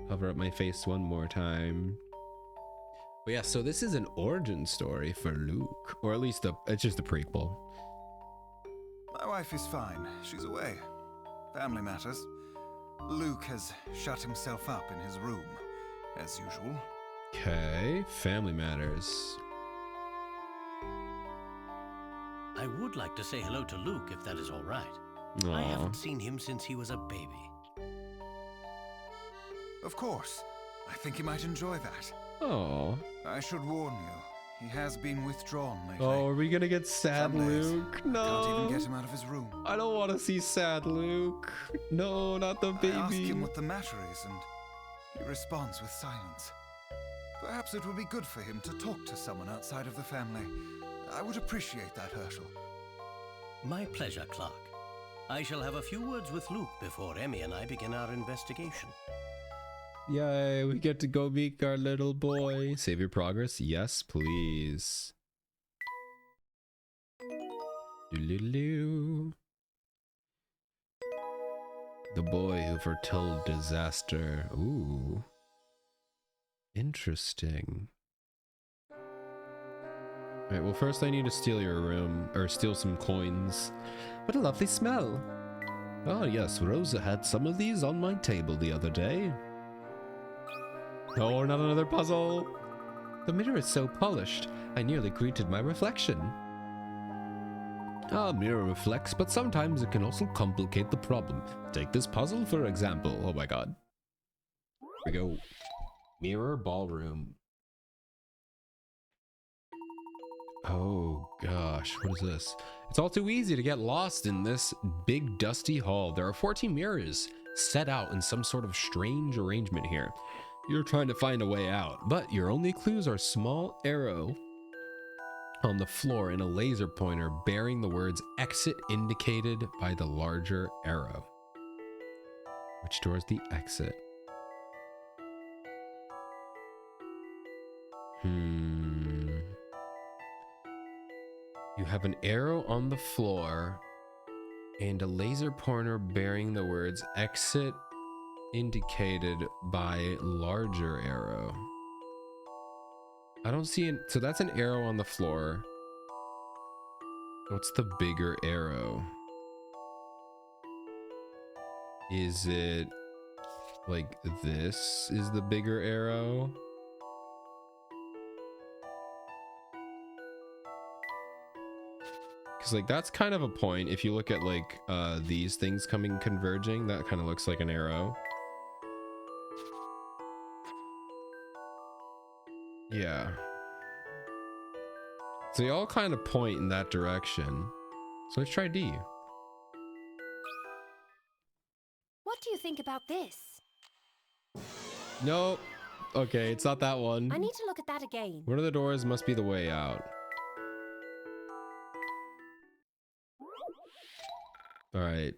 S1: Cover up my face one more time. But yeah, so this is an origin story for Luke, or at least it's just a prequel.
S2: My wife is fine. She's away. Family matters. Luke has shut himself up in his room, as usual.
S1: Okay, family matters.
S3: I would like to say hello to Luke, if that is all right.
S1: Aw.
S3: I haven't seen him since he was a baby.
S2: Of course. I think he might enjoy that.
S1: Oh.
S2: I should warn you, he has been withdrawn lately.
S1: Oh, are we gonna get sad
S2: Some days,
S1: Luke?
S2: I
S1: No.
S2: can't even get him out of his room.
S1: I don't want to see sad Luke. No, not the baby.
S2: I ask him what the matter is, and he responds with silence. Perhaps it would be good for him to talk to someone outside of the family. I would appreciate that, Herschel.
S3: My pleasure, Clark. I shall have a few words with Luke before Emmy and I begin our investigation.
S1: Yay, we get to go meet our little boy. Save your progress? Yes, please. Doo-doo-doo. The boy who foretold disaster. Ooh. Interesting. Alright, well first I need to steal your room, or steal some coins. What a lovely smell. Oh yes, Rosa had some of these on my table the other day. Oh, not another puzzle. The mirror is so polished, I nearly greeted my reflection. A mirror reflects, but sometimes it can also complicate the problem. Take this puzzle for example. Oh my god. Here we go. Mirror ballroom. Oh gosh, what is this? It's all too easy to get lost in this big dusty hall. There are 14 mirrors set out in some sort of strange arrangement here. You're trying to find a way out, but your only clues are a small arrow on the floor and a laser pointer bearing the words exit indicated by the larger arrow. Which door is the exit? You have an arrow on the floor and a laser pointer bearing the words exit indicated by larger arrow. I don't see it. So that's an arrow on the floor. What's the bigger arrow? Is it like this is the bigger arrow? Because like that's kind of a point. If you look at like these things coming converging, that kind of looks like an arrow. Yeah. So they all kind of point in that direction. So let's try D.
S5: What do you think about this?
S1: Nope. Okay, it's not that one.
S5: I need to look at that again.
S1: One of the doors must be the way out. All right.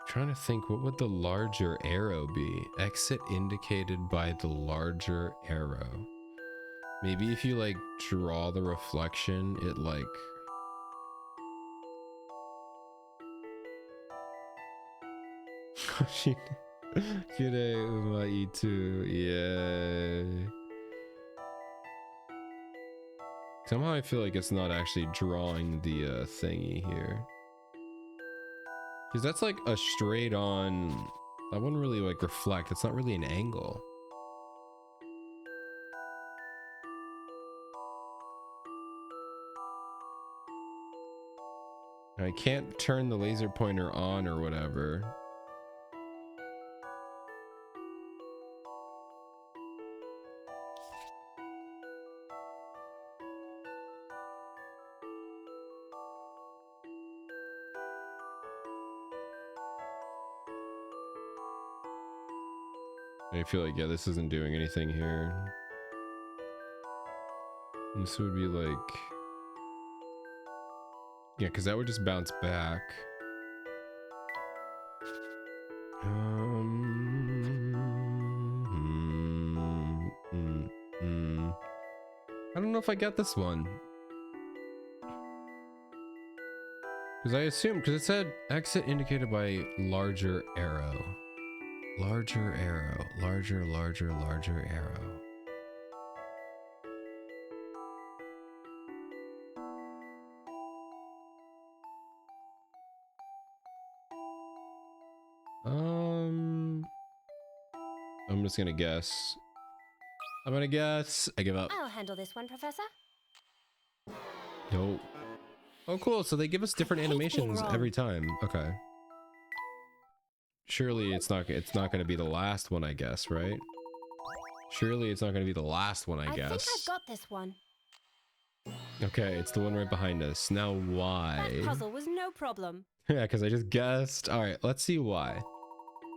S1: Trying to think, what would the larger arrow be? Exit indicated by the larger arrow. Maybe if you like draw the reflection, it like... Kire umaitu, yay. Somehow I feel like it's not actually drawing the thingy here. Because that's like a straight on... That wouldn't really like reflect. It's not really an angle. I can't turn the laser pointer on or whatever. I feel like, yeah, this isn't doing anything here. This would be like... Yeah, because that would just bounce back. I don't know if I get this one. Because I assume, because it said exit indicated by larger arrow. Larger arrow. Larger, larger, larger arrow. I'm just gonna guess. I'm gonna guess. I give up.
S5: I'll handle this one, Professor.
S1: Nope. Oh, cool. So they give us different animations every time. Okay. Surely it's not gonna be the last one, I guess, right? Surely it's not gonna be the last one, I guess.
S5: I think I've got this one.
S1: Okay, it's the one right behind us. Now why?
S5: That puzzle was no problem.
S1: Yeah, because I just guessed. All right, let's see why.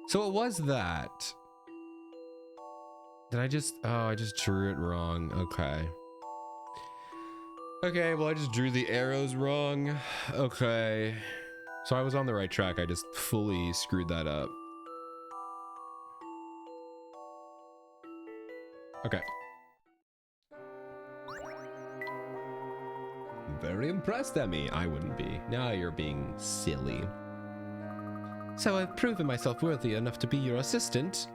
S1: So it was that. Did I just... Oh, I just drew it wrong. Okay. Okay, well, I just drew the arrows wrong. Okay. So I was on the right track. I just fully screwed that up. Okay. Very impressed, Emmy. I wouldn't be. Now you're being silly. So I've proven myself worthy enough to be your assistant.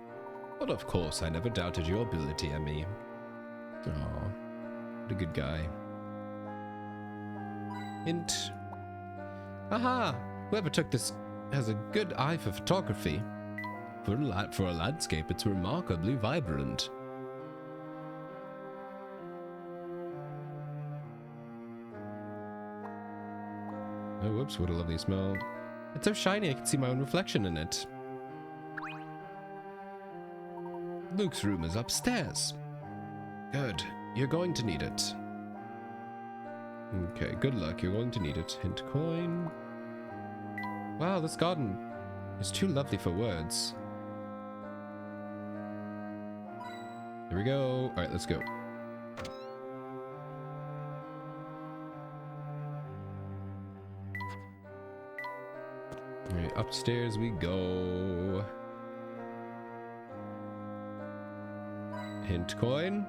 S1: But of course, I never doubted your ability, Emmy. Aw, what a good guy. Hint. Aha! Whoever took this has a good eye for photography. For a landscape, it's remarkably vibrant. Oh, whoops, what a lovely smell. It's so shiny I can see my own reflection in it. Luke's room is upstairs. Good. You're going to need it. Okay, good luck. You're going to need it. Hint coin. Wow, this garden is too lovely for words. Here we go. All right, let's go. All right, upstairs we go. Hint coin.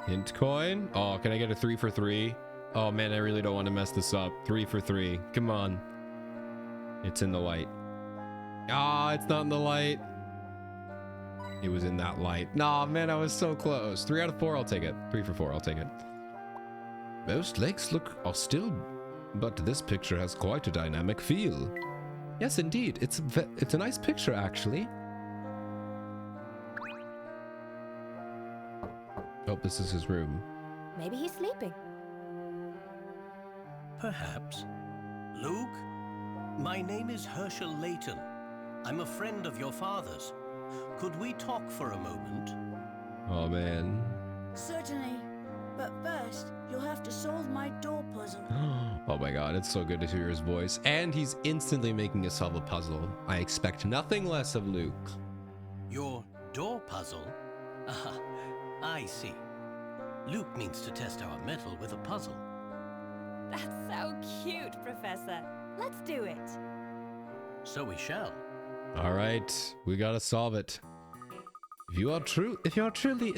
S1: Hint coin. Oh, can I get a 3 for 3? Oh man, I really don't want to mess this up. 3 for 3. Come on. It's in the light. Ah, it's not in the light. It was in that light. Nah, man, I was so close. 3 out of 4, I'll take it. 3 for 4, I'll take it. Most lakes look still, but this picture has quite a dynamic feel. Yes, indeed. It's a nice picture, actually. Oh, this is his room.
S5: Maybe he's sleeping.
S3: Perhaps. Luke, my name is Professor Layton. I'm a friend of your father's. Could we talk for a moment?
S1: Oh, man.
S4: Certainly. But first, you'll have to solve my door puzzle.
S1: Oh my god, it's so good to hear his voice. And he's instantly making us solve a puzzle. I expect nothing less of Luke.
S3: Your door puzzle? Ah, I see. Luke means to test our mettle with a puzzle.
S6: That's so cute, Professor. Let's do it.
S3: So we shall.
S1: Alright, we gotta solve it. If you are truly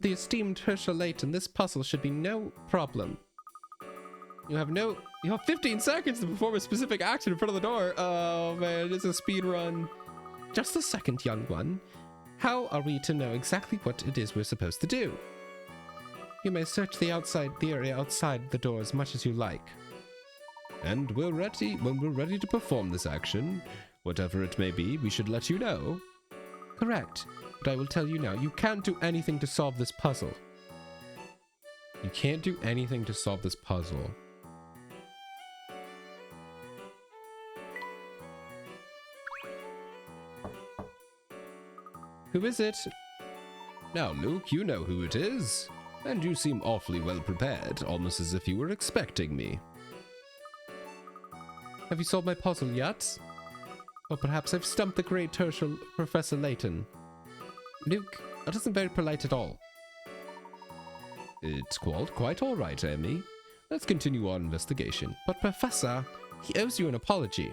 S1: the esteemed Professor Layton, this puzzle should be no problem. You have 15 seconds to perform a specific action in front of the door. Oh man, it's a speed run. Just a second, young one. How are we to know exactly what it is we're supposed to do? You may search the area outside the door as much as you like. And when we're ready to perform this action, whatever it may be, we should let you know. Correct. But I will tell you now, you can't do anything to solve this puzzle. You can't do anything to solve this puzzle. Who is it? Now, Luke, you know who it is. And you seem awfully well prepared, almost as if you were expecting me. Have you solved my puzzle yet? Or perhaps I've stumped the great Professor Layton. Luke, that isn't very polite at all. It's quite all right, Amy. Let's continue our investigation. But Professor, he owes you an apology.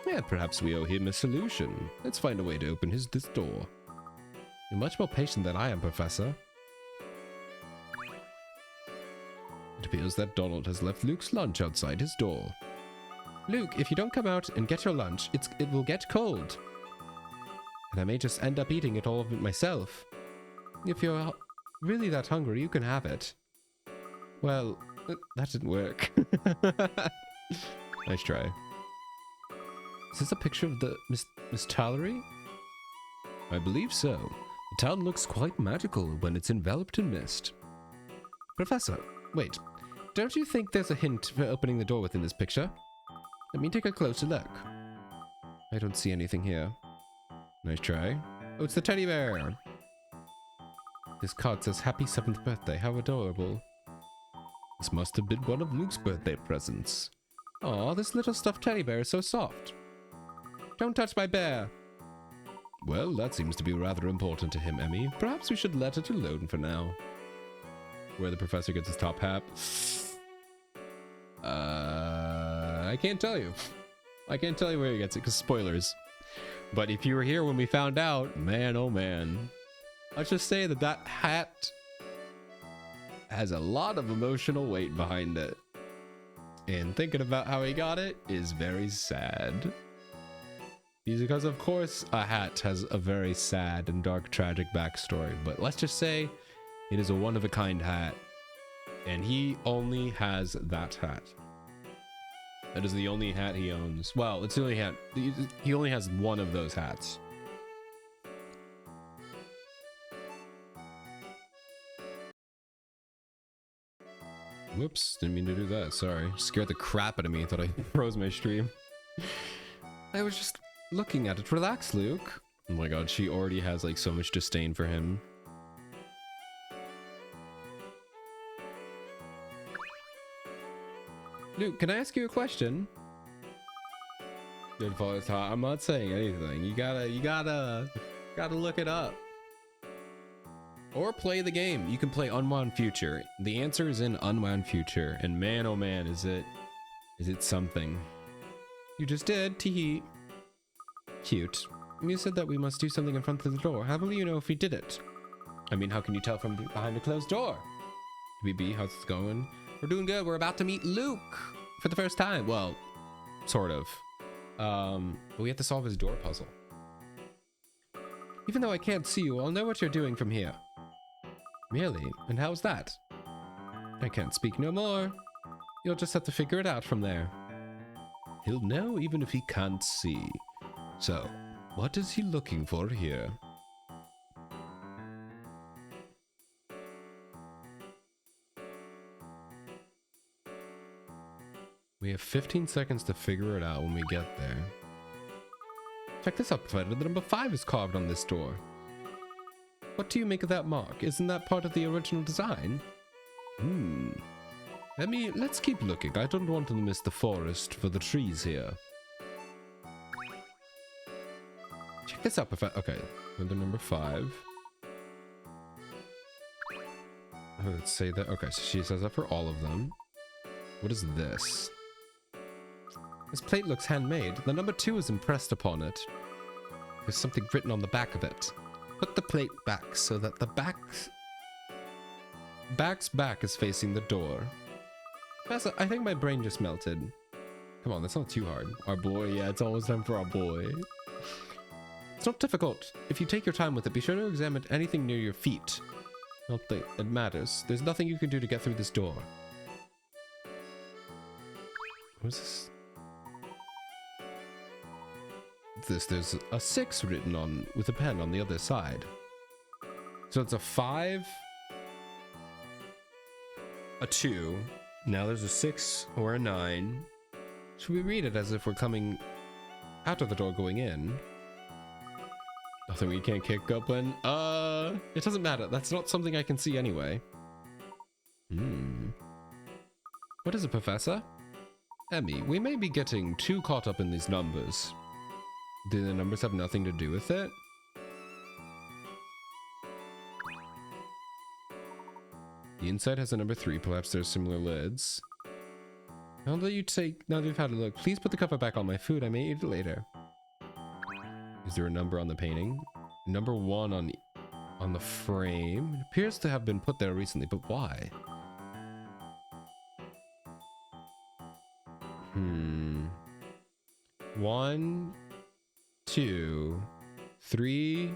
S1: Yeah, perhaps we owe him a solution. Let's find a way to open this door. You're much more patient than I am, Professor. It appears that Donald has left Luke's lunch outside his door. Luke, if you don't come out and get your lunch, it will get cold. And I may just end up eating all of it myself. If you're really that hungry, you can have it. Well, that didn't work. Nice try. Is this a picture of the Miss Tallery? I believe so. The town looks quite magical when it's enveloped in mist. Professor, wait. Don't you think there's a hint for opening the door within this picture? Let me take a closer look. I don't see anything here. Nice try. Oh, it's the teddy bear! This card says happy 7th birthday. How adorable. This must have been one of Luke's birthday presents. Aw, this little stuffed teddy bear is so soft. Don't touch my bear! Well, that seems to be rather important to him, Emmy. Perhaps we should let it alone for now. Where the professor gets his top hat. I can't tell you. I can't tell you where he gets it, because spoilers. But if you were here when we found out, man, oh man. Let's just say that hat has a lot of emotional weight behind it. And thinking about how he got it is very sad. Because of course a hat has a very sad and dark, tragic backstory. But let's just say it is a one-of-a-kind hat. And he only has that hat. That is the only hat he owns. Well, it's the only hat. He only has one of those hats. Whoops, didn't mean to do that. Sorry. Scared the crap out of me. Thought I froze my stream. I was just looking at it. Relax, Luke. Oh my god, she already has like so much disdain for him. Luke, can I ask you a question? Good father's hot. I'm not saying anything. You gotta look it up. Or play the game. You can play Unwound Future. The answer is in Unwound Future. And man, oh man, is it something. You just did, teehee. Cute. You said that we must do something in front of the door. How will you know if we did it? I mean, how can you tell from behind a closed door? BB, how's it going? We're doing good. We're about to meet Luke for the first time. Well, sort of. But we have to solve his door puzzle. Even though I can't see you, I'll know what you're doing from here. Really? And how's that? I can't speak no more. You'll just have to figure it out from there. He'll know even if he can't see. So, what is he looking for here? We have 15 seconds to figure it out when we get there. Check this out, Professor. The number 5 is carved on this door. What do you make of that mark? Isn't that part of the original design? Let's keep looking. I don't want to miss the forest for the trees here. Check this out, Professor. Okay, the number 5. Let's say that. Okay, so she says that for all of them. What is this? This plate looks handmade. The number 2 is impressed upon it. There's something written on the back of it. Put the plate back so that the back's back is facing the door. Professor, I think my brain just melted. Come on, that's not too hard. Our boy, yeah, it's almost time for our boy. It's not difficult. If you take your time with it, be sure to examine anything near your feet. I don't think it matters. There's nothing you can do to get through this door. What is this? There's a 6 written on with a pen on the other side. So it's a 5, a 2. Now there's a 6 or a 9. Should we read it as if we're coming out of the door going in? Nothing we can't kick open. It doesn't matter. That's not something I can see anyway. What is it, Professor? Emmy, we may be getting too caught up in these numbers. Do the numbers have nothing to do with it? The inside has a number 3. Perhaps there's similar lids. Now that you've had a look, please put the cover back on my food. I may eat it later. Is there a number on the painting? Number 1 on the frame. It appears to have been put there recently, but why? 1, 2, 3.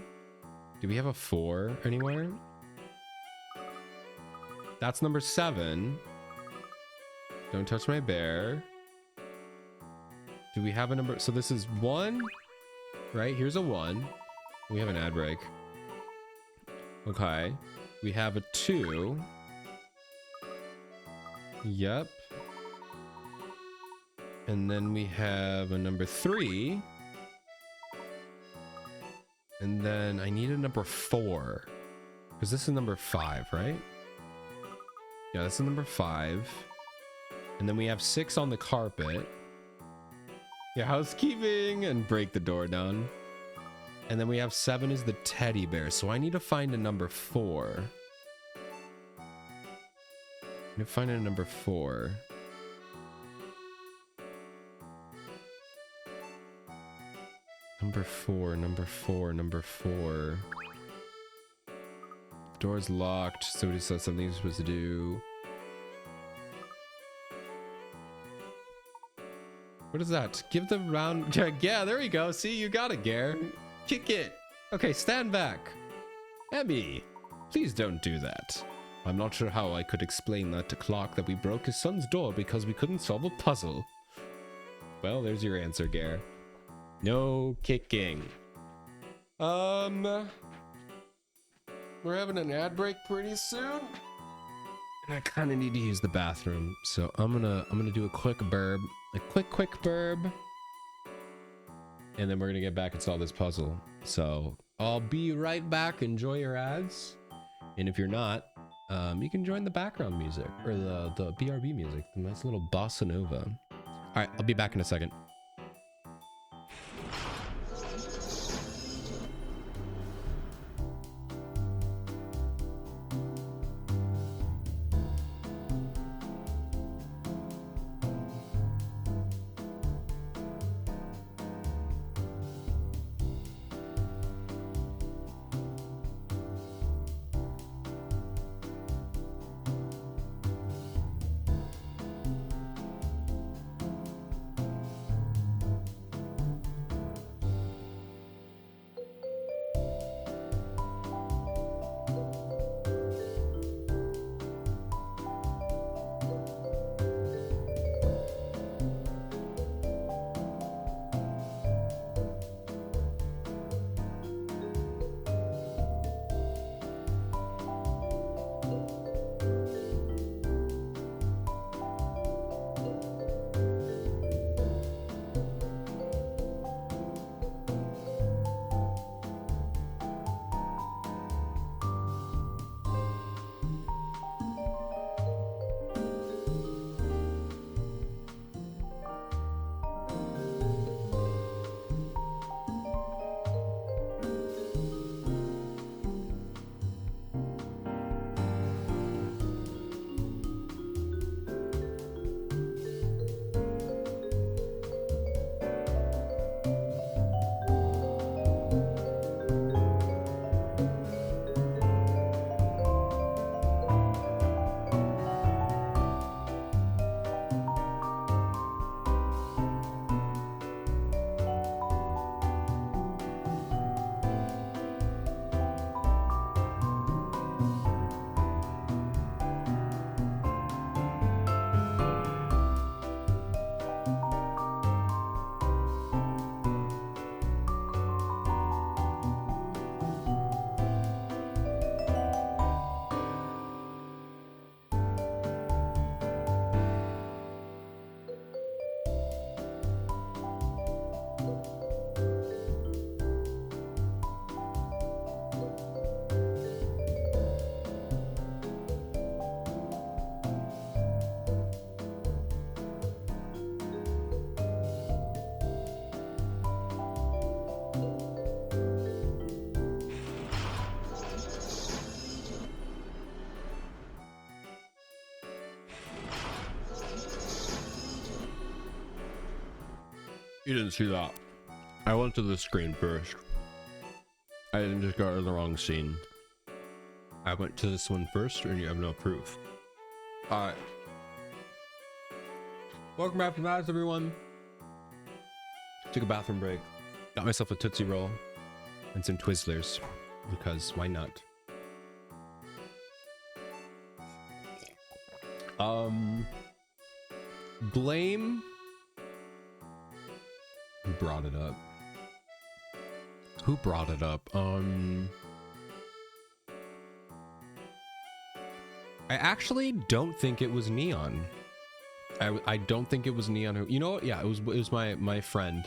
S1: Do we have a 4 anywhere? That's number 7. Don't touch my bear. Do we have a number? So this is 1, right? Here's a 1. We have an ad break. Okay. We have a 2. Yep. And then we have a number 3. And then I need a number 4. Because this is number 5, right? Yeah, this is number 5. And then we have 6 on the carpet. Yeah, housekeeping and break the door down. And then we have 7 is the teddy bear. So I need to find a number 4. I need to find a number 4. Number 4, number 4, number 4. The door's locked. Somebody said something you're supposed to do. What is that? Give the round... Yeah, there we go. See, you got it, Gare. Kick it. Okay, stand back. Emmy, please don't do that. I'm not sure how I could explain that to Clark that we broke his son's door because we couldn't solve a puzzle. Well, there's your answer, Gare. No kicking. We're having an ad break pretty soon. And I kind of need to use the bathroom, so I'm gonna do a quick burb. A quick burb. And then we're gonna get back and solve this puzzle. So I'll be right back. Enjoy your ads. And if you're not, you can join the background music or the BRB music, the nice little bossa nova. All right, I'll be back in a second. You didn't see that. I went to the screen first. I didn't just go to the wrong scene. I went to this one first, and you have no proof. Alright. Welcome back to Mads, everyone. Took a bathroom break. Got myself a Tootsie Roll and some Twizzlers, because why not? Blame. Who brought it up? Who brought it up? I actually don't think it was Neon. I don't think it was Neon who, you know what? Yeah, it was my friend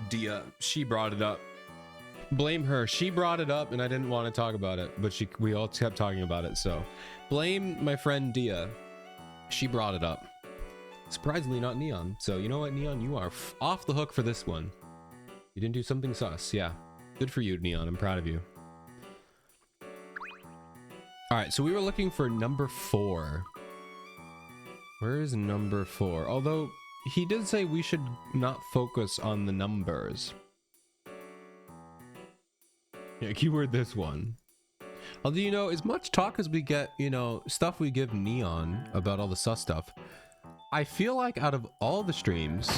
S1: Dia. She brought it up. Blame her. She brought it up and I didn't want to talk about it, but we all kept talking about it. So blame my friend Dia. She brought it up. Surprisingly not Neon. So you know what, Neon, you are off the hook for this one. You didn't do something sus. Yeah. Good for you, Neon. I'm proud of you. All right, so we were looking for number 4. Where is number 4? Although he did say we should not focus on the numbers. Yeah, keyword this one. Although, you know, as much talk as we get, you know, stuff we give Neon about all the sus stuff, I feel like out of all the streams...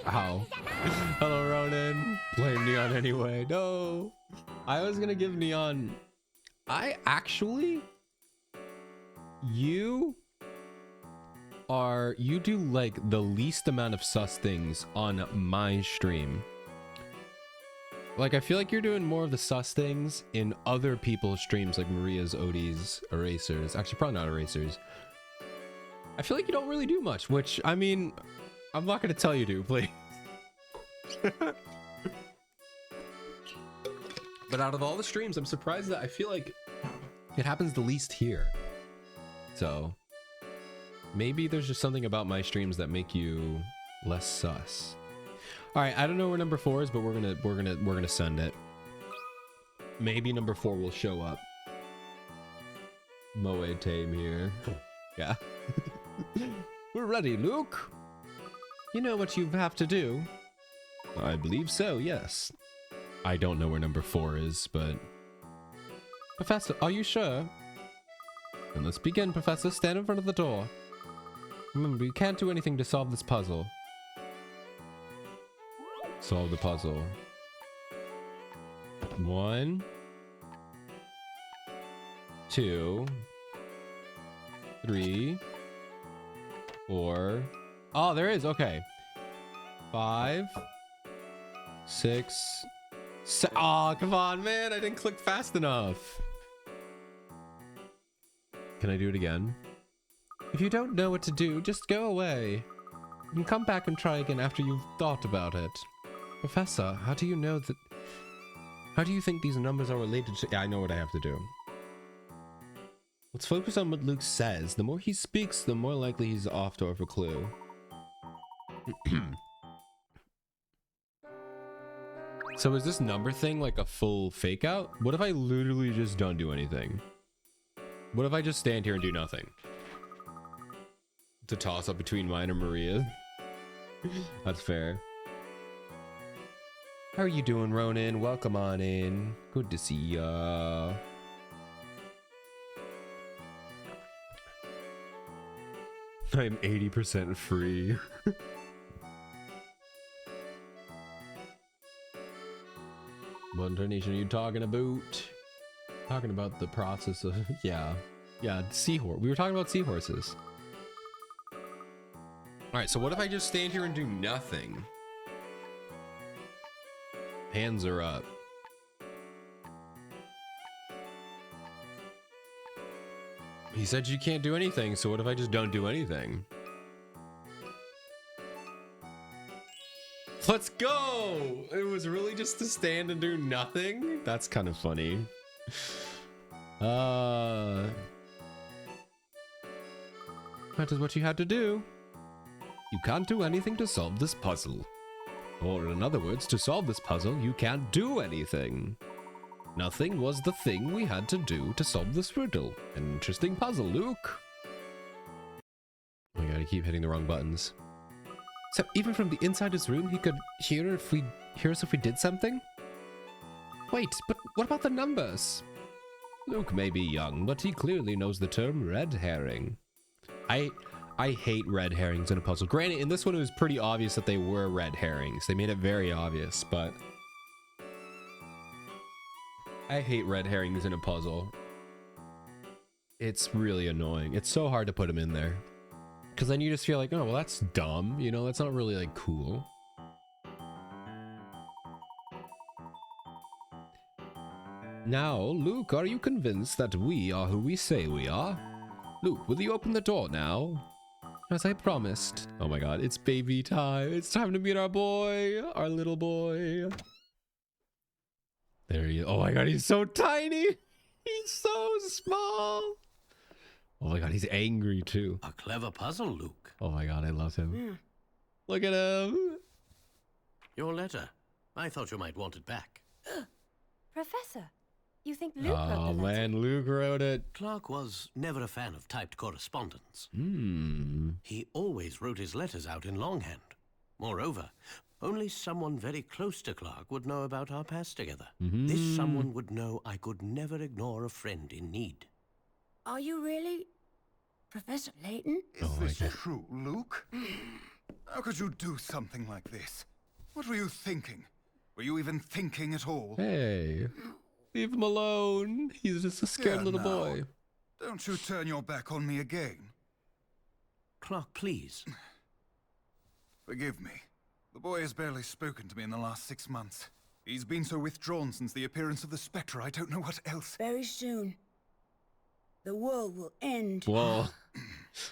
S1: Ow. Hello, Ronan. Blame Neon anyway. No. I was gonna give Neon... You do like the least amount of sus things on my stream. Like, I feel like you're doing more of the sus things in other people's streams, like Maria's, Odie's, Erasers. Actually, probably not Erasers. I feel like you don't really do much, which, I mean, I'm not going to tell you to, please. But out of all the streams, I'm surprised that I feel like it happens the least here. So maybe there's just something about my streams that make you less sus. All right, I don't know where number 4 is, but we're gonna send it. Maybe number 4 will show up. Moe Tame here. Yeah. We're ready, Luke. You know what you have to do. I believe so, yes. I don't know where number 4 is, but... Professor, are you sure? Then let's begin, Professor. Stand in front of the door. Remember, you can't do anything to solve this puzzle. Solve the puzzle. 1, 2, 3, 4. Oh, there is. Okay. 5, 6, 7. Oh, come on, man. I didn't click fast enough. Can I do it again? If you don't know what to do, just go away. You can come back and try again after you've thought about it. Professor, how do you know that... How do you think these numbers are related to... Yeah, I know what I have to do. Let's focus on what Luke says. The more he speaks, the more likely he's off to have a clue. So is this number thing like a full fake out? What if I literally just don't do anything? What if I just stand here and do nothing? To toss up between mine and Maria. That's fair. How are you doing, Ronan? Welcome on in. Good to see ya. I'm 80% free. What donation are you talking about? Talking about the process of... Yeah, seahorse. We were talking about seahorses. Alright, so what if I just stand here and do nothing? Hands are up. He said you can't do anything, so what if I just don't do anything? Let's go! It was really just to stand and do nothing? That's kind of funny. That is what you had to do. You can't do anything to solve this puzzle. Or in other words, to solve this puzzle, you can't do anything. Nothing was the thing we had to do to solve this riddle. An interesting puzzle, Luke. I gotta keep hitting the wrong buttons. So even from the inside his room, he could hear us if we did something? Wait, but what about the numbers? Luke may be young, but he clearly knows the term red herring. I hate red herrings in a puzzle. Granted, in this one it was pretty obvious that they were red herrings. They made it very obvious, but I hate red herrings in a puzzle. It's really annoying. It's so hard to put them in there. Because then you just feel like, oh, well, that's dumb. You know, that's not really, like, cool. Now, Luke, are you convinced that we are who we say we are? Luke, will you open the door now? As I promised. Oh my god, it's baby time. It's time to meet our boy. Our little boy. There he is. Oh my god, he's so tiny. He's so small. Oh my god, he's angry too.
S3: A clever puzzle, Luke.
S1: Oh my god, I love him. Look at him.
S3: Your letter. I thought you might want it back.
S5: Professor, you think Luke wrote the
S1: Oh
S5: letter?
S1: man, Luke wrote it.
S3: Clark was never a fan of typed correspondence.
S1: Hmm.
S3: He always wrote his letters out in longhand. Moreover, only someone very close to Clark would know about our past together. This someone would know I could never ignore a friend in need.
S4: Are you really Professor Layton?
S2: Is this true, Luke? How could you do something like this? What were you thinking? Were you even thinking at all?
S1: Hey, leave him alone. He's just a scared little
S2: now.
S1: boy.
S2: Don't you turn your back on me again.
S3: Clark, please.
S2: Forgive me. The boy has barely spoken to me in the last 6 months. He's been so withdrawn since the appearance of the Spectre, I don't know what else.
S4: Very soon, the world will end.
S1: Whoa.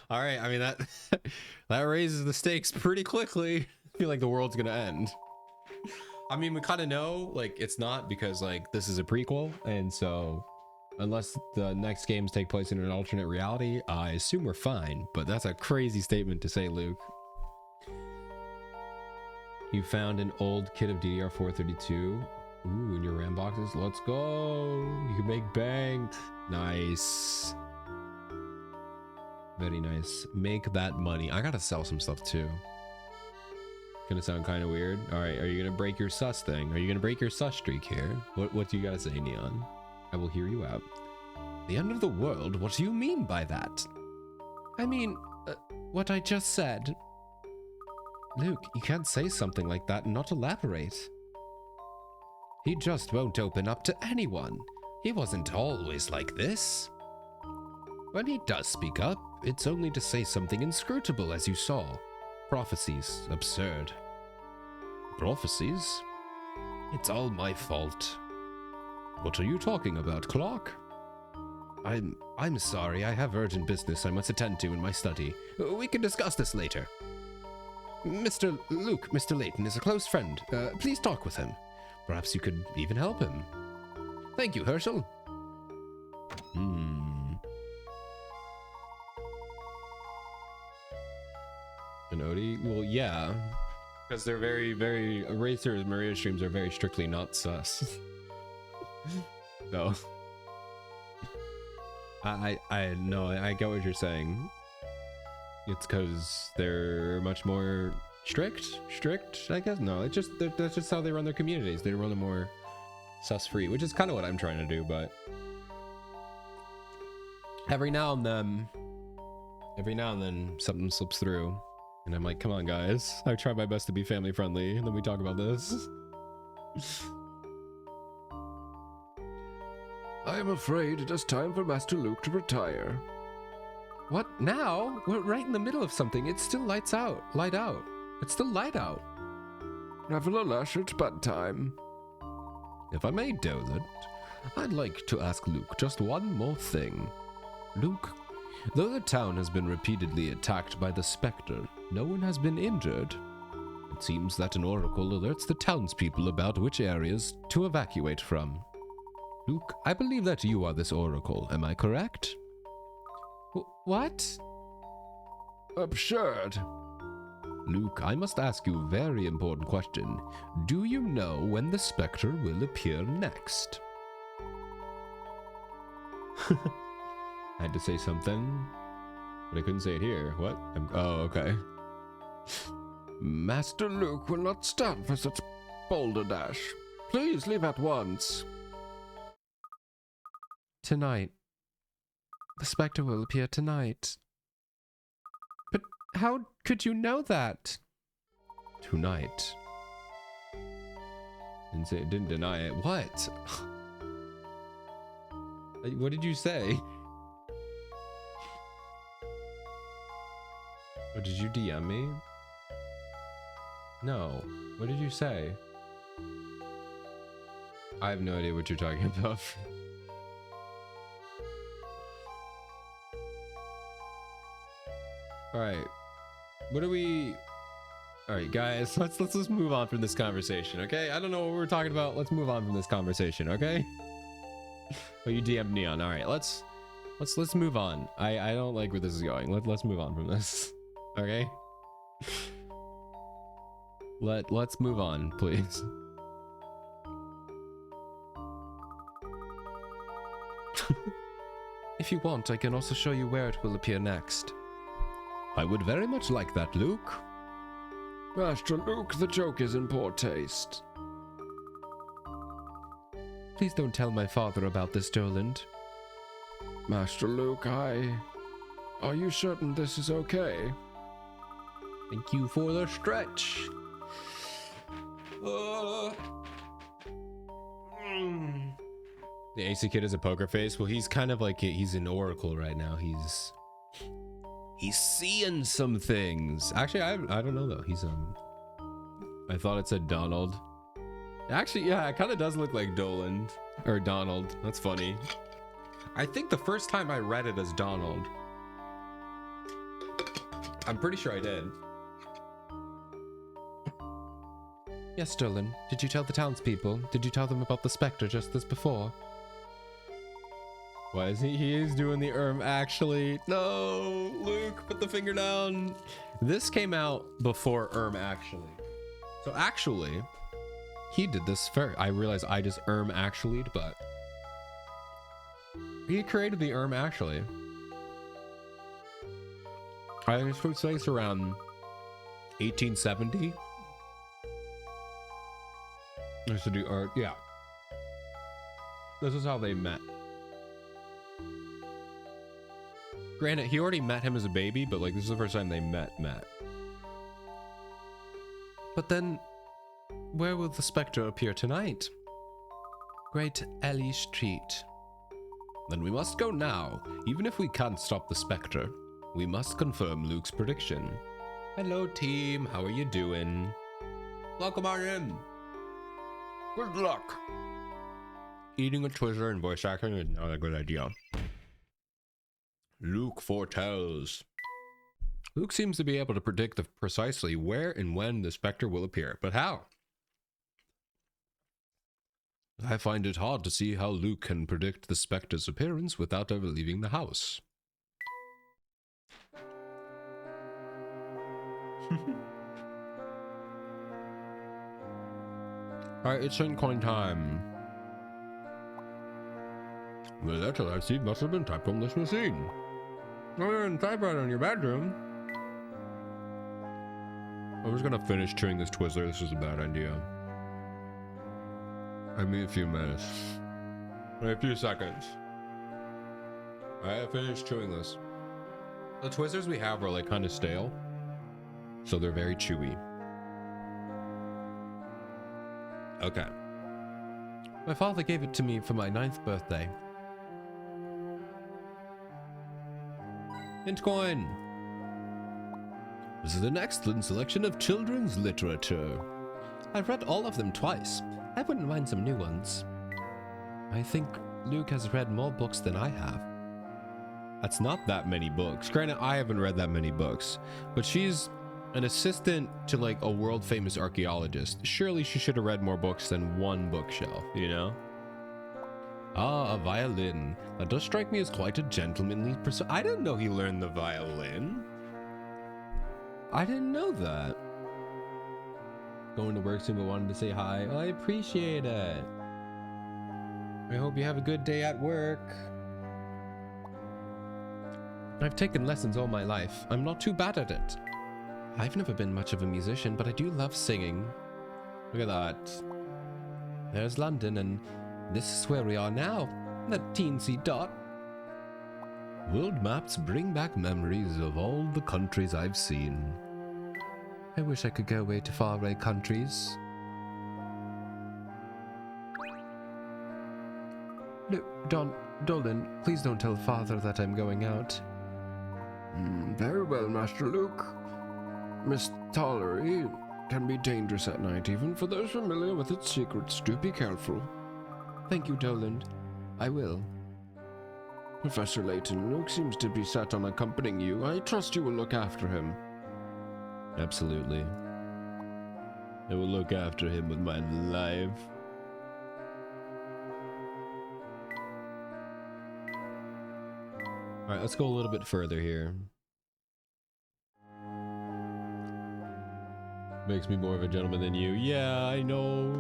S1: All right, I mean, that raises the stakes pretty quickly. I feel like the world's gonna end. I mean, we kind of know, like, it's not, because, like, this is a prequel, and so unless the next games take place in an alternate reality, I assume we're fine, but that's a crazy statement to say, Luke. You found an old kit of DDR432. Ooh, in your RAM boxes. Let's go. You can make bank. Nice. Very nice. Make that money. I gotta sell some stuff too. Gonna sound kind of weird. All right, are you gonna break your sus thing? Are you gonna break your sus streak here? What do you gotta say, Neon? I will hear you out. The end of the world? What do you mean by that? I mean, what I just said. Luke, you can't say something like that and not elaborate. He just won't open up to anyone. He wasn't always like this. When he does speak up, it's only to say something inscrutable, as you saw. Prophecies, absurd. Prophecies? It's all my fault. What are you talking about, Clark? I'm sorry, I have urgent business I must attend to in my study. We can discuss this later. Mr. Layton is a close friend. Please talk with him. Perhaps you could even help him. Thank you, Herschel. And Odie? Well, yeah. Because they're very, Racer and Maria streams are very strictly not sus. So. I get what you're saying. It's because they're much more strict, I guess. No, that's just how they run their communities. They run them more sus-free, which is kind of what I'm trying to do, but every now and then something slips through, and I'm like, come on, guys. I try my best to be family friendly, and then we talk about this. I am afraid it is time for Master Luke to retire. What? Now? We're right in the middle of something. It's still light out. It's still light out. Nevertheless, it's bedtime. If I may, Dolet, I'd like to ask Luke just one more thing. Luke, though the town has been repeatedly attacked by the Spectre, no one has been injured. It seems that an oracle alerts the townspeople about which areas to evacuate from. Luke, I believe that you are this oracle. Am I correct? What? Absurd. Luke, I must ask you a very important question. Do you know when the Spectre will appear next? I had to say something, but I couldn't say it here. What? Oh, okay.
S9: Master Luke will not stand for such balderdash. Please leave at once.
S1: Tonight. The Spectre will appear tonight. But how could you know that? Tonight. Didn't deny it. What? What did you say? Oh, did you DM me? No. What did you say? I have no idea what you're talking about. Alright. What are we... Alright, guys, let's just move on from this conversation, okay? I don't know what we're talking about. Let's move on from this conversation, okay? Oh, you DM'd Neon. Alright, let's move on. I don't like where this is going. Let's move on from this. Okay? Let's move on, please. If you want, I can also show you where it will appear next. I would very much like that, Luke.
S9: Master Luke, the joke is in poor taste.
S1: Please don't tell my father about this, Doland.
S9: Master Luke, are you certain this is okay?
S1: Thank you for the stretch. The AC Kid is a poker face. Well, he's kind of like, he's an oracle right now. He's seeing some things. Actually, I don't know though. I thought it said Donald. Actually, yeah, it kind of does look like Doland or Donald. That's funny. I think the first time I read it as Donald. I'm pretty sure I did. Yes, Dolan. Did you tell the townspeople? Did you tell them about the Spectre just as before? Why is he is doing the actually? No, Luke, put the finger down. This came out before actually. So actually, he did this first. I realize I just actually'd, but he created the actually. I think it takes place around 1870. Used to do art, yeah. This is how they met. Granted, he already met him as a baby, but like this is the first time they met. But then, where will the Spectre appear tonight? Great Ellie Street. Then we must go now. Even if we can't stop the Spectre, we must confirm Luke's prediction. Hello team, how are you doing? Welcome on in. Good luck. Eating a Twizzler and voice acting is not a good idea. Luke foretells. Luke seems to be able to predict precisely where and when the Spectre will appear, but how? I find it hard to see how Luke can predict the Spectre's appearance without ever leaving the house. Alright, it's coin time. The letter I see must have been typed on this machine. Oh, you're in typewriter in your bedroom. I'm just gonna finish chewing this Twizzler. This is a bad idea. I mean a few minutes. A few seconds. I finished chewing this. The Twizzlers we have are like kind of stale, so they're very chewy. Okay. My father gave it to me for my 9th birthday. Hint coin. This is an excellent selection of children's literature. I've read all of them twice. I wouldn't mind some new ones. I think Luke has read more books than I have. That's not that many books. Granted, I haven't read that many books, but she's an assistant to like a world famous archaeologist. Surely she should have read more books than one bookshelf, you know? Ah, a violin. That does strike me as quite a gentlemanly person. I didn't know he learned the violin. I didn't know that. Going to work soon, but wanted to say hi. Oh, I appreciate it. I hope you have a good day at work. I've taken lessons all my life. I'm not too bad at it. I've never been much of a musician, but I do love singing. Look at that. There's London, and this is where we are now. That teensy dot. World maps bring back memories of all the countries I've seen. I wish I could go away to faraway countries. No, Dolan, please don't tell Father that I'm going out.
S9: Very well, Master Luke. Miss Tollery can be dangerous at night, even for those familiar with its secrets. Do be careful.
S1: Thank you, Dolan. I will.
S9: Professor Layton, Luke seems to be set on accompanying you. I trust you will look after him.
S1: Absolutely. I will look after him with my life. Alright, let's go a little bit further here. Makes me more of a gentleman than you. Yeah, I know.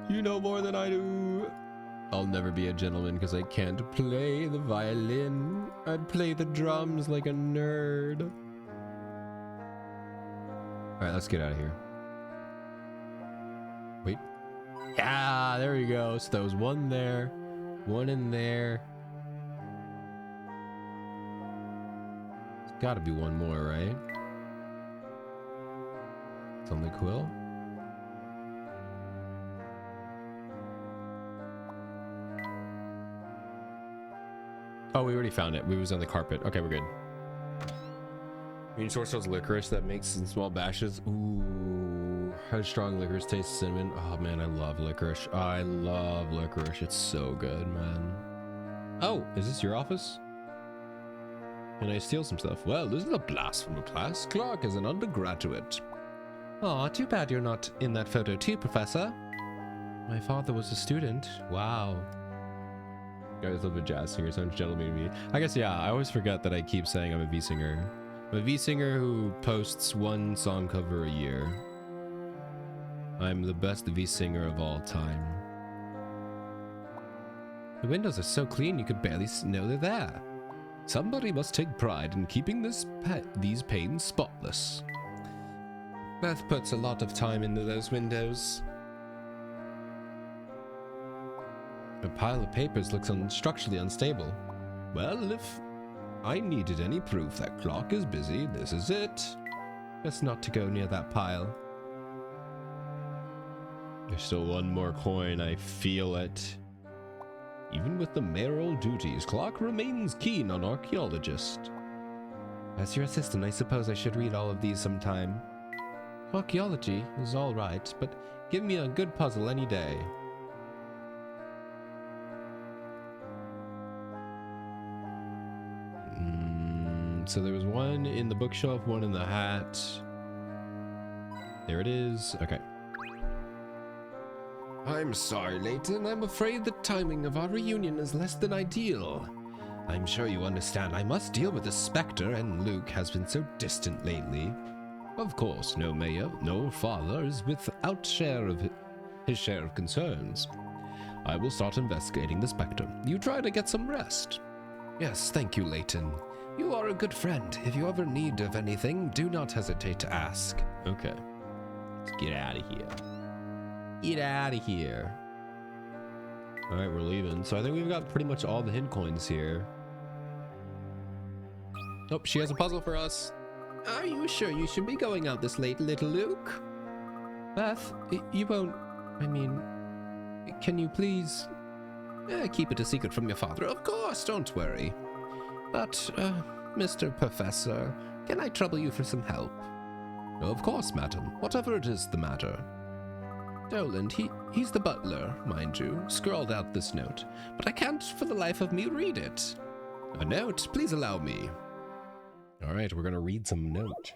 S1: You know more than I do. I'll never be a gentleman because I can't play the violin. I'd play the drums like a nerd. Alright, let's get out of here. Wait. Ah, there we go. So there was one there, one in there. There's gotta be one more, right? It's on the quill. Oh, we already found it. We was on the carpet. Okay, we're good. Green source sells licorice that makes in small batches. Ooh, how strong licorice tastes cinnamon. Oh man, I love licorice. I love licorice. It's so good, man. Oh, is this your office? Can I steal some stuff? Well, this is a blast from a class. Clark is an undergraduate. Aw, too bad you're not in that photo too, Professor. My father was a student. Wow. Guys love a jazz singer, sounds gentleman to me. I guess, yeah, I always forget that I keep saying I'm a V-singer. I'm a V-singer who posts one song cover a year. I'm the best V-singer of all time. The windows are so clean you could barely know they're there. Somebody must take pride in keeping these panes spotless. Beth puts a lot of time into those windows. A pile of papers looks structurally unstable. Well, if I needed any proof that Clark is busy, this is it. Best not to go near that pile. There's still one more coin, I feel it. Even with the mayoral duties, Clark remains keen on archaeologist. As your assistant, I suppose I should read all of these sometime. Archaeology is all right, but give me a good puzzle any day. So there was one in the bookshelf, one in the hat. There it is. Okay.
S9: I'm sorry, Layton. I'm afraid the timing of our reunion is less than ideal.
S1: I'm sure you understand. I must deal with the specter, and Luke has been so distant lately. Of course, no mayor, no father is without his share of concerns. I will start investigating the specter. You try to get some rest. Yes, thank you, Layton. You are a good friend. If you ever need of anything, do not hesitate to ask. Okay. Let's get out of here. Get out of here. Alright, we're leaving. So I think we've got pretty much all the hint coins here. Oh, she has a puzzle for us. Are you sure you should be going out this late, little Luke? Beth, you won't... I mean... Can you please... keep it a secret from your father? Of course, don't worry. But, Mr. Professor, can I trouble you for some help? Of course, madam. Whatever it is the matter. Dolan, he's the butler, mind you, scrawled out this note, but I can't for the life of me read it. A note? Please allow me. Alright, we're gonna read some note.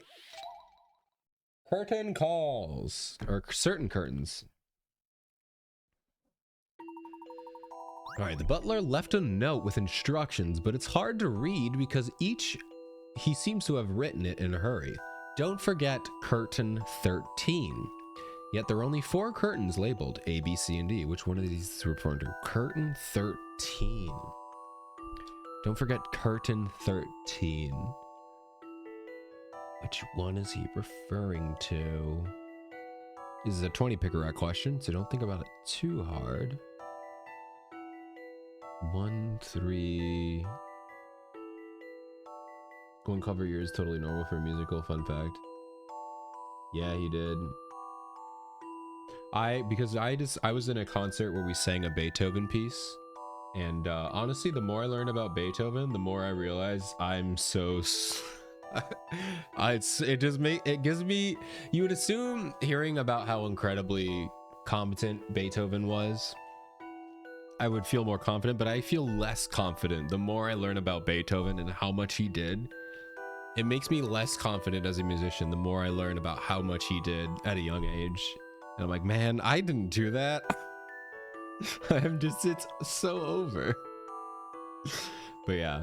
S1: Curtain calls. Or certain curtains. Alright, the butler left a note with instructions, but it's hard to read because he seems to have written it in a hurry. Don't forget curtain 13. Yet there are only 4 curtains labeled A, B, C, and D. Which one of these is referring to? Curtain 13. Don't forget curtain 13. Which one is he referring to? This is a 20 picker question, so don't think about it too hard. 1, 3. Going cover year is totally normal for a musical, fun fact. Yeah, he did. Because I was in a concert where we sang a Beethoven piece, and honestly, the more I learn about Beethoven, the more I realize I'm so it gives me, you would assume hearing about how incredibly competent Beethoven was, I would feel more confident, but I feel less confident the more I learn about Beethoven and how much he did. It makes me less confident as a musician the more I learn about how much he did at a young age. And I'm like, man, I didn't do that. It's so over. But yeah.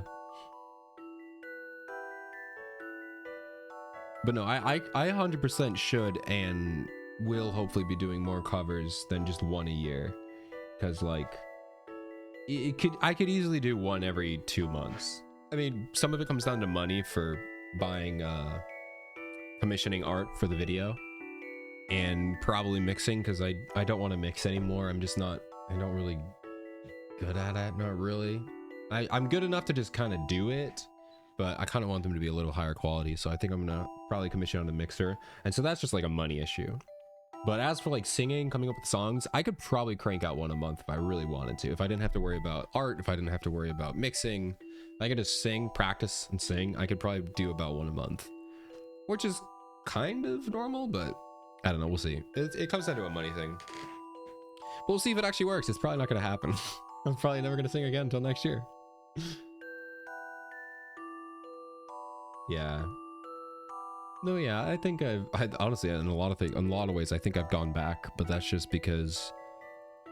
S1: But no, I 100% should and will hopefully be doing more covers than just one a year. Because like, I could easily do one every 2 months. I mean, some of it comes down to money for buying, commissioning art for the video. And probably mixing, because I don't want to mix anymore. I don't really good at it, not really. I'm good enough to just kind of do it, but I kind of want them to be a little higher quality, so I think I'm gonna probably commission on a mixer, and so that's just like a money issue. But as for like singing, coming up with songs, I could probably crank out one a month if I really wanted to. If I didn't have to worry about art, if I didn't have to worry about mixing, I could just sing, practice, and sing. I could probably do about one a month, which is kind of normal, but I don't know, we'll see. It comes down to a money thing. But we'll see if it actually works. It's probably not going to happen. I'm probably never going to sing again until next year. Yeah. No, yeah, I think I honestly, in a lot of ways, I think I've gone back, but that's just because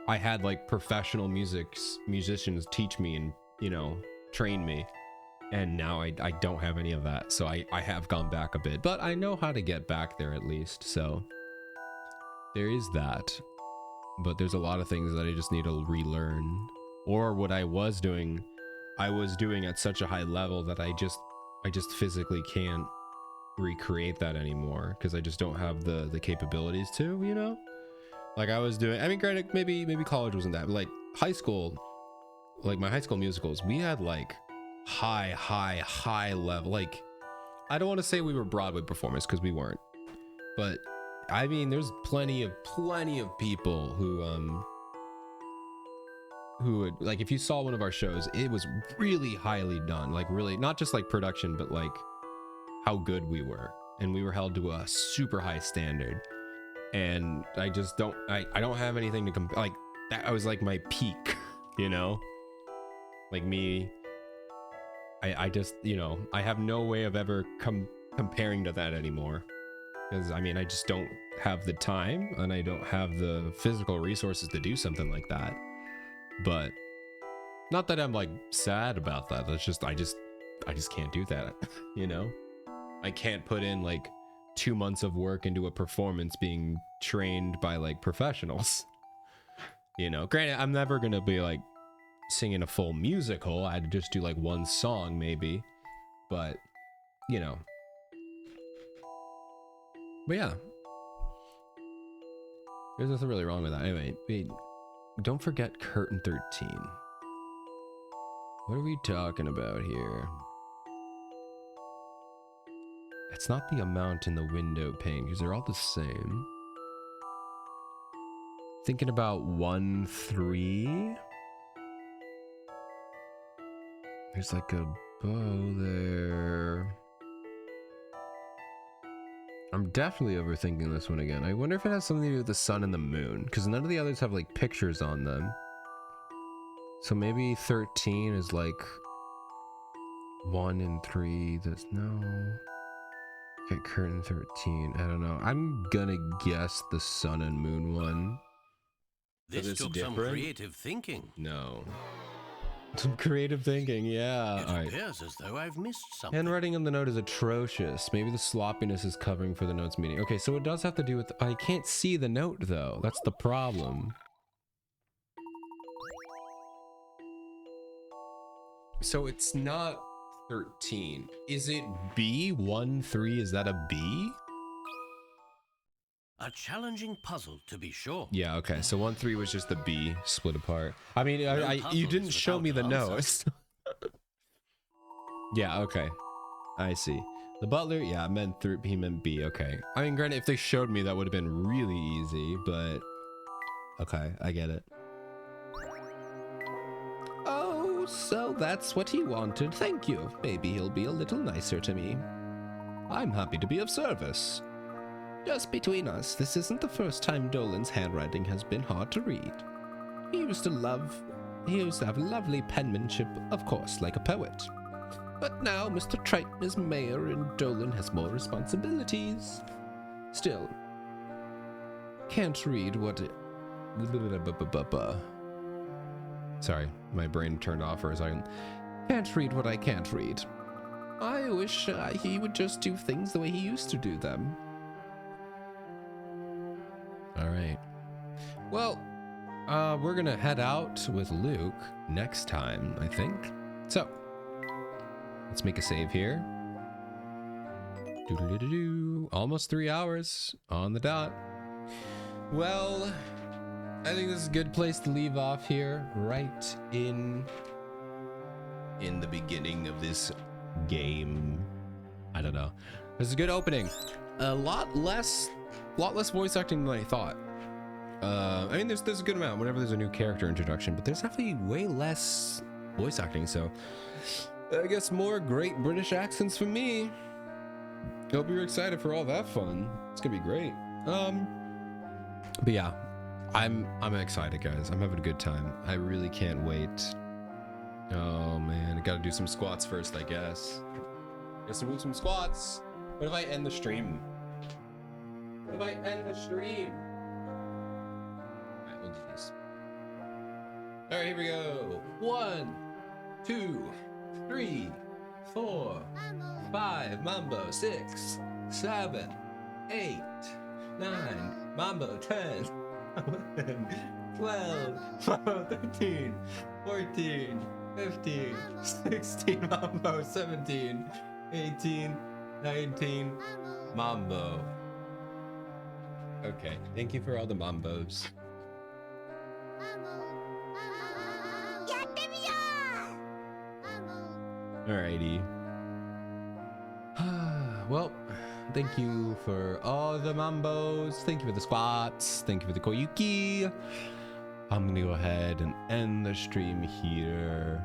S1: I had like professional musicians teach me and, you know, train me. And now I don't have any of that. So I have gone back a bit, but I know how to get back there at least. So there is that. But there's a lot of things that I just need to relearn. Or what I was doing at such a high level that I just physically can't recreate that anymore because I just don't have the capabilities to, you know? Like I was doing, I mean, granted, maybe college wasn't that, but like high school, like my high school musicals, we had like high level, like I don't want to say we were Broadway performers because we weren't, but I mean there's plenty of people who would, like, if you saw one of our shows, it was really highly done, like really not just like production, but like how good we were, and we were held to a super high standard, and I just don't I don't have anything to compare. Like that, I was like my peak, you know, like me. I just, you know, I have no way of ever comparing to that anymore, because I mean I just don't have the time and I don't have the physical resources to do something like that. But not that I'm like sad about that, that's just I just can't do that. You know, I can't put in like 2 months of work into a performance being trained by like professionals. You know, granted, I'm never gonna be like singing a full musical. I'd just do like one song maybe, but you know. But yeah, there's nothing really wrong with that. Anyway, don't forget curtain 13. What are we talking about here? It's not the amount in the window pane because they're all the same. Thinking about 1, 3. There's like a bow there. I'm definitely overthinking this one again. I wonder if it has something to do with the sun and the moon, because none of the others have like pictures on them. So maybe 13 is like 1 and 3. There's no. Okay, curtain 13. I don't know. I'm gonna guess the sun and moon one.
S3: This took some creative thinking.
S1: No. Some creative thinking, yeah.
S3: It appears as though I've missed something.
S1: Handwriting on the note is atrocious. Maybe the sloppiness is covering for the note's meaning. Okay, so it does have to do with... I can't see the note, though. That's the problem. So it's not 13. Is it B13? Is that a B?
S3: A challenging puzzle, to be sure.
S1: Yeah, okay. So 1-3 was just the B split apart. I mean, you didn't show me the notes. Yeah, okay. I see. The butler, yeah, he meant B, okay. I mean, granted, if they showed me, that would have been really easy, but... Okay, I get it. Oh, so that's what he wanted. Thank you. Maybe he'll be a little nicer to me. I'm happy to be of service. Just between us, this isn't the first time Dolan's handwriting has been hard to read. He used to have lovely penmanship, of course, like a poet. But now Mr. Triton is mayor and Dolan has more responsibilities. Still, can't read what it... Sorry, my brain turned off for a second. Can't read what I can't read. I wish he would just do things the way he used to do them. All right. Well, we're gonna head out with Luke next time, I think. So, let's make a save here. Doo-doo-doo-doo-doo. Almost 3 hours on the dot. Well, I think this is a good place to leave off here, right in the beginning of this game. I don't know. This is a good opening. A lot less voice acting than I thought. I mean, there's a good amount whenever there's a new character introduction, but there's definitely way less voice acting, so I guess more great British accents from me. Hope you're excited for all that fun. It's gonna be great. But yeah, I'm excited, guys. I'm having a good time. I really can't wait. Oh man, I gotta do some squats first, I guess. Guess I'll do some squats. What if I end the stream? What if I end the stream? Alright, we'll do this. Alright, here we go. 1, 2, 3, 4, 5, Mambo, 6, 7, 8, 9, Mambo, 10, 11, 12, 13, 14, 15, 16, Mambo, 17, 18, 19, Mambo. Okay, thank you for all the Mambos. Alrighty. Well, thank you for all the Mambos. Thank you for the squats. Thank you for the Koyuki. I'm gonna go ahead and end the stream here.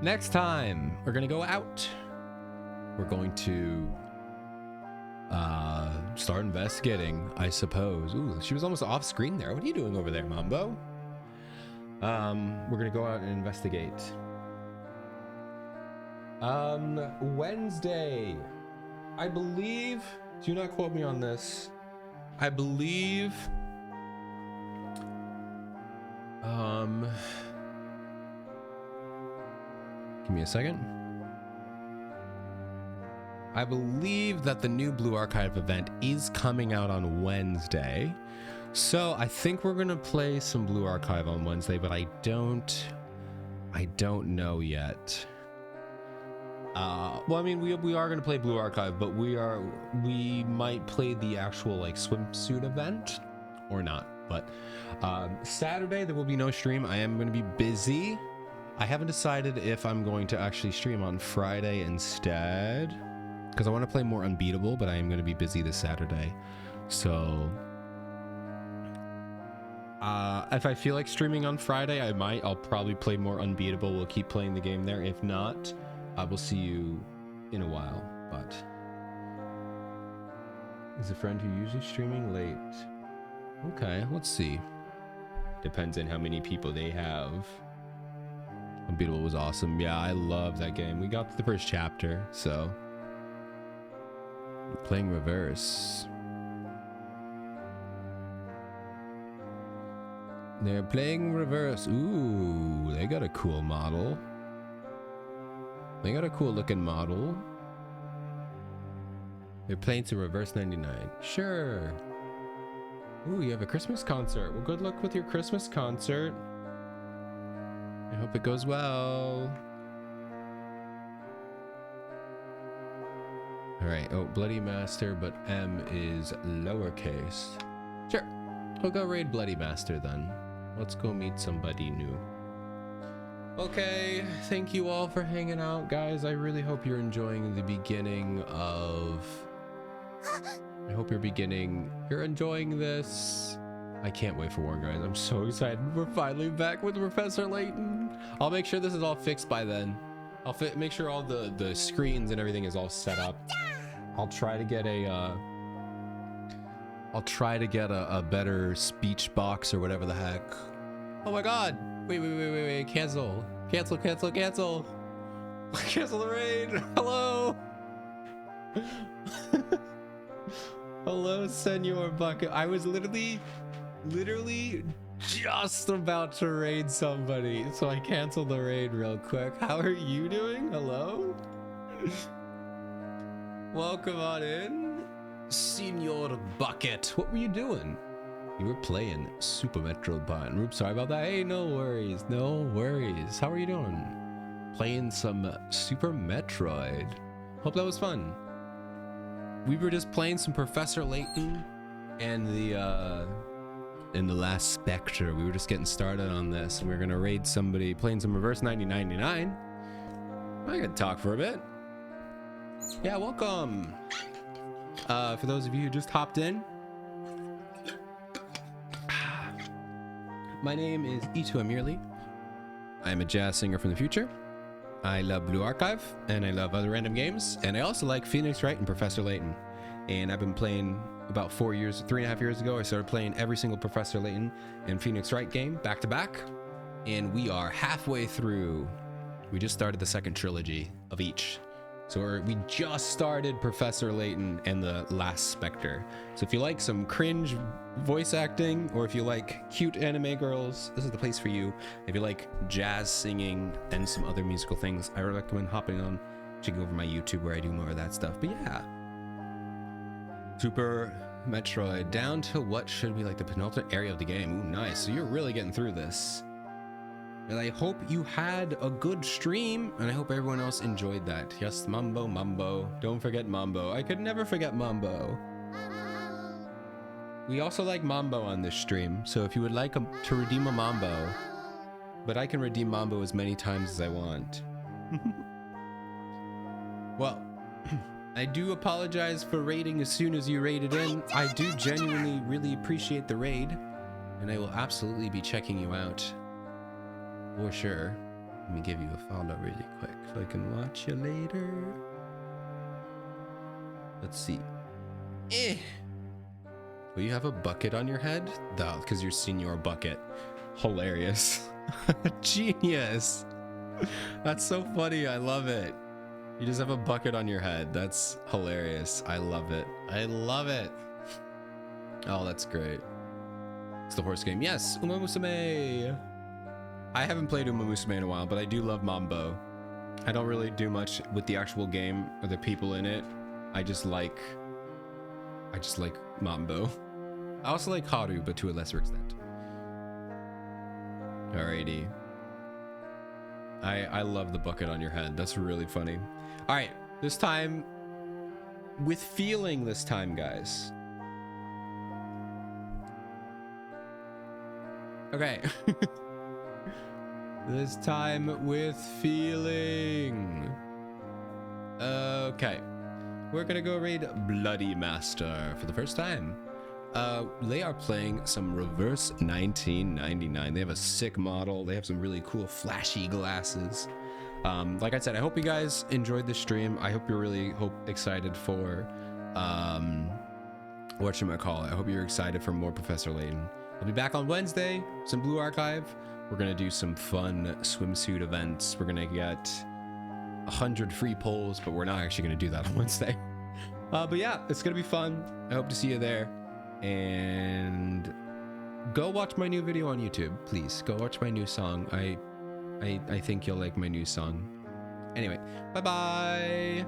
S1: Next time, we're gonna go out. We're going to start investigating, I suppose. Ooh, she was almost off screen there. What are you doing over there, Mambo? We're gonna go out and investigate. Wednesday, I believe, do not quote me on this, I believe give me a second. I believe that the new Blue Archive event is coming out on Wednesday. So I think we're gonna play some Blue Archive on Wednesday, but I don't know yet. Well, I mean, we are gonna play Blue Archive, but we might play the actual like swimsuit event or not. But Saturday there will be no stream. I am gonna be busy. I haven't decided if I'm going to actually stream on Friday instead, because I want to play more Unbeatable, but I am going to be busy this Saturday. So if I feel like streaming on Friday, I'll probably play more Unbeatable. We'll keep playing the game there. If not, I will see you in a while. But is a friend who usually streaming late. Okay, let's see. Depends on how many people they have. Unbeatable was awesome. Yeah, I love that game. We got to the first chapter, so playing reverse. They're playing reverse. Ooh, they got a cool model. They got a cool looking model. They're playing some reverse 99. Sure. Ooh, you have a Christmas concert. Well, good luck with your Christmas concert. I hope it goes well. All right. Oh, Bloody Master, but M is lowercase. Sure. We'll go raid Bloody Master then. Let's go meet somebody new. Okay. Thank you all for hanging out, guys. I really hope you're enjoying the beginning of... You're enjoying this. I can't wait for war, guys. I'm so excited. We're finally back with Professor Layton. I'll make sure this is all fixed by then. I'll make sure all the screens and everything is all set up. I'll try to get a better speech box or whatever the heck. Oh my god. Wait. Cancel. Cancel the raid. Hello. Hello, Senor Bucket. I was literally just about to raid somebody, so I canceled the raid real quick. How are you doing? Hello? Welcome on in, Senor Bucket. What were you doing? You were playing Super Metroid Prime. Oops, sorry about that. Hey, no worries. How are you doing? Playing some Super Metroid. Hope that was fun. We were just playing some Professor Layton and the Last Spectre. We were just getting started on this, and we are gonna raid somebody playing some Reverse 9099. I could talk for a bit. Yeah, welcome. For those of you who just hopped in, my name is Ito Amirli. I'm a jazz singer from the future. I love Blue Archive, and I love other random games, and I also like Phoenix Wright and Professor Layton. And I've been playing about 3.5 years ago. I started playing every single Professor Layton and Phoenix Wright game back to back, and we are halfway through. We just started the second trilogy of each. So we just started Professor Layton and the Last Spectre. So if you like some cringe voice acting, or if you like cute anime girls, this is the place for you. If you like jazz singing and some other musical things, I recommend hopping on, checking over my YouTube where I do more of that stuff. But yeah, Super Metroid, down to what should be like the penultimate area of the game. Ooh, nice. So you're really getting through this. And I hope you had a good stream, and I hope everyone else enjoyed that. Yes, Mambo. Don't forget Mambo. I could never forget Mambo. We also like Mambo on this stream, so if you would like to redeem a Mambo, but I can redeem Mambo as many times as I want. Well, I do apologize for raiding as soon as you raided in. I do genuinely really appreciate the raid, and I will absolutely be checking you out. For sure. Let me give you a follow really quick so I can watch you later. Let's see. Will you have a bucket on your head? Duh, because you're Senor Bucket. Hilarious. Genius. That's so funny. I love it. You just have a bucket on your head. That's hilarious. I love it. Oh, that's great. It's the horse game. Yes, Uma Musume. I haven't played Uma Musume in a while, but I do love Mambo. I don't really do much with the actual game or the people in it. I just like Mambo. I also like Haru, but to a lesser extent. Alrighty. I love the bucket on your head. That's really funny. All right, this time with feeling this time, guys. Okay. This time with feeling. Okay. We're gonna go raid Bloody Master for the first time. They are playing some Reverse 1999. They have a sick model. They have some really cool flashy glasses. Like I said, I hope you guys enjoyed the stream. I hope you're really excited for whatchamacallit. I hope you're excited for more Professor Layton. I'll be back on Wednesday, some Blue Archive. We're gonna do some fun swimsuit events. We're gonna get 100 free polls, but we're not actually gonna do that on Wednesday. But yeah, it's gonna be fun. I hope to see you there. And go watch my new video on YouTube, please. Go watch my new song. I think you'll like my new song. Anyway, bye-bye.